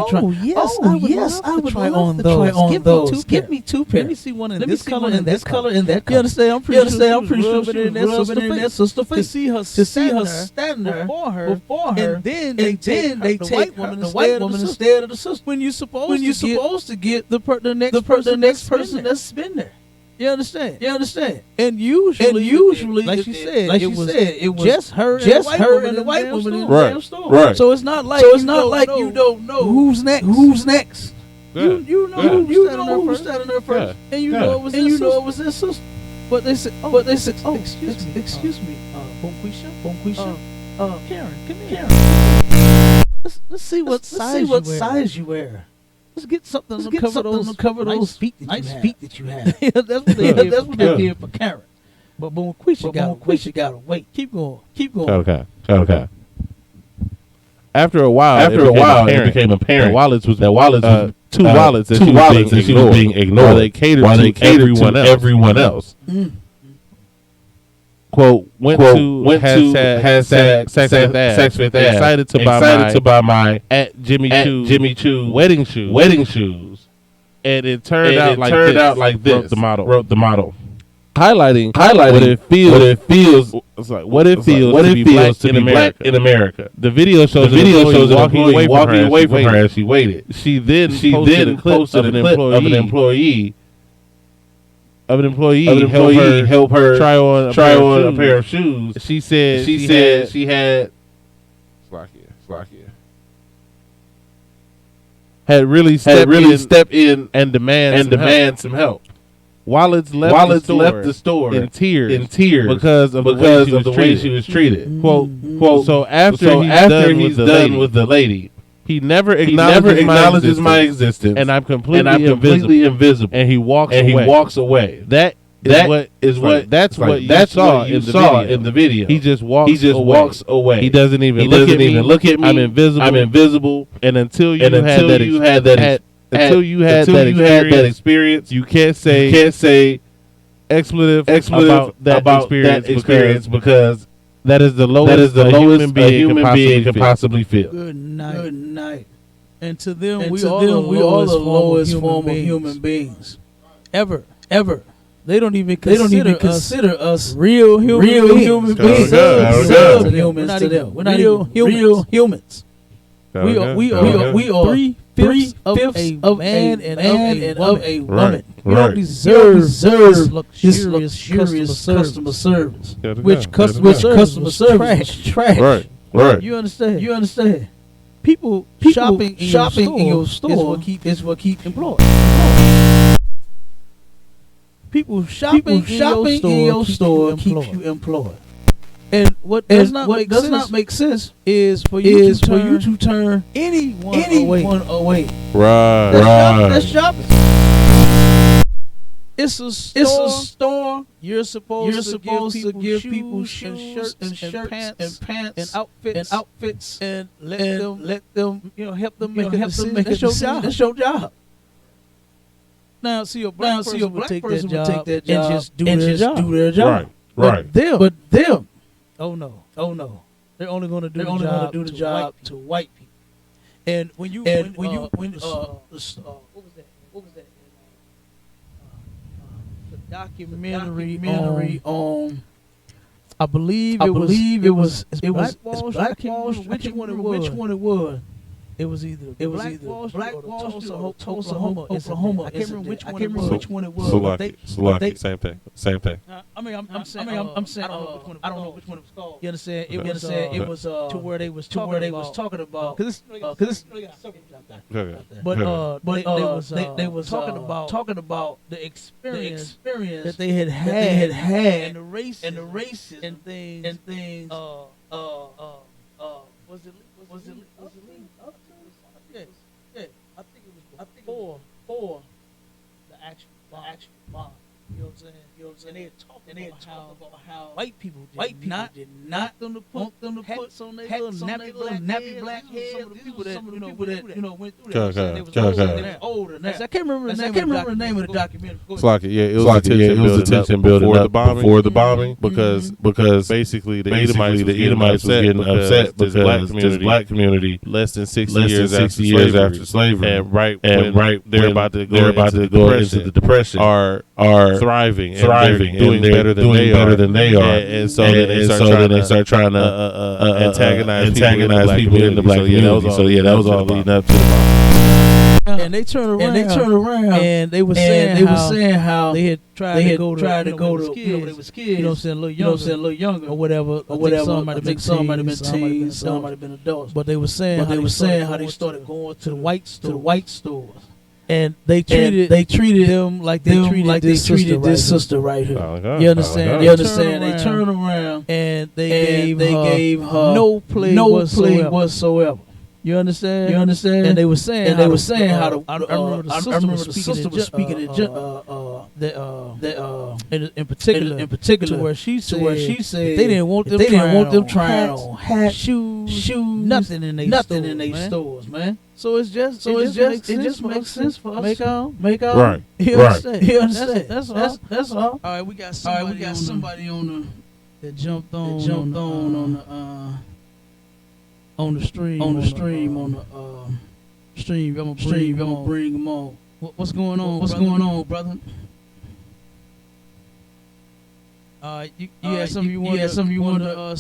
trying. Oh yes, I would try on those. Give me two pairs. Let me see one in this color and that color and that color. You understand? I'm pretty sure she was rubbing in that sister's face to see her standing there before her, and then they take the white woman instead of the sister. When you supposed to get the next person that's been there. You understand? And usually, like she said, it was just her and the white woman in the store. Right. So it's not like you don't know who's next. You know who's standing there first, and you know it was their sister. But they said, oh, excuse me, Bonquisha. Karen, come here. Let's see what size you wear. Let's get something to cover those feet that you have. Yeah, that's what they did for Karen. But Bonquisha got to wait. Keep going. Okay. After a while, it became apparent that Wallace was two wallets that she was being ignored while they catered to everyone else. Quote, went to Saks Fifth Ave, excited to buy my at Jimmy Choo wedding shoes, and it turned out like this. Wrote the model, highlighting what it feels to be black in America. The video shows walking away from her as she waited. She then posted a clip of an employee help her try on a pair of shoes. She said she had really step in and demand some help. Wallace left the store in tears because of the way she was treated. Quote. So after he's done with the lady, he never acknowledges my existence, and I'm completely invisible. And he walks away. That's what you saw in the video. He just walks away. He doesn't even look at me. I'm invisible. And until you had that experience, you can't say expletive about that experience because that is the lowest a human being can possibly feel. Good night. And to them, And we to are them, we are the lowest form of beings. human beings. Ever. They don't even consider us real human beings. Subhumans to them. We're not real humans. We are 3/5 of a man and of a woman. We don't deserve this luxurious customer service. Which customer service is trash. Right. You understand? People shopping in your store is what keep employed. People shopping in your store keep you employed. And what does not make sense is for you to turn anyone away. Right. That's shopping. It's a store. You're supposed to give people shoes and shirts and pants and outfits and let them help them make a decision. That's your job. Now, see, a black person would take that job and just do their job. Right. But them. Oh no. They're only going to do the job to white people. And when what was that? The documentary on. I believe it was Black Wall Street. I can't remember which one it was. It was either Black Wall Street or Oklahoma. I can't remember which one it was. Salaki, same thing. I don't know which one it was called. You understand? It was to where they was talking about. Because they was talking about the experience that they had and the races and things. Was it? I think it was before the actual bomb. You know what I'm saying? And they had talked about how white people did not put them to put on their little nappy black heads. Some of the people that went through that. They was older now. I can't remember the name of the documentary. It was attention building up before the bombing because basically the Edomites was getting upset because this black community less than 60 years after slavery and right they're about to go into the depression are thriving and doing better than they are, and so then they start trying to antagonize people in the black community. So that was all leading up to the bomb. And they turned around and they were saying how they had tried to go to when they was kids, you know what I'm saying, a little younger or whatever. I think some might have been teens, some might have been adults. But they were saying how they started going to the white stores. And they treated them like they treated this sister right here. You understand? They turned around and they gave her no play whatsoever. You understand? And they were saying how the I remember the sister was speaking in particular to where she said they didn't want them trying on hats, shoes, nothing in their stores, man. So it just makes sense for us. Make out. Right. You understand? That's all. All right, we got somebody on the that jumped on the stream. I'm gonna bring him on. What's going on, brother? You had something you wanted to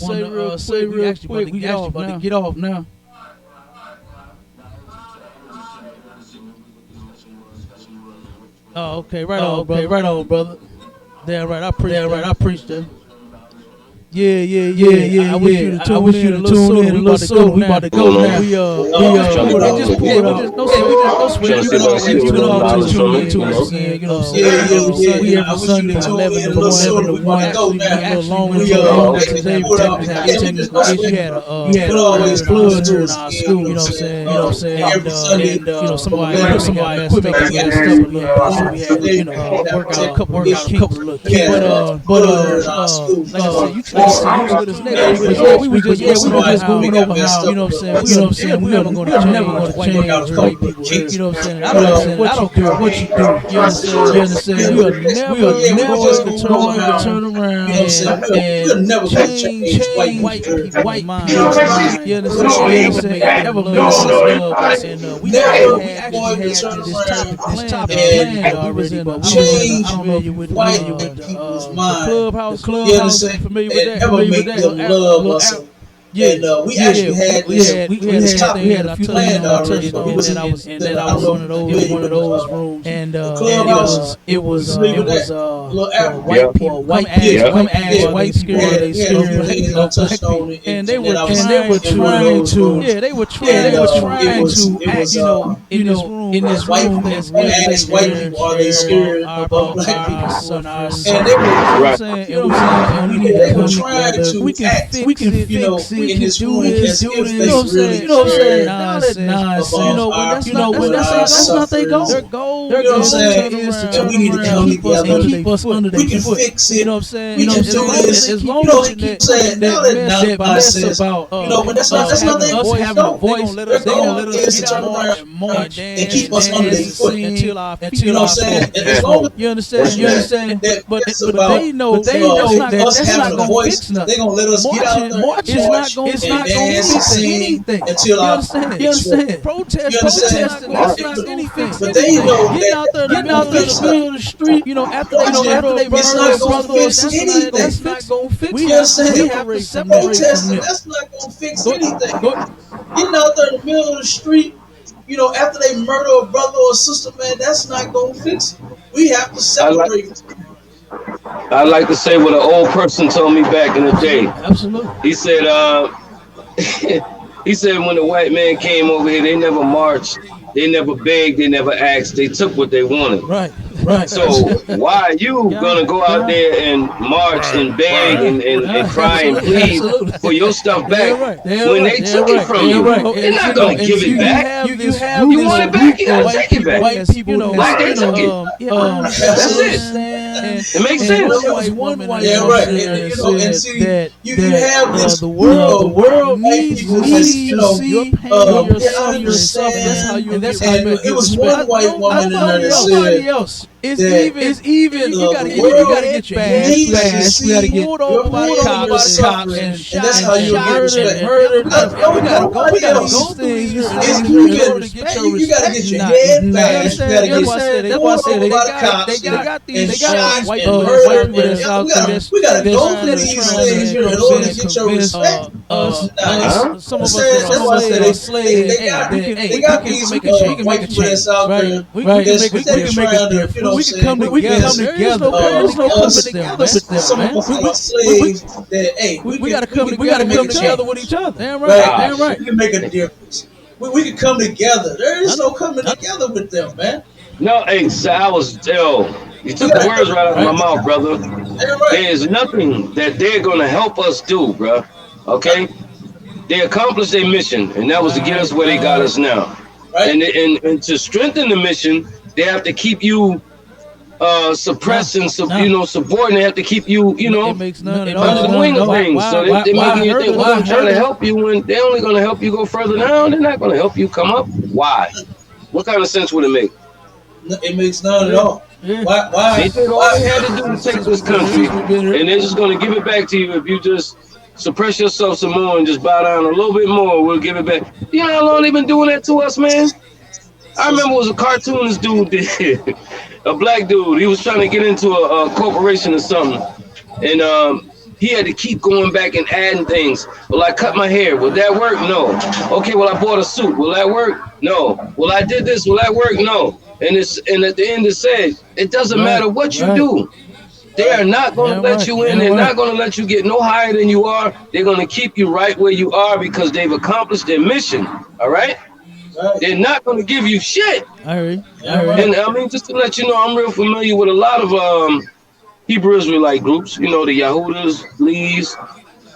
say real quick. We actually about to get off now. Oh, okay, right on, brother. Damn right, I preached that. Yeah. I wish you to tune in a little sooner. We about to go now. We just pull it up. You can always tune into us again. You know what I'm saying? We every Sunday from 11 to 1. Actually, we a little longer today. We had a technical issue. We had a flood here in our school. You know what I'm saying? And somebody equipment got messed up a little bit. So we had to work out a couple of kinks. But like I said, with us next week. But we was just going over how, you know what I'm saying, we're never gonna change white people. You know what I'm saying? I don't care what you do. You understand? We'll never turn around and change white people mind. You understand? Ever love us, and we actually had this topic planned already, but I'm familiar with the clubhouse. Familiar with that? Familiar with that? Little app. Yeah, and we actually had a few things I touched on, and I was one of those rooms, and it was white people come ask white people they scared black people, and they were trying to act, in this room that's white people are they scared about black people and our and they were saying, and we were trying to we can fix it. In this room, you know what I'm saying? Nonsense. When that's not their goal. Their goal, you know what I'm saying, is to we need to come together and keep us under their foot. We can fix it. You know what I'm saying? We can do this. As long as they keep saying that mess about, when that's not their goal. Having a voice, they're gonna let us get march and keep us under their foot until our feet. You know what I'm saying? As long as you understand. But they know that's not gonna fix nothing. They're gonna let us get out there. March is not gonna. It's not going to fix anything. Until you understand? Protesting that's not going to anything. But they know getting out there in the middle of the street, after they that's not going to fix. We have to separate from it. That's not going to fix anything. Getting out there in the middle of the street, after they murder a brother or sister, man, that's not going to fix it. We have to separate. I like to say what an old person told me back in the day. Absolutely. He said, he said when the white man came over here, they never marched, they never begged, they never asked, they took what they wanted. Right. So why are you gonna go out there and march and beg and cry and plead for your stuff back when they took it from you? They're not gonna give it back. You want it back? You gotta take it back. Like they took it. That's it. It makes sense. There was one white woman and see that you have this. The world needs you see your pain, yourself. That's how you. It was one white woman in there that said. It's even. You gotta get your hands bashed. You gotta get pulled over by cops and that's how you get murdered. We gotta go things. You gotta get your head bashed. That's why I said they got these white people that's out there. We gotta go through these things in order to get your respect. Some of us are slaves. They got these white people that's out there. We can make a difference. We can come together. There's no coming together with them. Some of us are slaves that, hey, we gotta come together with each other. Damn right. We can make a difference. We can come together. There is no coming together with them, man. No, hey, so you took the words right out of my mouth, brother. There is nothing that they're gonna help us do, bro. Okay? They accomplished their mission, and that was to get us where they got us now. And to strengthen the mission, they have to keep you suppressing, supporting. They have to keep you, under the wing of things. So they making you think, well, I'm trying to help you when they're only going to help you go further down. They're not going to help you come up. Why? What kind of sense would it make? It makes none at all. Why? They did all they had to do to take this country, and they're just going to give it back to you if you just suppress yourself some more and just bow down a little bit more. We'll give it back. You know how long they've been doing that to us, man? I remember it was a cartoonist dude did. A black dude. He was trying to get into a corporation or something, and he had to keep going back and adding things. Well, I cut my hair. Will that work? No. Okay. Well, I bought a suit. Will that work? No. Well, I did this. Will that work? No. And at the end it says it doesn't matter what you do. They are not going to let you in. They're not going to let you get no higher than you are. They're going to keep you right where you are because they've accomplished their mission. All right. They're not going to give you shit. And I mean, just to let you know, I'm real familiar with a lot of Hebrew Israelite groups. The Yahudas, Lees.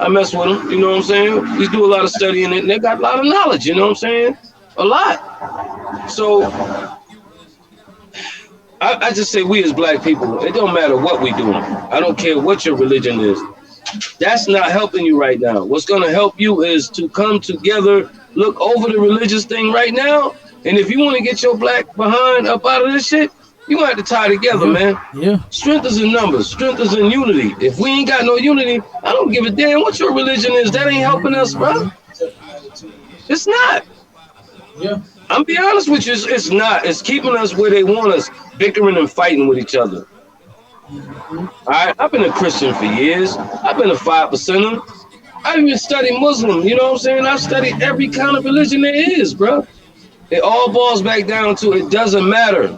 I mess with them. You know what I'm saying? We do a lot of studying it, and they got a lot of knowledge. You know what I'm saying? A lot. So I just say we as black people, it don't matter what we doing. I don't care what your religion is. That's not helping you right now. What's going to help you is to come together, look over the religious thing right now. And if you want to get your black behind up out of this shit, you're going to have to tie together, man. Yeah. Strength is in numbers. Strength is in unity. If we ain't got no unity, I don't give a damn what your religion is. That ain't helping us, bro. It's not. Yeah. I'm be honest with you, it's not. It's keeping us where they want us, bickering and fighting with each other. All right, I've been a Christian for years. I've been a 5%er. I've even studied Muslim. You know what I'm saying? I've studied every kind of religion there is, bro. It all boils back down to it doesn't matter.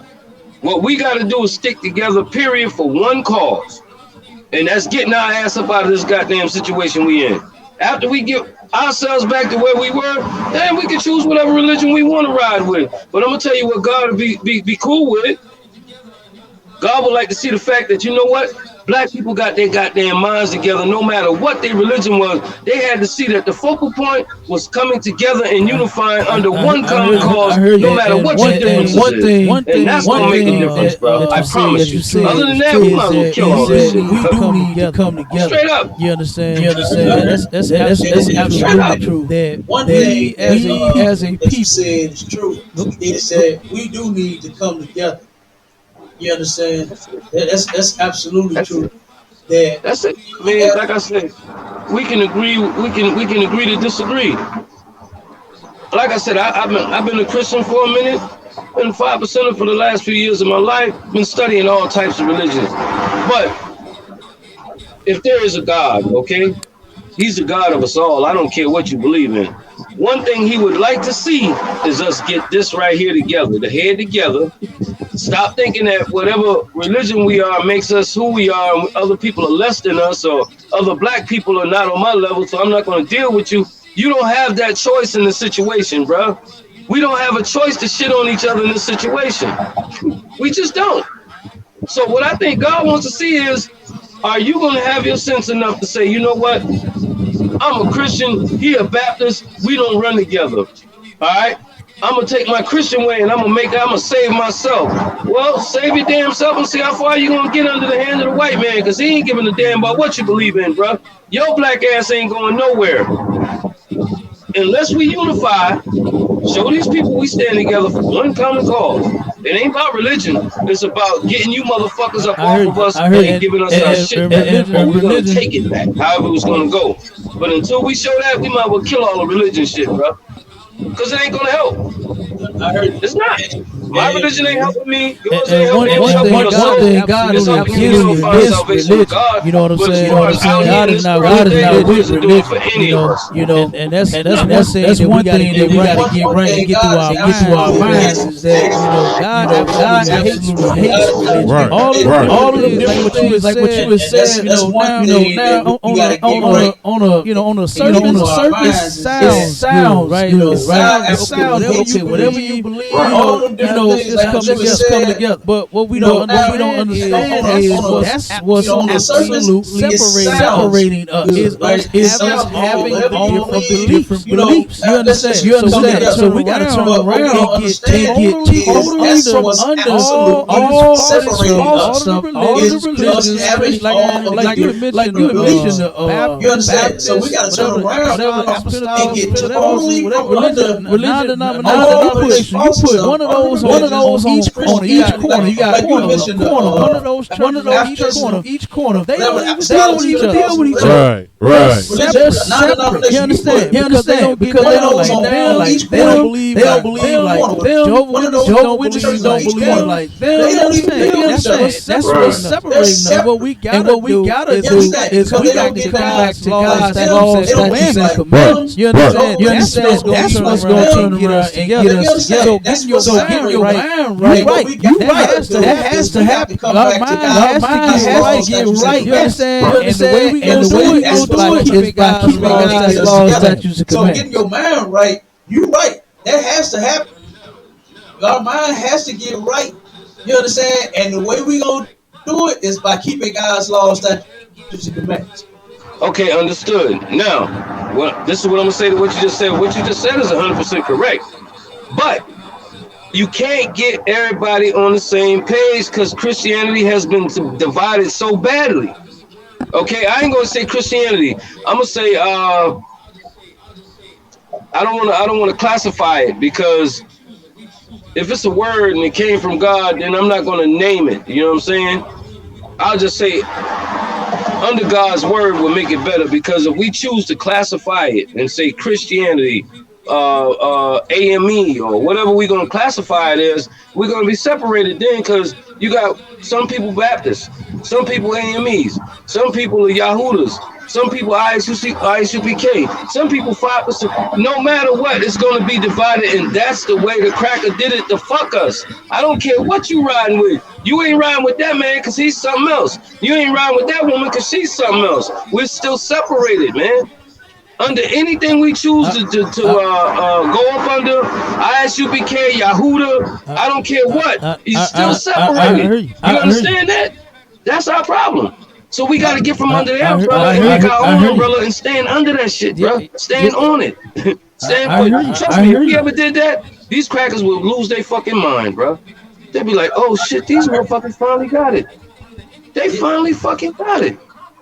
What we got to do is stick together, period, for one cause. And that's getting our ass up out of this goddamn situation we in. After we get ourselves back to where we were, then we can choose whatever religion we want to ride with. But I'm going to tell you what God would be cool with. God would like to see the fact that, you know what? Black people got their goddamn minds together no matter what their religion was. They had to see that the focal point was coming together and unifying under one common cause, no matter what your differences is. And that's going to make a difference, bro. I promise you. Other than that, we might as well kill all this shit. We do need to come together. Straight up. You understand? That's absolutely true. That One thing as a people said is true. He said we do need to come together. You understand? That's absolutely true. That's it. I mean, like I said, we can agree. We can agree to disagree. Like I said, I've been a Christian for a minute. Been 5% for the last few years of my life. Been studying all types of religions. But if there is a God, okay, He's the God of us all. I don't care what you believe in. One thing He would like to see is us get this right here together, the head together. Stop thinking that whatever religion we are makes us who we are, and other people are less than us, or other black people are not on my level, so I'm not going to deal with you. You don't have that choice in the situation, bro. We don't have a choice to shit on each other in this situation. We just don't. So what I think God wants to see is, are you going to have your sense enough to say, you know what? I'm a Christian, he a Baptist, we don't run together. All right? I'm gonna take my Christian way and I'm gonna save myself. Well, save your damn self and see how far you gonna get under the hand of the white man, because he ain't giving a damn about what you believe in, bro. Your black ass ain't going nowhere. Unless we unify, show these people we stand together for one common cause. It ain't about religion. It's about getting you motherfuckers up off of us and giving us our shit back. And we're going to take it back, however it's going to go. But until we show that, we might well kill all the religion shit, bro. Because it ain't going to help. It's not. My religion ain't helping me. Yours ain't helping me. God is absolutely his religion. You know what I'm saying? God is not his religion. You know, and that's one thing that we got to get right and get through our minds is that, you know, God absolutely hates religion. Right. All of them different things, like what you said, you know, now on a surface it sounds right. It sounds okay. Whatever you believe, you know, just come together. But what we don't understand is that's what's absolutely separating us is us having different beliefs. You understand? So we got to turn around and get totally from under all the religions, like you mentioned, you understand? So we got to turn around and get totally religion. You put one of those on each corner. You got one of those each corner. They don't even deal with each other. Right. They're separate. You understand? Because they don't believe like them. Jehovah's Witnesses don't believe like them. They don't even deal with each other. That's what's separating them. What we gotta do is we got to come back to God's laws, statutes, and commandments. You understand? That's what's going to turn around and get us together. So getting your mind right. You right. That has to happen. Our mind has to get right. You understand? And the way we gonna do it is by keeping God's laws, statutes, and commandments. So getting your mind right, you right. That has to happen. Our mind has to get right. You understand? And the way we gonna do it is by keeping God's laws, statutes, and commandments. Okay, understood. Now, this is what I'm gonna say to what you just said. What you just said is 100% correct. But you can't get everybody on the same page because Christianity has been divided so badly. All Okay, I ain't gonna say Christianity. I'm gonna say I don't wanna classify it, because if it's a word and it came from God, then I'm not gonna name it. You know what I'm saying? I'll just say under God's word will make it better, because if we choose to classify it and say Christianity, AME, or whatever we're gonna classify it as, we're gonna be separated then, because you got some people Baptists, some people AMEs, some people are Yahudas, some people ISUPK, some people 5%. No matter what, it's gonna be divided, and that's the way the cracker did it to fuck us. I don't care what you riding with. You ain't riding with that man because he's something else. You ain't riding with that woman because she's something else. We're still separated, man. Under anything we choose to go up under, ISUPK, Yahuda, I don't care what. He's still separated. You understand that? That's our problem. So we got to get from under their umbrella and make our own umbrella and stand under that shit, bro. Stand on it. Trust me, if we ever did that, these crackers would lose their fucking mind, bro. They'd be like, oh shit, these motherfuckers finally got it. They finally fucking got it.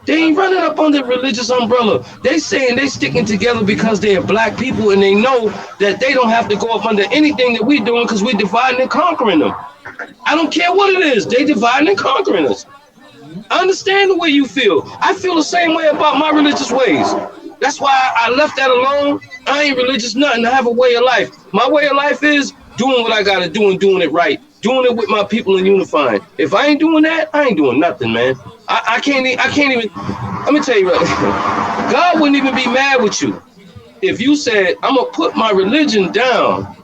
They ain't running up under religious umbrella. They saying they sticking together because they're black people, and they know that they don't have to go up under anything that we doing, because we dividing and conquering them. I don't care what it is. They dividing and conquering us. I understand the way you feel. I feel the same way about my religious ways. That's why I left that alone. I ain't religious nothing. I have a way of life. My way of life is doing what I gotta do and doing it right. Doing it with my people and unifying. If I ain't doing that, I ain't doing nothing, man. I can't even. Let me tell you, right? God wouldn't even be mad with you if you said, I'm gonna put my religion down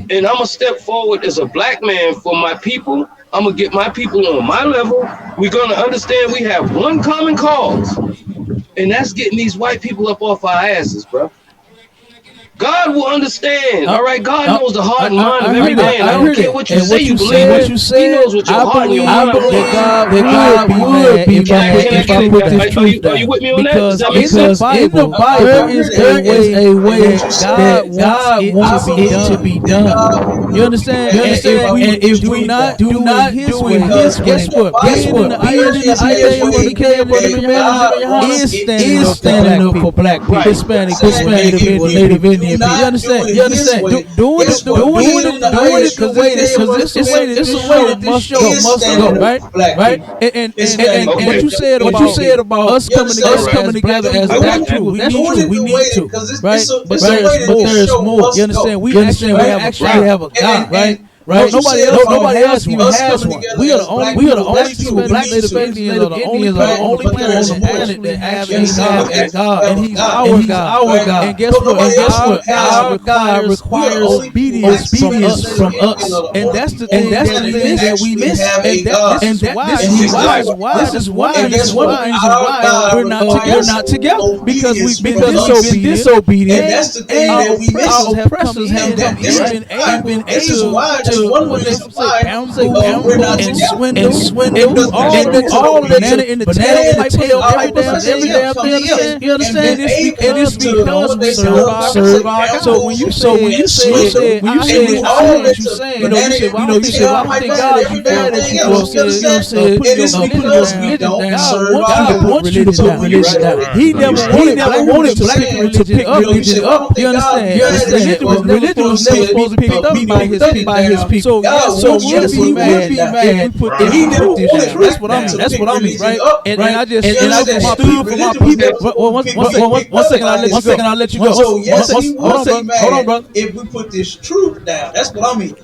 and I'm gonna step forward as a black man for my people. I'm gonna get my people on my level. We're gonna understand we have one common cause, and that's getting these white people up off our asses, bro. God will understand. All right, God knows the heart and mind of every man. I don't care what you say you believe. What you say, He knows what your heart and your mind are. God would be mad if I put this truth down. Are you with me on that? Because in the Bible, there is a way that God wants it to be done. You understand? And if we do not do His way, guess what? Being in the ISUPK is standing up for black people, Hispanic people, Native Indian. You understand? Doing it because it's a way that this show must go, right? And what you said about us coming together as black people, we need to, right? But there's more. You understand? We actually have a God, right? Right? Nobody else even has one. We are the only people. Black Native Indians are the only people on the planet that have a God, and He's our God. And guess what? Our God requires obedience from us, and that's the thing that we miss. And that's why we're not together, because we've been disobedient. And that's the thing that we miss. Our oppressors have been able to one way to supply we're not together. And swindle all of that in the tail every damn thing. You understand? It's because we serve our God. So when you say all that you say, you say, well, I think God is bad at you. It is because we don't serve God. Want you to put religion down. He never wanted black people to pick religion up. You understand? Religion was never supposed to be picked up by his people. So yes, he would be mad if he put this down. That's what I mean, right? And I just stood for my people. One second, I'll let you go. So yes, he would be mad if we put this truth down. That's what I mean.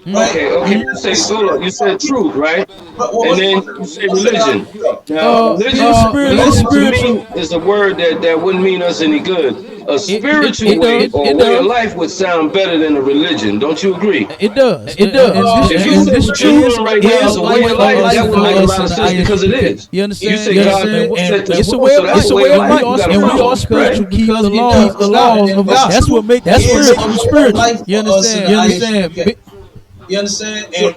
Right? Okay. You said truth, right? And then you say religion. Now, religion to me is a word that wouldn't mean us any good. A spiritual way or way of life would sound better than a religion. Don't you agree? It does. If you said what you're doing right now is a way of life, that would make a lot of sense, because it is. You understand? You say God set it's a way of life. And we are spiritual because the laws of God. That's what makes spiritual. You understand? You understand? And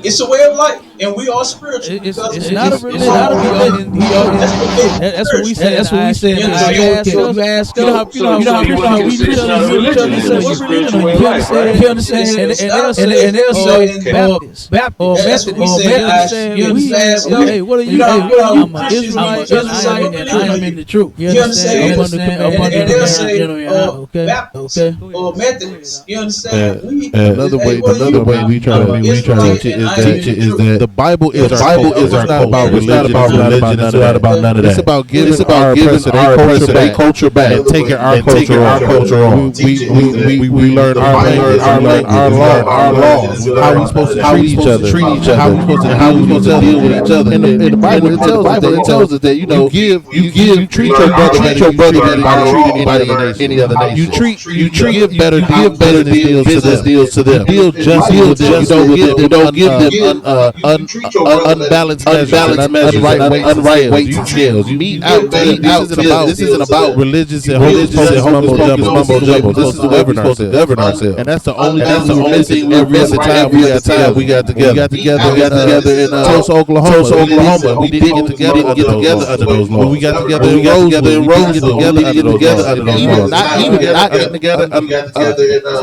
It's a way of life, and we are spiritual. It's not a religion. That's what we said. That's what we said. You ask us. You know how we You understand? And they'll say Baptist or Methodist. Hey, what are you? I'm an Israelite, and I am in the truth. You understand? And they'll say Baptist or Methodist. You understand? Another way we try to teach it is that the Bible is our culture. It's not about religion. It's not about none of that. It's about giving our oppressor their culture back and taking our culture on. We learn our laws, how we supposed to treat each other, how we supposed to deal with each other. And the Bible it tells us that you treat your brother better than anybody in any other nation. You give better deals to them. Deal justly with them. You don't give them unbalanced measures, unright weights and scales. You meet out. This isn't about religious and mumbo jumbo. This is the way we're supposed to govern ourselves. And that's the only thing we miss the time we got together. We got together in Tulsa, Oklahoma. We didn't get together under those laws. We got together in Roseville.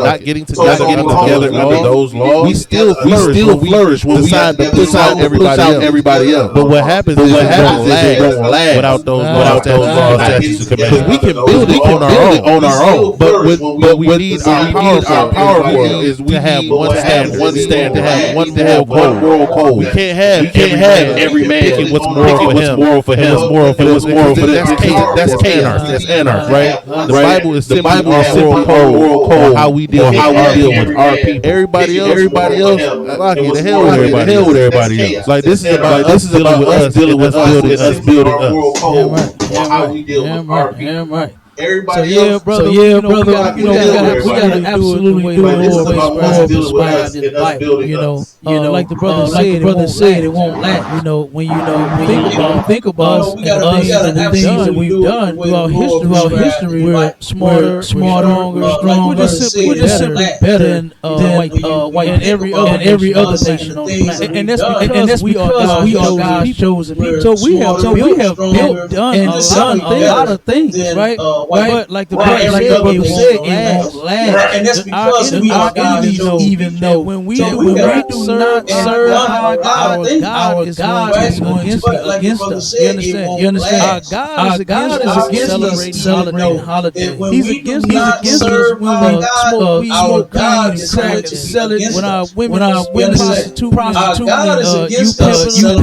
Not getting together under those laws. We still flourish when we decide to push out everybody else. But what happens is it don't last without those laws, statutes, and commandments. Because we can build it on our own. But we need our power is we have one standard, to have one moral code. We can't have every man picking what's moral for him. What's moral for them. That's anarchy. That's anarchy, right? The Bible is simply our moral code. How we deal with our people. Everybody else, the hell with everybody else. Like this is about us dealing with us building us. How we deal with our people. Right. Everybody brother. We gotta absolutely do more inspired in the Bible. Like the brother said, it won't last. When think about us and the things that we've done throughout history, we're smarter, stronger. We're just simply better than white and every other nation on the planet. And that's because we are God's chosen people. So we have done a lot of things, right? But like the brother said, it won't last. And that's because our enemies don't even know. When we do not serve our God is against us. You understand? Our God is against us celebrating holidays. He's against us when we smoke weed and crack and sell it. When our women prostitute, you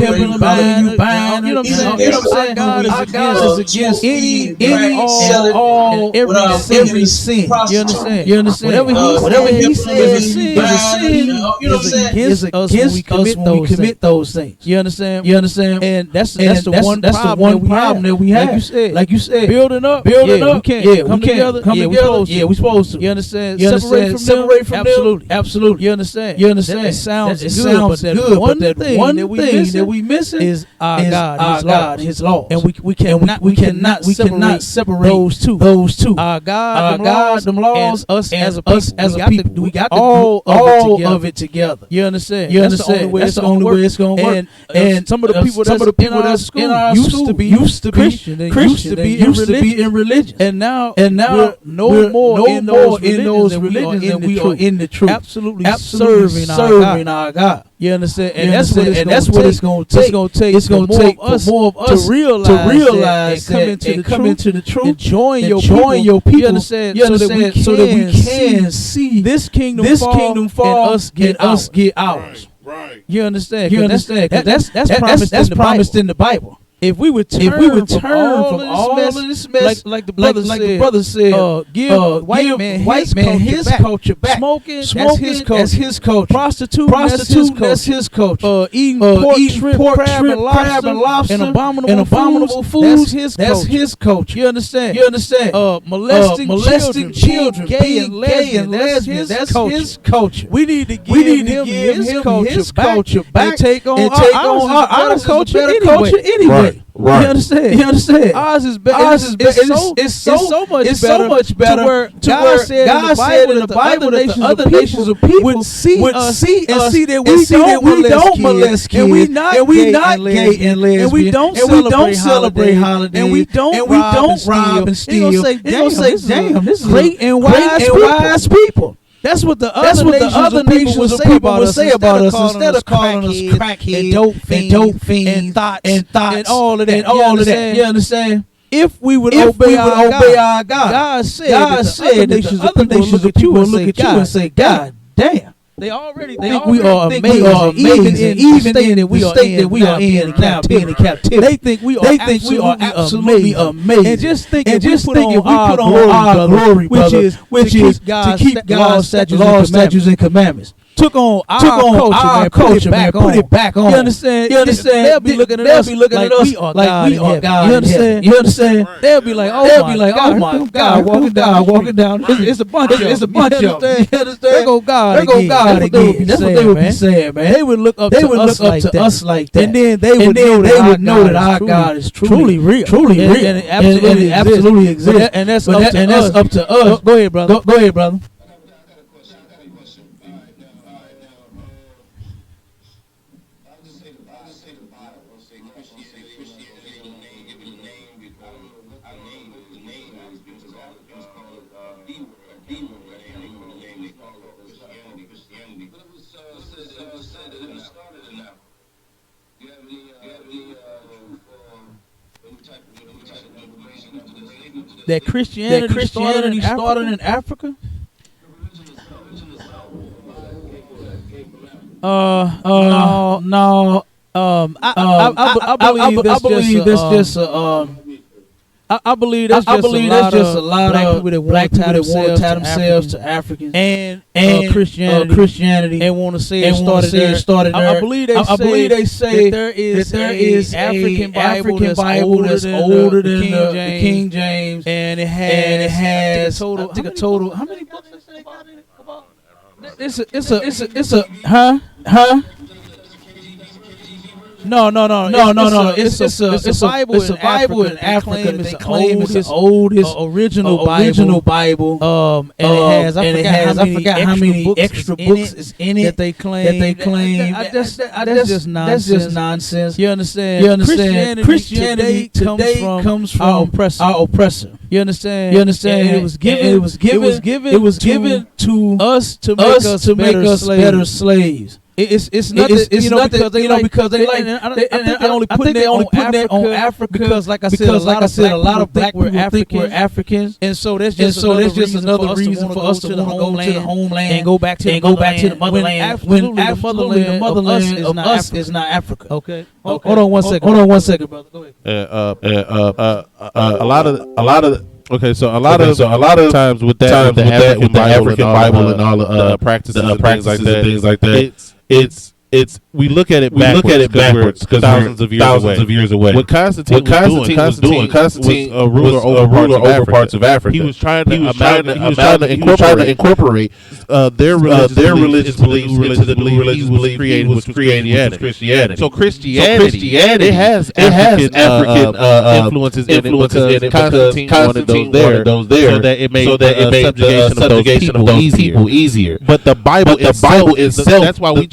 pimping, buying. You know what I'm saying? God is against any all every sin. You understand? Whatever he says is against us when we commit those things. You understand? And that's the one problem that we have. Like you said, building up. We can't come together. We supposed to. You understand? Separate from them. Absolutely. You understand? It sounds good, but that one thing that we missing is our God, His law, and we cannot separate those two. Our God, them laws, and us as a people. We got to do all of it together. You understand? That's the only way it's gonna work. And some of the people that's in our school used to be Christian. They used to be in religion. And now we're no more in those religions than we are in the truth. Absolutely serving our God. You understand? And that's what it's going to take. It's going to take more of us to realize and come into the truth and join your people. You understand? So that we can see this kingdom fall and us get ours. Right. You understand? That's promised in the Bible. If we would turn from all of this mess, like the brother said, give white man his culture back. Smoking, that's his culture. Prostituting, that's his culture. Eating pork, shrimp, crab, and lobster, and abominable foods, that's his culture. You understand? Molesting children, gay and lesbian, that's his culture. We need to give him his culture back and take on our culture anyway. You understand? Ours is better. It's so much better. To where God said in the Bible that the other nations of people would see us and see that we don't molest kids, and we not gay and lesbian, and we don't celebrate holidays, and we don't rob and steal. They're gonna say, damn, this is great and wise people. That's what the other nations will say about us instead of calling us crackheads and dope fiends and all of that. You understand? If we would obey our God, God said that the other nations of people will look at you and say, God damn. They already think we are amazing, even in the state that we are in now, being in captivity. They think we are absolutely amazing. And just think if we put on our glory, which is to keep God's statutes and commandments. Took on our culture, man. Put it back on. You understand? They'll be looking at us like we are God in heaven. You understand? They'll be like, oh my God, walking down. It's a bunch of them. You understand? There go God again. That's what they would be saying, man. They would look up to us like that, and then they would know that our God is truly real, and it absolutely exists. And that's up to us. Go ahead, brother. That Christianity started in Africa? No. I believe that's just a lot of black people that want to tie themselves to Africans and Christianity and want to say it started there. I believe they say that there is African Bible that's older than the King James, and it has a total. How many books they got in it? About it's a huh? No. It's a Bible in Africa. They claim it's the oldest original Bible. And it has I forgot how many extra books is in it that they claim. That's just nonsense. You understand? Christianity today comes from our oppressor. You understand? And it was given to us to make us better slaves. It's not because they like. I think they only put that on Africa because, like I said, a lot of black people think we're Africans, and so that's just another reason for us to want to go to the homeland and go back to the motherland. When absolutely the motherland of us is not Africa. Okay. Hold on one second, brother. Go ahead. A lot of. Okay, so a lot of times with the African Bible and all the practices and things like that, it's we look at it backwards because thousands of years away. What Constantine was doing was a ruler over parts of Africa. He was trying to incorporate their religious beliefs into the new religious belief was Christianity. So Christianity it has African influences in it because Constantine wanted those there so that it made subjugation of those people easier. But the Bible itself, that's why we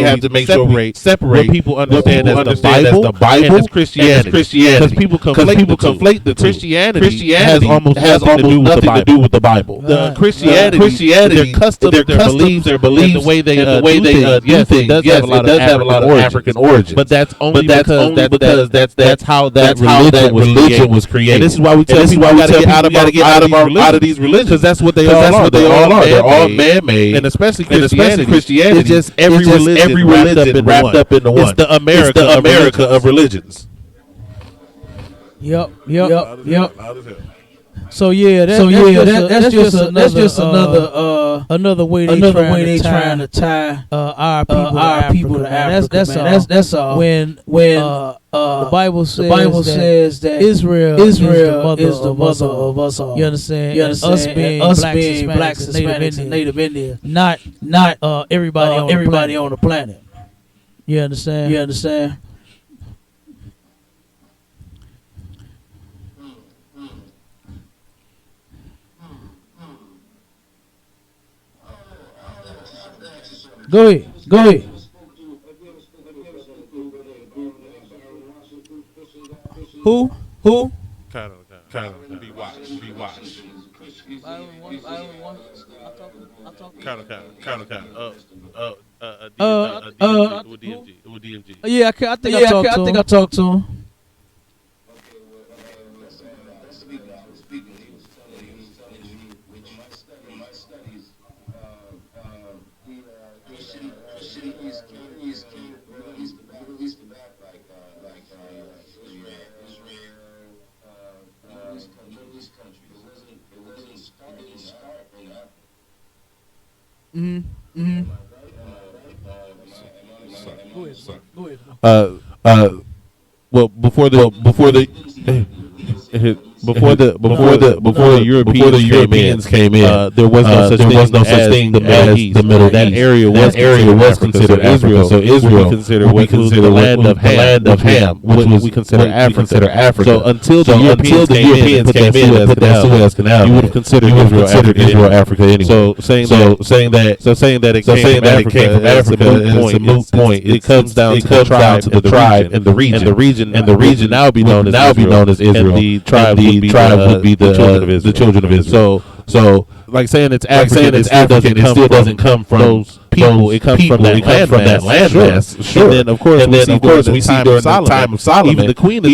have to make sure we separate what people understand as the Bible and as Christianity. Because people conflate the two. Christianity has almost nothing to do with the Bible. The Christianity, their customs, their beliefs, and the way they do things, does have a lot of African origins. But that's only because that's how that religion was created. And this is why we tell people we got to get out of these religions, because that's what they all are. They're all man-made, and especially Christianity. It's just every religion wrapped up into one. It's the America of religions. Yep. So that's just another way they trying to tie our people to Africa. That's all. When the Bible says that Israel is the mother of us all. You understand? Us being blacks, Hispanics, and Native Indians, not everybody on the planet. You understand? Go ahead. Who? Kind of. Be watched. Kind of. DMG. Yeah, I think I talked to him. Well, before the Europeans came in, there was no such thing as the Middle East. That area was considered Israel. So Israel we consider the land of Ham, which we consider Africa. So until the Europeans came in and put that Suez Canal, you would have considered Israel Africa anyway. So saying that it came from Africa is a moot point. It comes down to the tribe and the region now be known as Israel. And the tribe would be the children of Israel. So like saying it's African, it still doesn't come from those people. It comes from that landmass. Sure. And then of course we see during the time of Solomon, even the queen of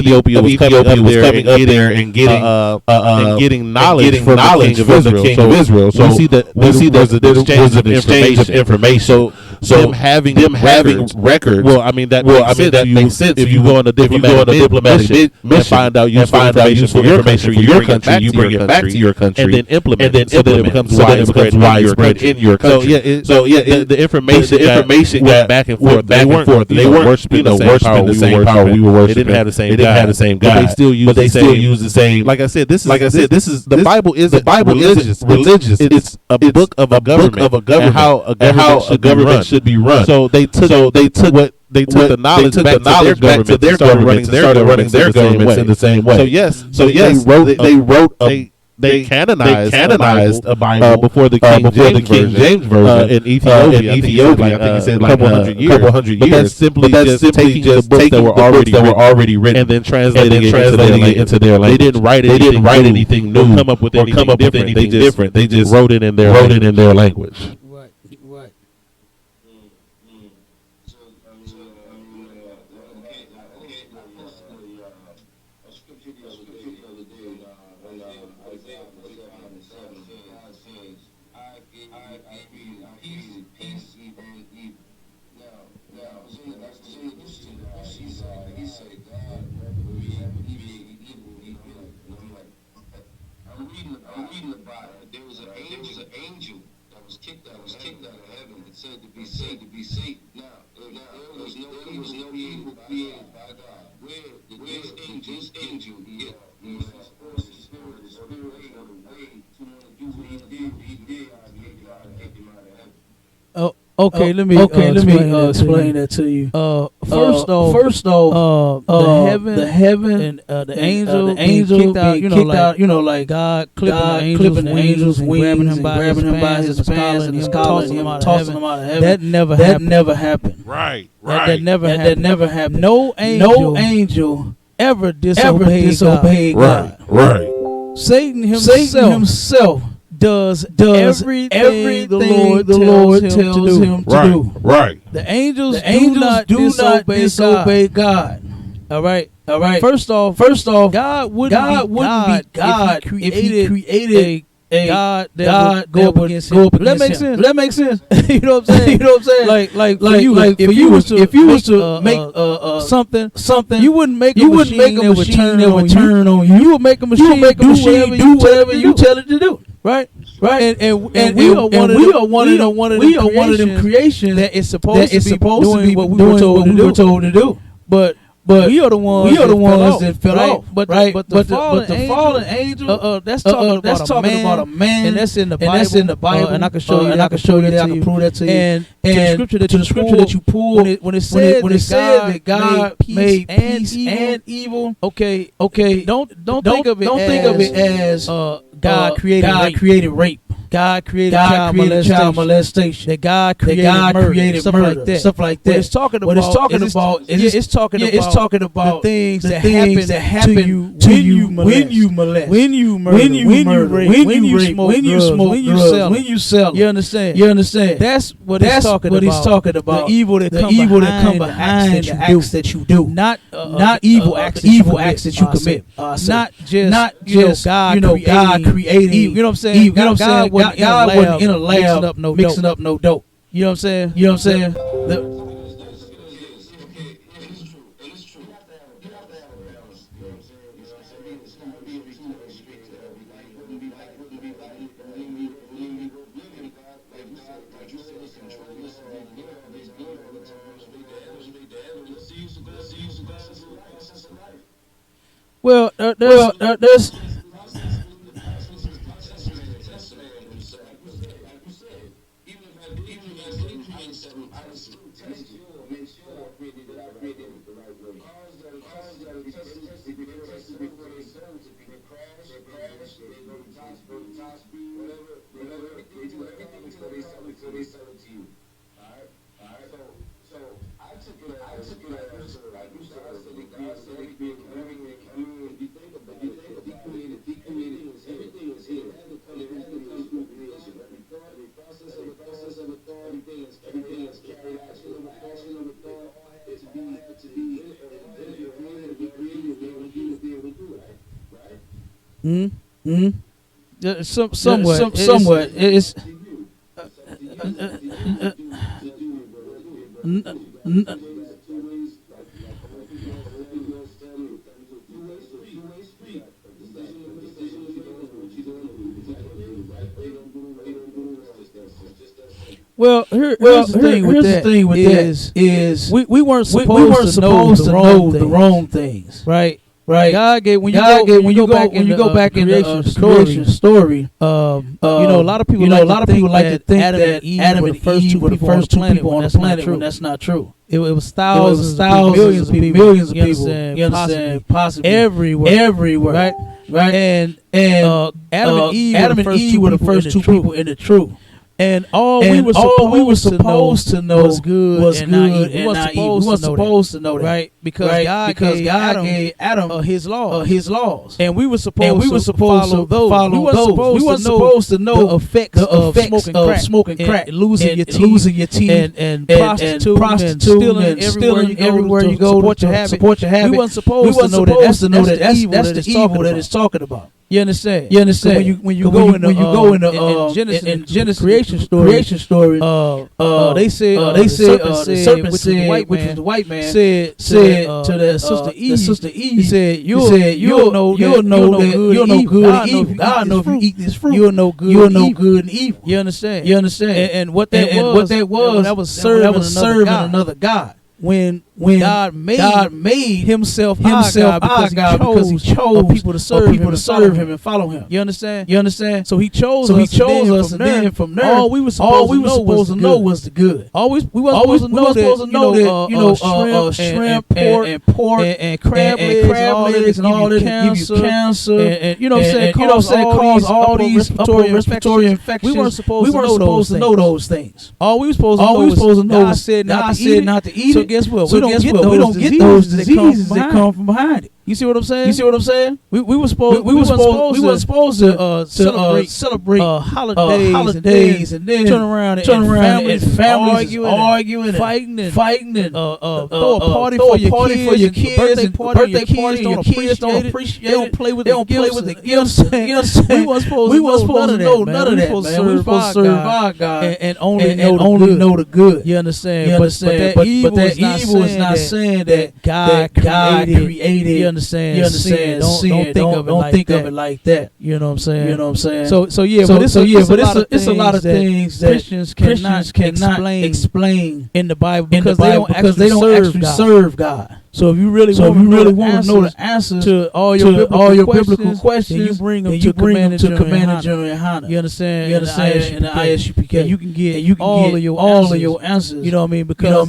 Ethiopia was coming up there and getting knowledge from the king of Israel. So we see that there's an exchange of information. So them having records. Well, I mean that makes sense. If you go on a diplomatic mission and find out useful information for your country, you bring it back to your country and then implement it so that it becomes widespread in your country. So the information went back and forth. They weren't worshiping the same power we were worshiping. They didn't have the same God. But they still use the same. Like I said, this is the Bible is religious. It's a book of a government and how a government should be run. So they took the knowledge back to their government and started running their governments in the same way. So yes, they canonized a Bible before the King James version in Ethiopia. I think he said like a couple hundred years. But that's simply just taking the books that were already written and then translating it into their language. They didn't write anything new or come up with anything different. They just wrote it in their language. Right. I'm reading the Bible. There was an angel that was kicked out of heaven and said to be Satan. Now, there was no evil created by God. Where did this angel get these forces, spirit, or the way to want to do what he did? God kicked him out of heaven. Oh, okay. Let me explain that to you. First off, the heaven and the angel kicked out. Like God clipping the angel's wings and grabbing him by his pants and tossing him out of heaven. That never happened. Right. That never happened. No angel ever disobeyed God. Right. Satan himself does everything the Lord tells him to do. Right. The angels do not disobey God. All right. First off, God wouldn't be God if he created a God that would go up against him. That makes sense. You know what I'm saying? Like if you was to make something, you wouldn't make a machine that would turn on you. You would make a machine do whatever you tell it to do. Right, and we are one of them creations that is supposed to be doing what we were told to do. But we are the ones that fell off. But the fallen angel, that's talking about a man, and that's in the Bible. And I can show you. I can prove that to you. And the scripture that you pull when it said that God made peace and evil. Okay. Don't think of it as God created rape. God created child molestation. That God created murder, stuff like that. What it's talking about is it's talking about the things that happen to you when you molest, when you murder, when you rape, when you smoke drugs, when you sell. You understand? That's what he's talking about. The evil that come behind the acts that you do. Not evil acts that you commit. Not just God creating. You know what I'm saying? God wasn't in a lab mixing up no dope. You know what I'm saying? Well, there's somewhat. It's well, here's the thing with that is we weren't supposed to know the wrong things, right? God gave when you go back in the creation story. You know, a lot of people like to think that Adam and Eve were the first two people on the planet when that's not true. It was thousands, millions of people. You understand? Possibly everywhere, right? And Adam and Eve were the first two people in the truth. And all we were supposed to know was good and not evil. We weren't supposed to know that, right? Because God gave Adam his laws, and we were supposed to follow those. We weren't supposed to know the effects of smoking crack, and losing your teeth, and prostituting, and stealing everywhere you go to support your habit. We weren't supposed to know that. That's the evil that it's talking about. You understand? So when you go in the Genesis creation story, they said the serpent said, which was the white man, said to the sister Eve, he said, you'll know good and evil. God knows if you eat this fruit, you'll know good and evil. You understand? And what that was serving another God. When God made himself our God because he chose people to serve him and follow him. You understand? So he chose us, and then from there, all we were supposed to know was the good. We weren't supposed to know that shrimp, pork, and crab legs and all that give you cancer, and you know what I'm saying, cause all these respiratory infections. We weren't supposed to know those things. All we were supposed to know was God said not to eat it. So guess what? We don't get those diseases that come from behind it. You see what I'm saying? We were supposed to celebrate holidays and then turn around and families arguing, fighting, and throw a party for your kids, and birthday parties don't appreciate it. They don't play with the gifts. You know what I'm saying? We weren't supposed to know none of that, man. We were supposed to serve our God and only know the good. You understand? But that evil is not saying that God created. You understand? Don't think of it like that. You know what I'm saying? So it's a lot of things that Christians cannot explain in the Bible because they don't actually serve God. So if you really want to know the answers to all your biblical questions, then you bring them to Commander GEN.YAHANNA. You understand? In the ISUPK, you can get all of your answers. You know what I mean? Because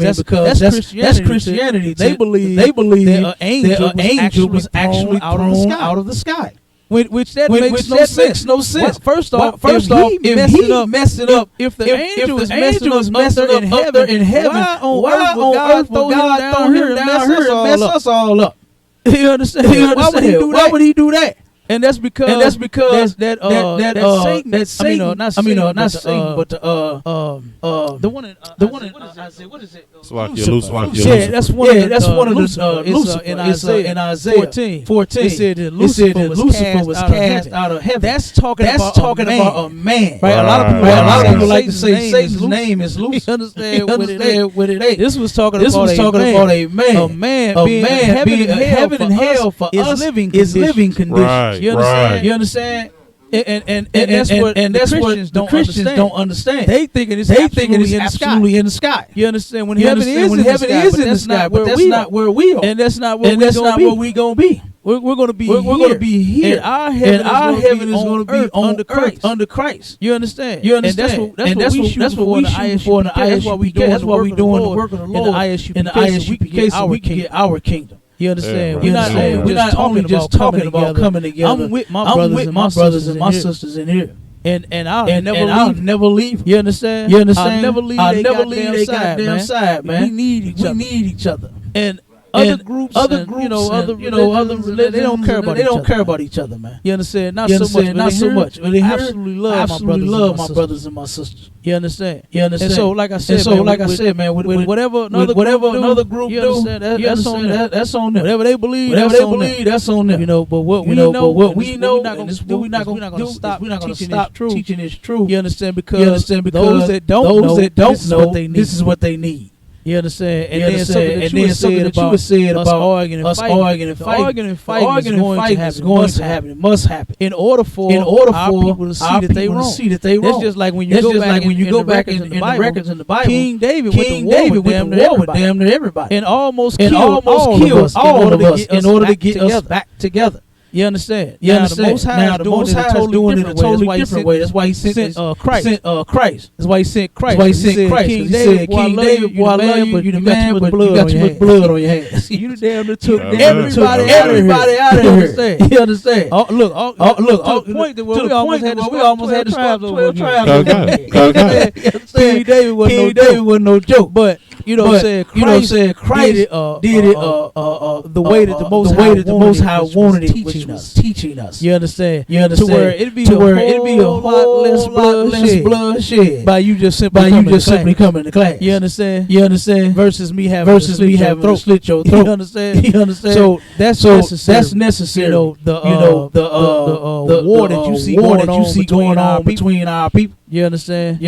that's Christianity. They believe that an angel was actually thrown out of the sky. Which makes no sense. Well, first off, if he messed it up, if the angel is messing up in heaven, why on earth would God throw him down here and mess us all up? You understand? Why would he do that? And that's because that Satan, not Satan, but the one in what is it? Lucifer. Yeah, that's one of the in Isaiah 14. It said that Lucifer was cast out of heaven. That's talking about a man. Right? A lot of people like to say Satan's name is Lucifer. You understand what it ain't? This was talking about a man. A man being heaven and hell for us is living conditions. You understand? And that's what the Christians don't understand. They thinking it's absolutely in the sky. You understand? When heaven is in the sky, but that's not where we are. And that's not where we gonna be. We're going to be here. And our heaven is going to be on under Christ. You understand? And that's what we shoot for in the ISUPK. That's why we doing the work of the Lord in the ISUPK so we can get our kingdom. You understand? We're not only just talking about coming together. I'm with my brothers and my sisters in here. And I'll never leave. You understand? I'll never leave their goddamn side, man. We need each other. And other groups, other religions, they don't care about each other, man. You understand? Not so much. But they absolutely love my brothers and my sisters. You understand? And so, like I said, man, with whatever another group do, that's on them. Whatever they believe, that's on them. You know, but what we know, we're not gonna stop teaching this truth. You understand? Because those that don't know, this is what they need. You understand? And then something that you had said about arguing and fighting is going to happen. It must happen. In order for our people to see that they wrong. That's just like when you go back in the records in the Bible. King David went to war with damn near everybody. And almost killed all of us in order to get us back together. You understand? Now the Most High is doing it a totally different way. That's why he sent Christ. That's why he sent Christ. He said, King David, boy, I love you, you the man, but you got too much blood on your hands. You damn near took everybody out of here. You understand? Look, to the point that we almost had to stop 12 tribes. King David wasn't no joke. But you know what I'm saying? Christ did it the way that the Most High wanted it, which was teaching us. You understand? To where it'd be a whole lot less bloodshed by you just simply coming to class. You understand? Versus me having to slit your throat. You understand? So that's necessary. The war that you see going on between our people. You understand?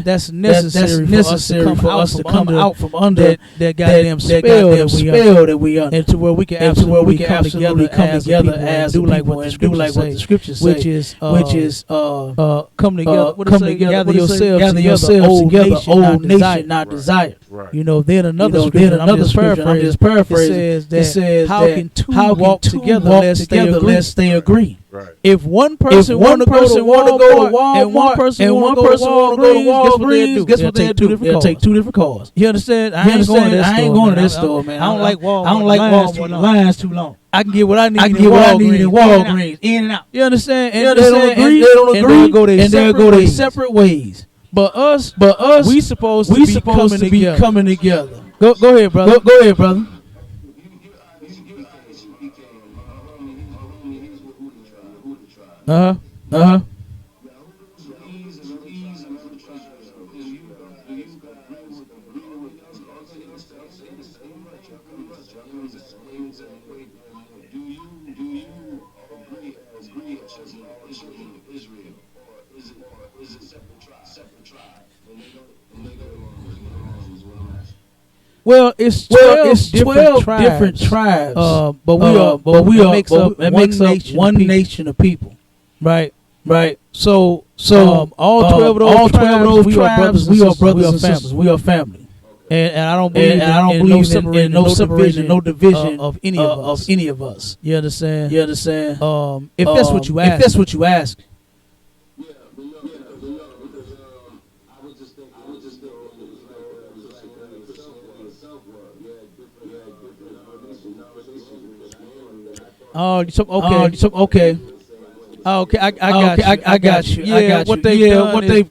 That's necessary for us to come out from under that goddamn spell that we under, and to where we can absolutely come together as do like what the scriptures say, which is come together. Gather yourselves together, old nation not desired. Right. You know, then another scripture. I'm just paraphrasing. It says how can two walk together lest they agree? Right. If one person want to go to Walmart and one person want to go to Walgreens, guess what they'll do? They'll take two different cars. You understand? I ain't going to that store, man. I don't like Walmart. Lines too long. I can get what I need in Walgreens. In and out. You understand? And they don't agree. And they'll go their separate ways. But us, we supposed to be coming together. Go ahead, brother. Go ahead, brother. Well, it's 12 different tribes. But we makes up one nation of people. Right. So all 12 of those tribes, we are brothers and sisters. We are family. And I don't believe in no separation, no division of any of us. You understand? If that's what you ask. Okay. Okay, I got you. Yeah, what they've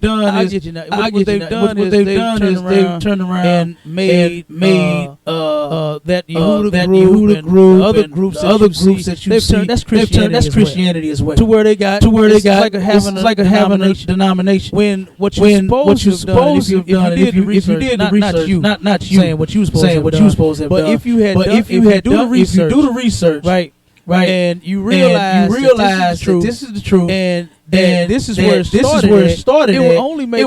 done is what they've done is they've turned around and made that Yehuda group and the other groups that you see. That's Christianity as well. To where they got it's like having a denomination. When what you supposed to have done if you did the research, not you saying what you supposed to have done. But if you do the research, right, and you realize that this is the truth, and this is where it started. It will only make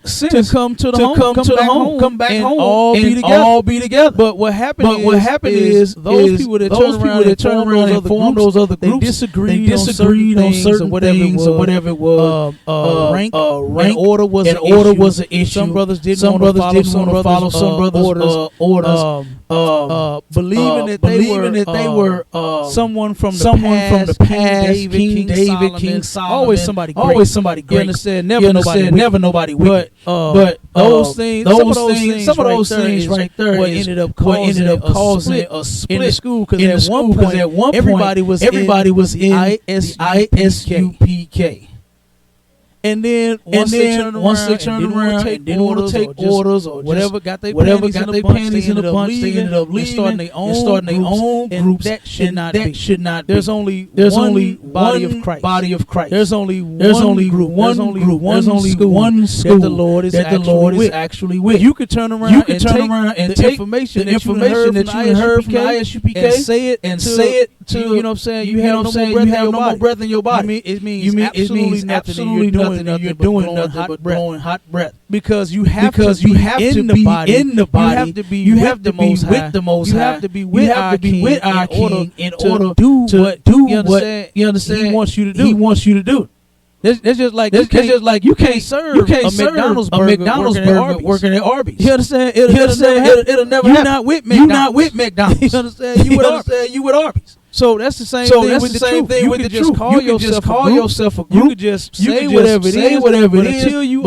sense to come to the home, come back home, and all be together. But what happened is those people that turn around and form those other groups, they disagreed on certain things or whatever it was. Rank and order was an issue. Some brothers didn't want to follow some brothers' orders. Believing that they were someone from the past, King David, King Solomon. Always somebody great. You understand? Never nobody wicked. But those things, some of those things right there, what ended up causing a split in the school. Because at one point, everybody was in the ISUPK. And then once they turned around and didn't want to take orders or whatever, got their panties in a bunch, they ended up leaving, starting their own groups. That should not be. There's only one body of Christ. There's only one group, one school that the Lord is actually with. You could turn around and take the information that you heard from the I.S.U.P.K and say it to, you know what I'm saying, you have no more breath in your body. It means absolutely nothing. You're doing nothing but blowing hot breath, because you have to be in the body. You have to be with the Most High. You have to be with our King in order to do what you understand He wants you to do. It's just like you can't serve a McDonald's burger working at Arby's. You understand? It'll never happen. You're not with McDonald's. You understand? You with Arby's. So that's the same thing with the truth. You could just call yourself a group. You could just say whatever it is. Until you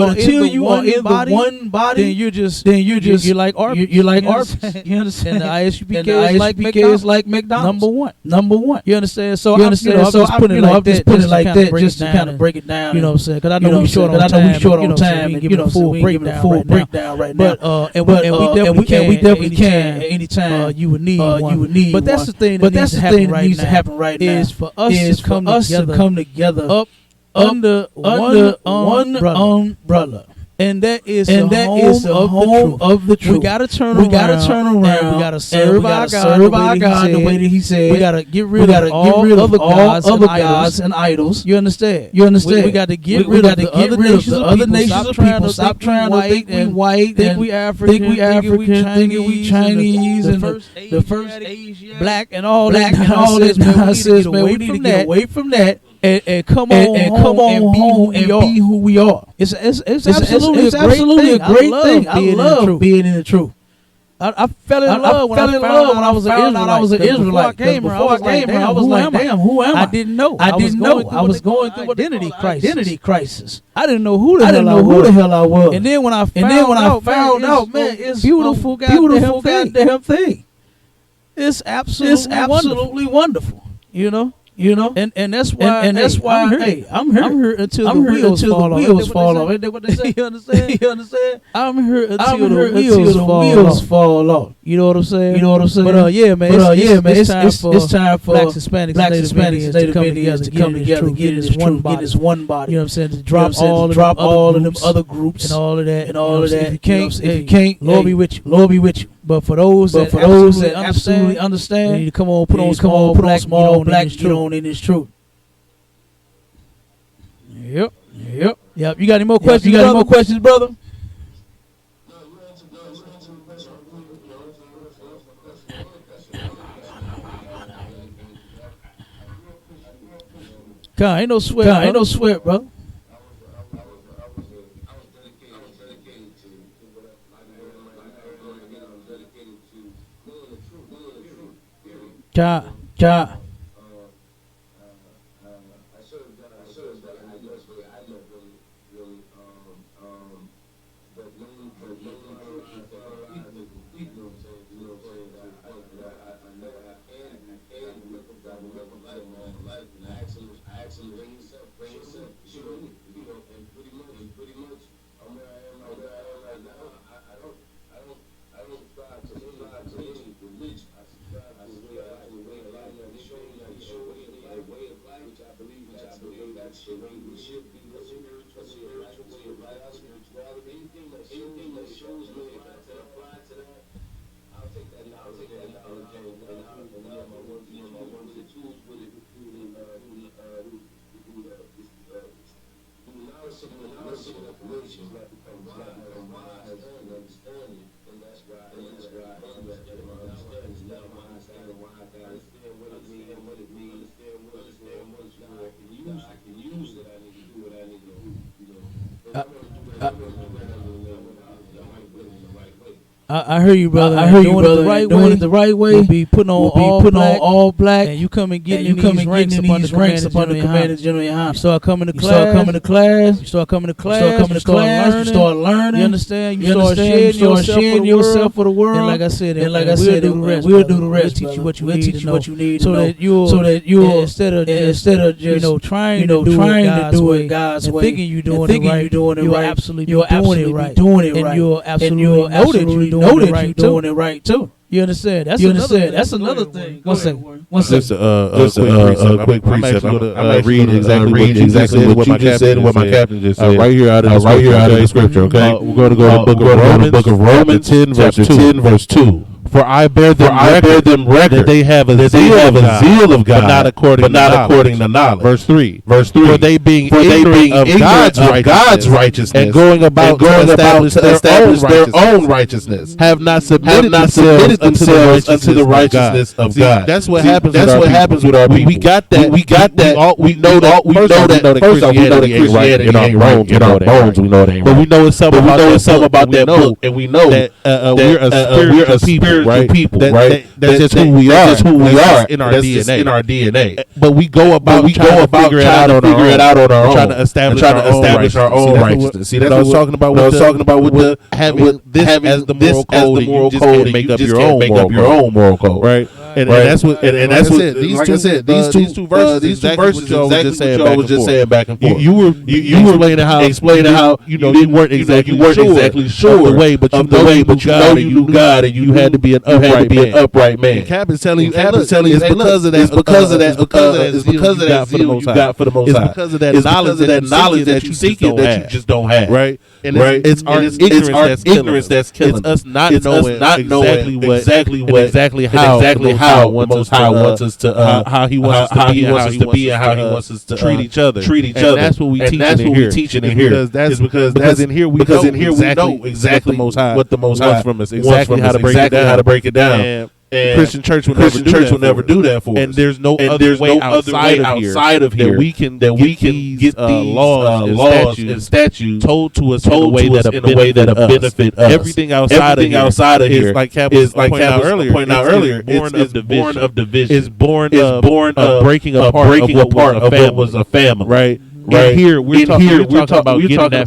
are in the one body, then you're like Arby's. You're like Arby's. You understand? And the ISUPK is like McDonald's. Number one. You understand? So I'm just putting it like that, just to kind of break it down. You know what I'm saying? Because I know we're short on time. And give a full breakdown right now. And we definitely can anytime you would need one. But that's the thing that needs to happen right now is for us to come together up under one umbrella. And that is the home of the truth. We gotta turn around. We gotta serve our God the way that He said. We gotta get rid of all other gods and idols. You understand? We gotta get rid of the other nations of people. Stop trying to think we white, think we African, think we Chinese, and the first Asian, black, and all that nonsense. Man, we need to get away from that. And come on home and be who we are. It's absolutely a great thing. I love being in the truth. I fell in love when I was an Israelite. Before I came here, I was like, damn, who am I? I didn't know. I was going through identity crisis. I didn't know who the hell I was. And then when I found out, man, it's beautiful goddamn thing. It's absolutely wonderful. You know, and that's why I'm here until the wheels fall off. Ain't that what they say? You understand? I'm here until the wheels fall off. You know what I'm saying? But yeah, man, it's time for Blacks, Hispanics, Native Indians to come together, get in this one body. You know what I'm saying? To drop all of them other groups and all of that. If you can't, Lord be with you. But for those that absolutely understand, you need to come on, put on small black, get on in this truth. Yep. You got any more questions, brother? God, ain't no sweat, brother. God. I actually raised that's the way we should be. That's a spiritual way of life, spirituality. Anything that shows me to apply to that, I'll take that knowledge and I'll have my work, the tools with it, knowledge of information that becomes wise and understanding, and that's why I'm understanding now my understanding why I got understand what it means, understand what's I can use it, I need to do what I need to I hear you, brother. I hear you, brother. Doing it the right way. We'll be putting on all black, and you come and get in these ranks up under the command of Gen.YAHANNA. You start coming to class. You start coming to class. You start learning. You understand? You start sharing yourself for the world. And like I said, we'll do the rest. We'll teach you what you need. So that you'll instead of trying to do it God's way, thinking you're doing it right, you'll absolutely be doing it right, and you'll absolutely know that you're doing it right too. You understand? That's another thing. One second. Just a quick precept. I'm going to read exactly what you just said and what my captain just said. Right here out of the scripture. Okay, we're going to go to the book of Romans, 10 verse 2. For I bear them record that they have a zeal of God, but not according to knowledge. Verse 3. For they being ignorant of God's righteousness, and going about to establish their own righteousness, have not submitted themselves unto the righteousness of God. That's what happens with our people. We got that. We know that Christianity ain't right in our bones. We know it ain't right. But we know it's something about that book, and we know that we're a spiritual people, right? That's just who we are. That's in our DNA. But we go about figuring it out on our own, trying to establish our own righteousness. See, that's what I was talking about. With the having this as the moral code, and you just can't make up your own moral code, right? And that's what like I said. These two verses, exactly what y'all was just saying back and forth. You were explaining how you weren't exactly sure of the way, but you knew God, and you had to be an upright man. And Cap is telling you, it's because of that zeal you got for the Most High. It's because of that knowledge that you seek that you just don't have. Right? And it's our ignorance that's killing. It's us not knowing exactly how the Most High wants us to how He wants us to be and how He wants us to treat each other. And that's what we teaching in here. Because in here we know exactly what the Most High wants from us. Exactly how to break it down. And Christian church will never do that for us. And there's no other way outside of here that we can get these laws and statutes told to us in a way that benefit us. Everything outside of here is like Cap was pointing out earlier. It's born of division. It's born of breaking apart of what was a family. Right. Right here, we're talking about getting that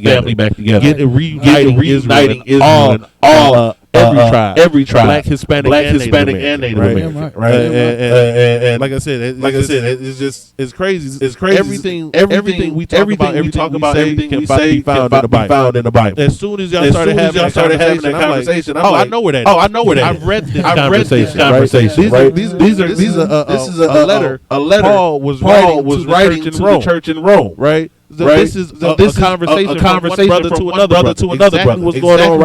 family back together, reuniting Israel, all every tribe, Black, Hispanic, and Native American, right? And like I said, it's crazy. It's crazy. Everything we talk about, everything we say can be found in the Bible. As soon as y'all started having that conversation, I'm like, I know where that is. I've read this conversation. This is a letter. Paul was writing to the church in Rome, right? This is a conversation from one brother to another brother. What's going on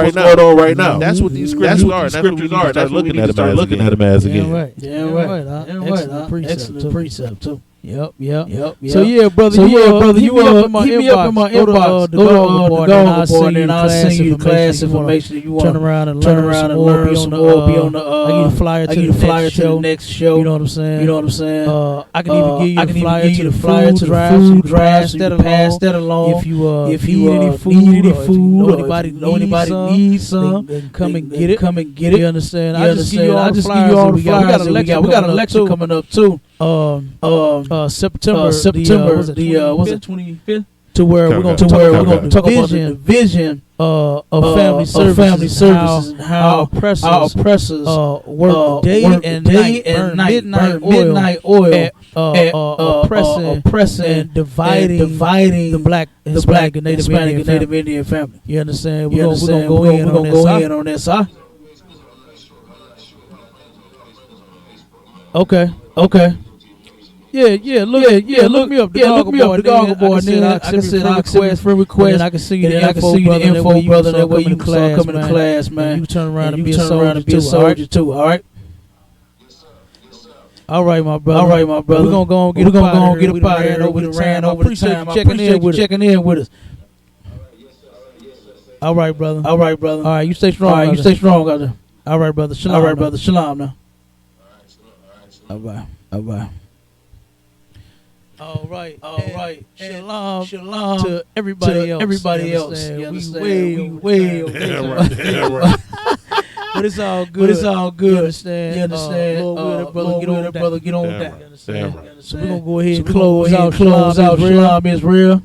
right now? That's what these scriptures are. That's what we start looking at them as again. Yeah, right. Excellent precept too. Yep. So yeah, brother, hit me up in my inbox. Go to the board, and I'll send you the class information. You want to turn around and learn some more. Be on the. I give you the flyer to the next show. You know what I'm saying? I can even give you the flyer to the food drive. So you can pass that along. If you need any food, or anybody needs some, then come and get it. You understand? I just give you all the flyers. We got a lecture coming up too. September was it 25th? To where we're going to talk about the vision of family services and how oppressors work day and night, midnight oil, oppressing and dividing the Black, Hispanic, and Native Indian family. You understand? We're going to go in on this. Okay. Yeah. Look me up. Look me up. The Dogger Boy. Then I can send a friend request. I can see you the info, brother. That way you can come into class, man. You turn around and be a soldier too. All right. All right, my brother. We're gonna go and get up out of here. We ran over the time. I appreciate you checking in with us. All right, brother. All right, you stay strong. Out there. All right, brother. Shalom now. All right. All right. Shalom to everybody else. You understand? We way. But it's all good. You understand? Brother, get on that. You understand? So we're gonna go ahead and close out. Shalom is real.